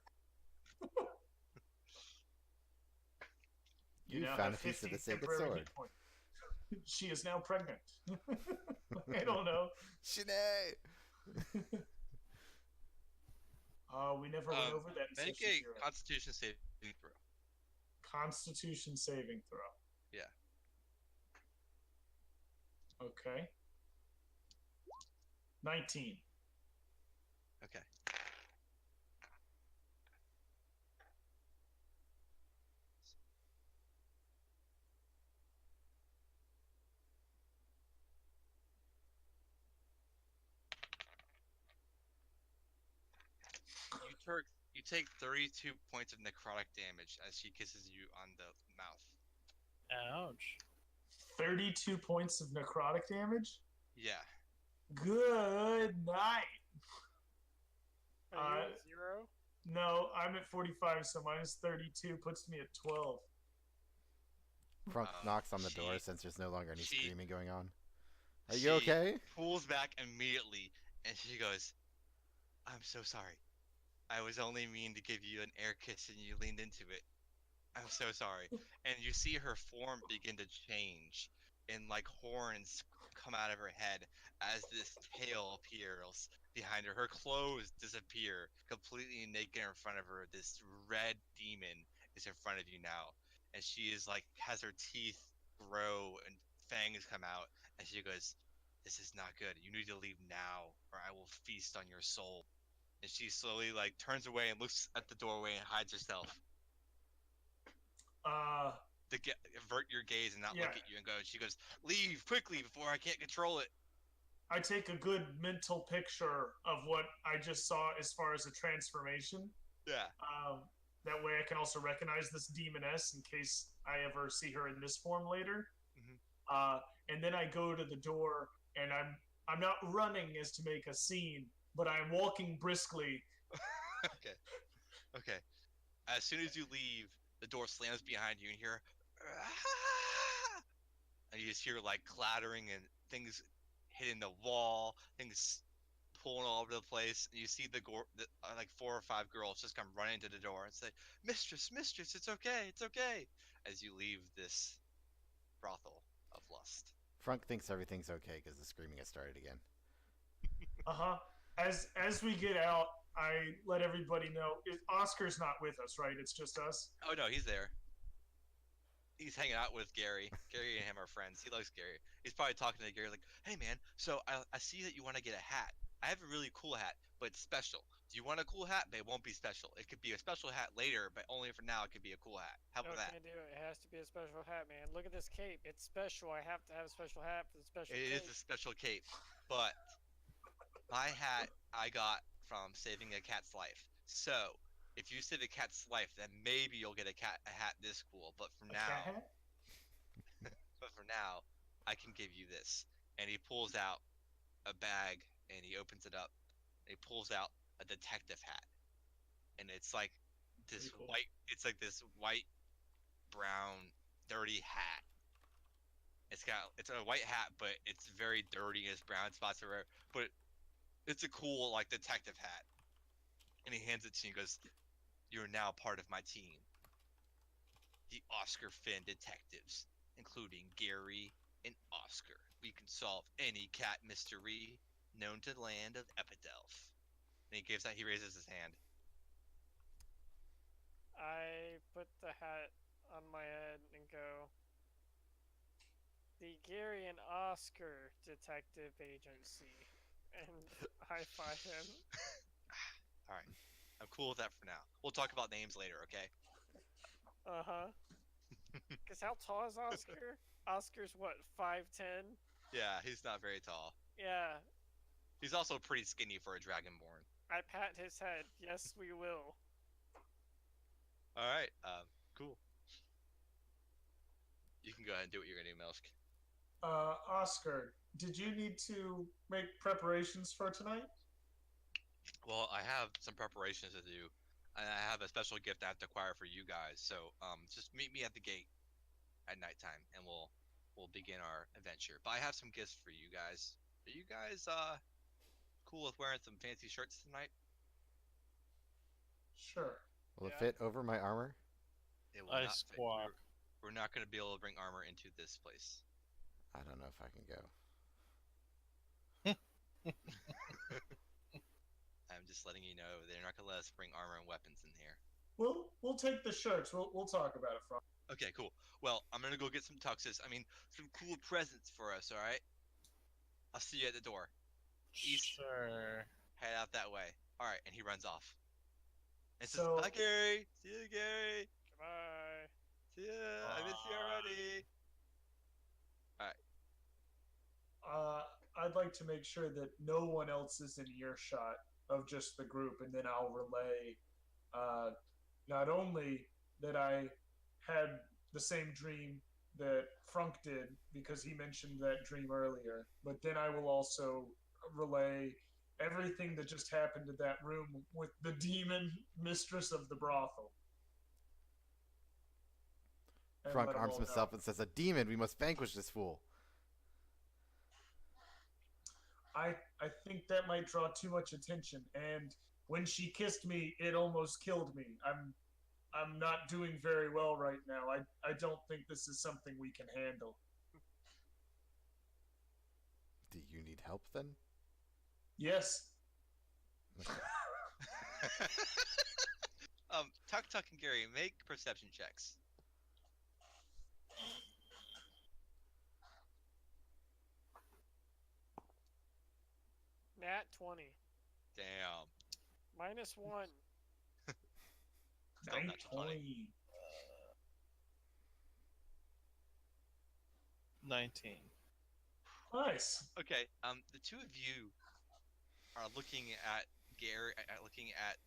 You now found have a piece of 15 the sacred temporary sword. hit points. She is now pregnant. I don't know. Shanae! We never went over that in Make Session a Zero. Constitution saving throw. Constitution saving throw. Yeah. Okay. 19. Okay. You take 32 points of necrotic damage as she kisses you on the mouth. Ouch. 32 points of necrotic damage? Yeah. Good night. Are you at 0? No, I'm at 45, so minus 32 puts me at 12. Frunk knocks on the door she- since there's no longer any she- screaming going on. Are She you okay? Pulls back immediately and she goes, "I'm so sorry. I was only mean to give you an air kiss and you leaned into it. I'm so sorry." And you see her form begin to change and like horns come out of her head as this tail appears behind her. Her clothes disappear completely naked in front of her. This red demon is in front of you now. And she is like, has her teeth grow and fangs come out. And she goes, "This is not good. You need to leave now or I will feast on your soul." And she slowly like turns away and looks at the doorway and hides herself. To avert your gaze and not Yeah. look at you and go. She goes, "Leave quickly before I can't control it." I take a good mental picture of what I just saw as far as a transformation. Yeah. That way I can also recognize this demoness in case I ever see her in this form later. Mhm. And then I go to the door, and I'm not running as to make a scene, but I'm walking briskly. Okay. Okay. As soon as you leave, the door slams behind you and you hear, "Ah!" And you just hear like clattering and things hitting the wall, things pulling all over the place. And you see like 4 or 5 girls just come running to the door and say, "Mistress, mistress, it's okay, it's okay," as you leave this brothel of lust. Frunk thinks everything's okay because the screaming has started again. As we get out, I let everybody know Oscar's not with us, right? It's just us. Oh no, he's there. He's hanging out with Gary. Gary and him are friends. He likes Gary. He's probably talking to Gary like, "Hey man, so I see that you want to get a hat. I have a really cool hat, but it's special. Do you want a cool hat? But it won't be special. It could be a special hat later, but only for now it could be a cool hat. How No, about that?" can't do it. It has to be a special hat, man. Look at this cape. It's special. I have to have a special hat for the special It cape. is a special cape, but my hat I got from saving a cat's life. So if you save a cat's life, then maybe you'll get a hat this cool. But for A cat now, hat? I can give you this. And he pulls out a bag and he opens it up. And he pulls out a detective hat, and it's like this Pretty cool. white. It's like this white, brown, dirty hat. It's a white hat, but it's very dirty. It's brown spots everywhere. But it's a cool like detective hat. And he hands it to you and goes, "You're now part of my team. The Oscar Finn detectives, including Gary and Oscar. We can solve any cat mystery known to the land of Epidelph." And he raises his hand. I put the hat on my head and go, "The Gary and Oscar Detective Agency," and high five him. All right. I'm cool with that for now. We'll talk about names later, okay? Uh-huh. Because how tall is Oscar? Oscar's what, 5'10"? Yeah, he's not very tall. Yeah, He's also pretty skinny for a Dragonborn. I pat his head. Yes, we will. All right, cool. You can go ahead and do what you're gonna do, Melsk. Oscar, did you need to make preparations for tonight? Well, I have some preparations to do, and I have a special gift I have to acquire for you guys. So, just meet me at the gate at nighttime, and we'll begin our adventure. But I have some gifts for you guys. Are you guys cool with wearing some fancy shirts tonight? Sure. Will it Yeah. fit over my armor? It will I not fit. squawk. We're not going to be able to bring armor into this place. I don't know if I can go. I'm just letting you know they're not going to let us bring armor and weapons in here. We'll take the shirts. We'll talk about it, Frank. Okay, cool. Well, I'm gonna go get some tuxes. I mean, some cool presents for us. All right. I'll see you at the door. East. Sure. Head out that way. All right, and he runs off. And says, So- "Bye, Gary. See you, Gary. Goodbye. See ya. I miss you already." I'd like to make sure that no one else is in earshot of just the group, and then I'll relay not only that I had the same dream that Frunk did because he mentioned that dream earlier, but then I will also relay everything that just happened in that room with the demon mistress of the brothel. And Frunk let 'em arms all himself know. and says, "A demon! We must vanquish this fool." I think that might draw too much attention, and when she kissed me, it almost killed me. I'm not doing very well right now. I don't think this is something we can handle. Do you need help then? Yes. Okay. Tuck and Gary, make perception checks. Nat 20. Damn. -1. Still not 20. 19. Nice. Okay. The two of you are looking at Gary, looking at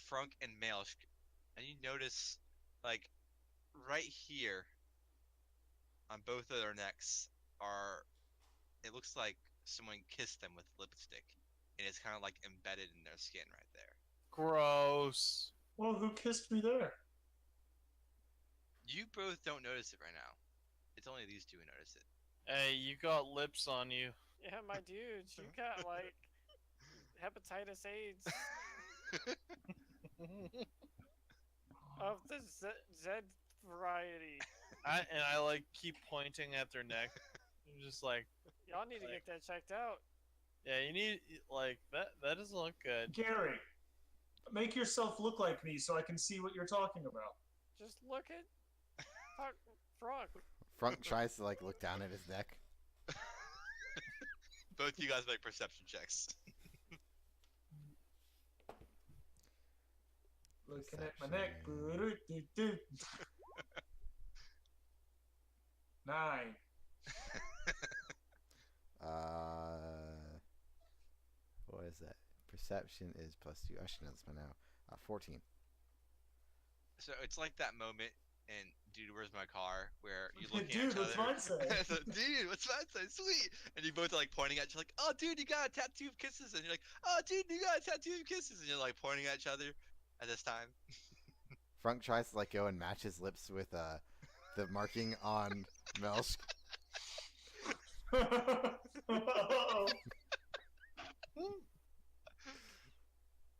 Frunk and Maelsk, and you notice, like, right here, on both of their necks, it looks like someone kissed them with lipstick, and it's kind of like embedded in their skin right there. Gross. Well, who kissed me there? You both don't notice it right now. It's only these two who notice it. Hey, you got lips on you. Yeah, my dude, you got like hepatitis AIDS of the Z variety. I like keep pointing at their neck. I'm just like, Y'all need to get that checked out. yeah, you need like that. That doesn't look good. Gary, make yourself look like me so I can see what you're talking about. Just look at fuck Frog. Frunk tries to like look down at his neck. Both you guys make perception checks. Looking at my neck. Perception. 9. What is that? Perception is +2. I should know this by now. 14. So it's like that moment in Dude, Where's My Car? Where you're looking Dude, at each what's other. mine say? So, dude, what's mine say? Sweet! And you both are like pointing at each other, like, oh, dude, you got a tattoo of kisses. And you're like, oh, dude, you got a tattoo of kisses. And you're like pointing at each other at this time. Frunk tries to like go and match his lips with the marking on Melsk.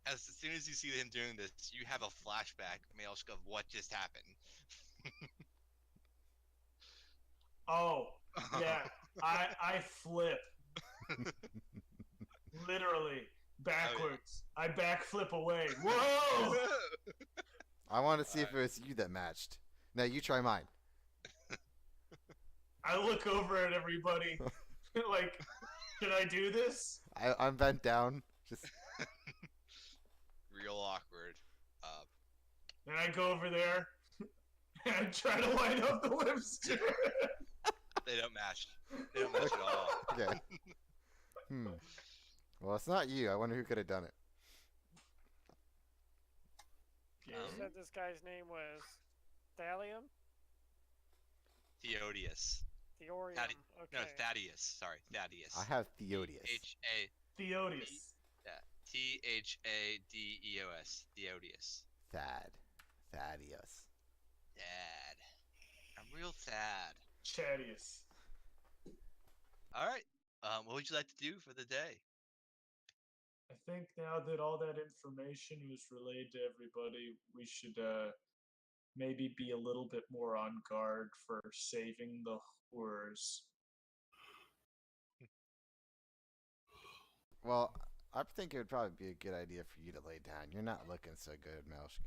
As soon as you see him doing this, you have a flashback, Maelsk, of what just happened. Oh, yeah. I flip. Literally. Backwards. I backflip away. Whoa! I want to see if it was you that matched. Now you try mine. I look over at everybody. Like, should I do this? I'm bent down. Just Then I go over there and I try to line up the lips to it. They don't match. They don't match at all. Okay. Well, it's not you. I wonder who could have done it. You said this guy's name was Thallium? Theodius. Theorium. Okay. No, Thaddeus. Sorry, Thaddeus. I have Theodius. Theodius. Thaddeus. Theodius. Thaddeus. Dad. I'm real sad. Chadius. All right. What would you like to do for the day? I think now that all that information was relayed to everybody, we should maybe be a little bit more on guard for saving the horrors. Well, I think it would probably be a good idea for you to lay down. You're not looking so good, Melshk.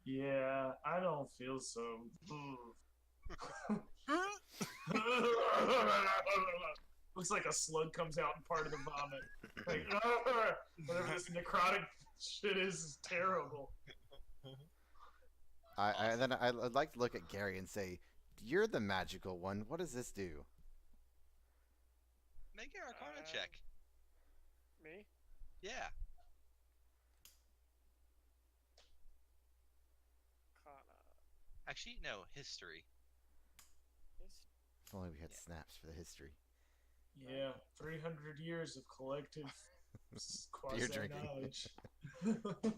Yeah, I don't feel so. Looks like a slug comes out in part of the vomit. Like, whatever this necrotic shit is terrible. I'd like to look at Gary and say, "You're the magical one. What does this do?" Make an Arcana check. Me? Yeah. Kana. Actually, no. History. If only we had snaps for the history. Yeah, 300 years of collective Beer drinking. quasi-knowledge.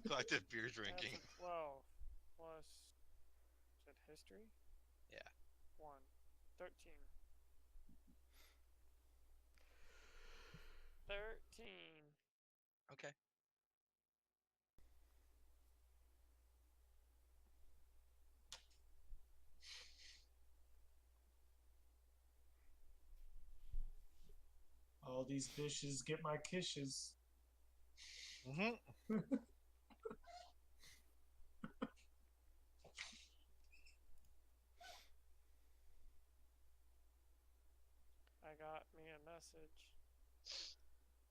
Collective beer drinking. That's a 12 plus. Is it history? Yeah. 1. 13. 13. Okay. All these bitches get my kisses. Mm-hmm. I got me a message.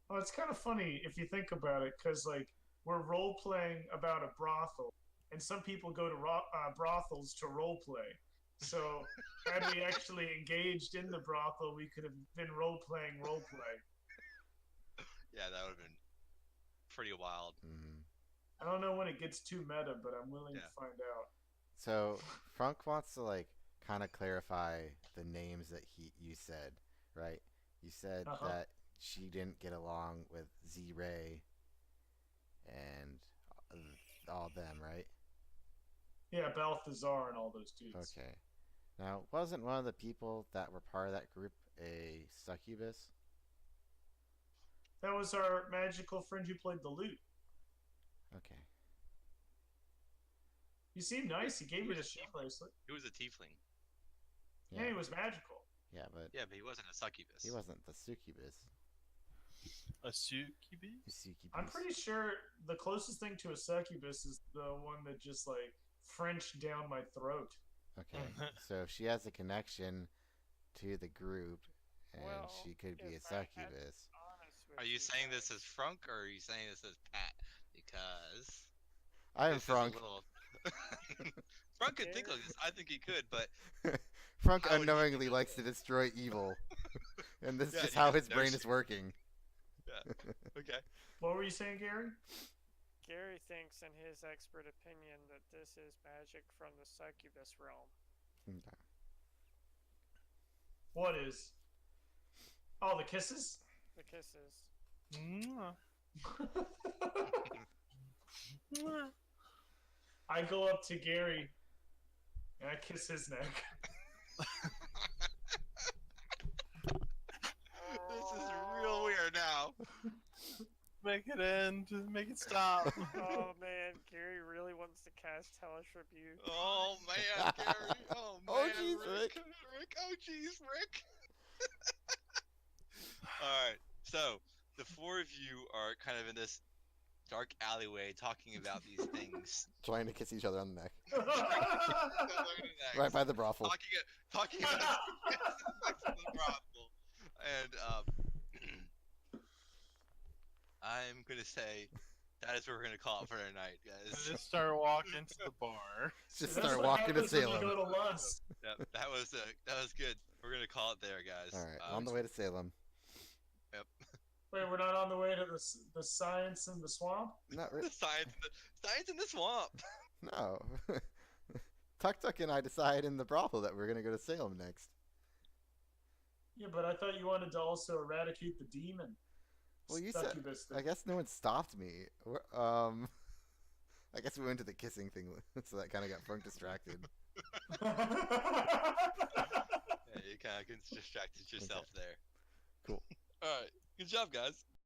Oh, it's kind of funny if you think about it, because like we're role playing about a brothel, and some people go to brothels to role play. So had we actually engaged in the brothel, we could have been role playing role play. Yeah, that would have been pretty wild. Mm-hmm. I don't know when it gets too meta, but I'm willing to find out. So Frunk wants to like kind of clarify the names that you said, right? You said that she didn't get along with Z-Ray and all them, right? Yeah, Balthazar and all those dudes. Okay. Now, wasn't one of the people that were part of that group a succubus? That was our magical friend who played the lute. Okay. He seemed nice. He gave me the ship bracelet. He was a tiefling. Yeah, he was magical. Yeah, but Yeah, but he wasn't a succubus. he wasn't the succubus. A succubus? I'm pretty sure the closest thing to a succubus is the one that just like Frenched down my throat. Okay. So she has a connection to the group, and Well, she could be a if I had- succubus. Honest with Are you saying guys. this as Frunk or are you saying this as Pat? Because I am this is a Frunk. little- Frunk could think of this. I think he could, but Frunk How would you unknowingly do likes that? to destroy evil. And this Yeah, is just he how has his no brain is shame. working. okay. What were you saying, Gary? Gary thinks, in his expert opinion, that this is magic from the succubus realm. Okay. What is? Oh, the kisses? The kisses. Mwah. I go up to Gary and I kiss his neck. This is real weird now. Make it end. Make it stop. Oh man, Gary really wants to cast Hellish Rebuke. Oh man, Gary. Oh man, Oh, jeez, Rick. Rick. Oh jeez, Rick. All right. So the four of you are kind of in this dark alleyway talking about these things. Trying to kiss each other on the neck. Next. Right by the brothel. Talking about sex in the brothel. And I'm gonna say That is what we're gonna call it for tonight, guys. Just start walking to the bar. Just That's start what walking to happens when you Salem. go to Lust. Yep, that was good. We're gonna call it there, guys. All right, on the way to Salem. Wait, we're not on the way to the science in the swamp? Not The really. science in the swamp. No. Tuk Tuk and I decide in the brothel that we're gonna go to Salem next. Yeah, but I thought you wanted to also eradicate the demon. Well, you said. Succubus thing. I guess no one stopped me. I guess we went to the kissing thing, so that kind of got Frank distracted. Yeah, you kind of distracted yourself there. Cool. All right, good job, guys.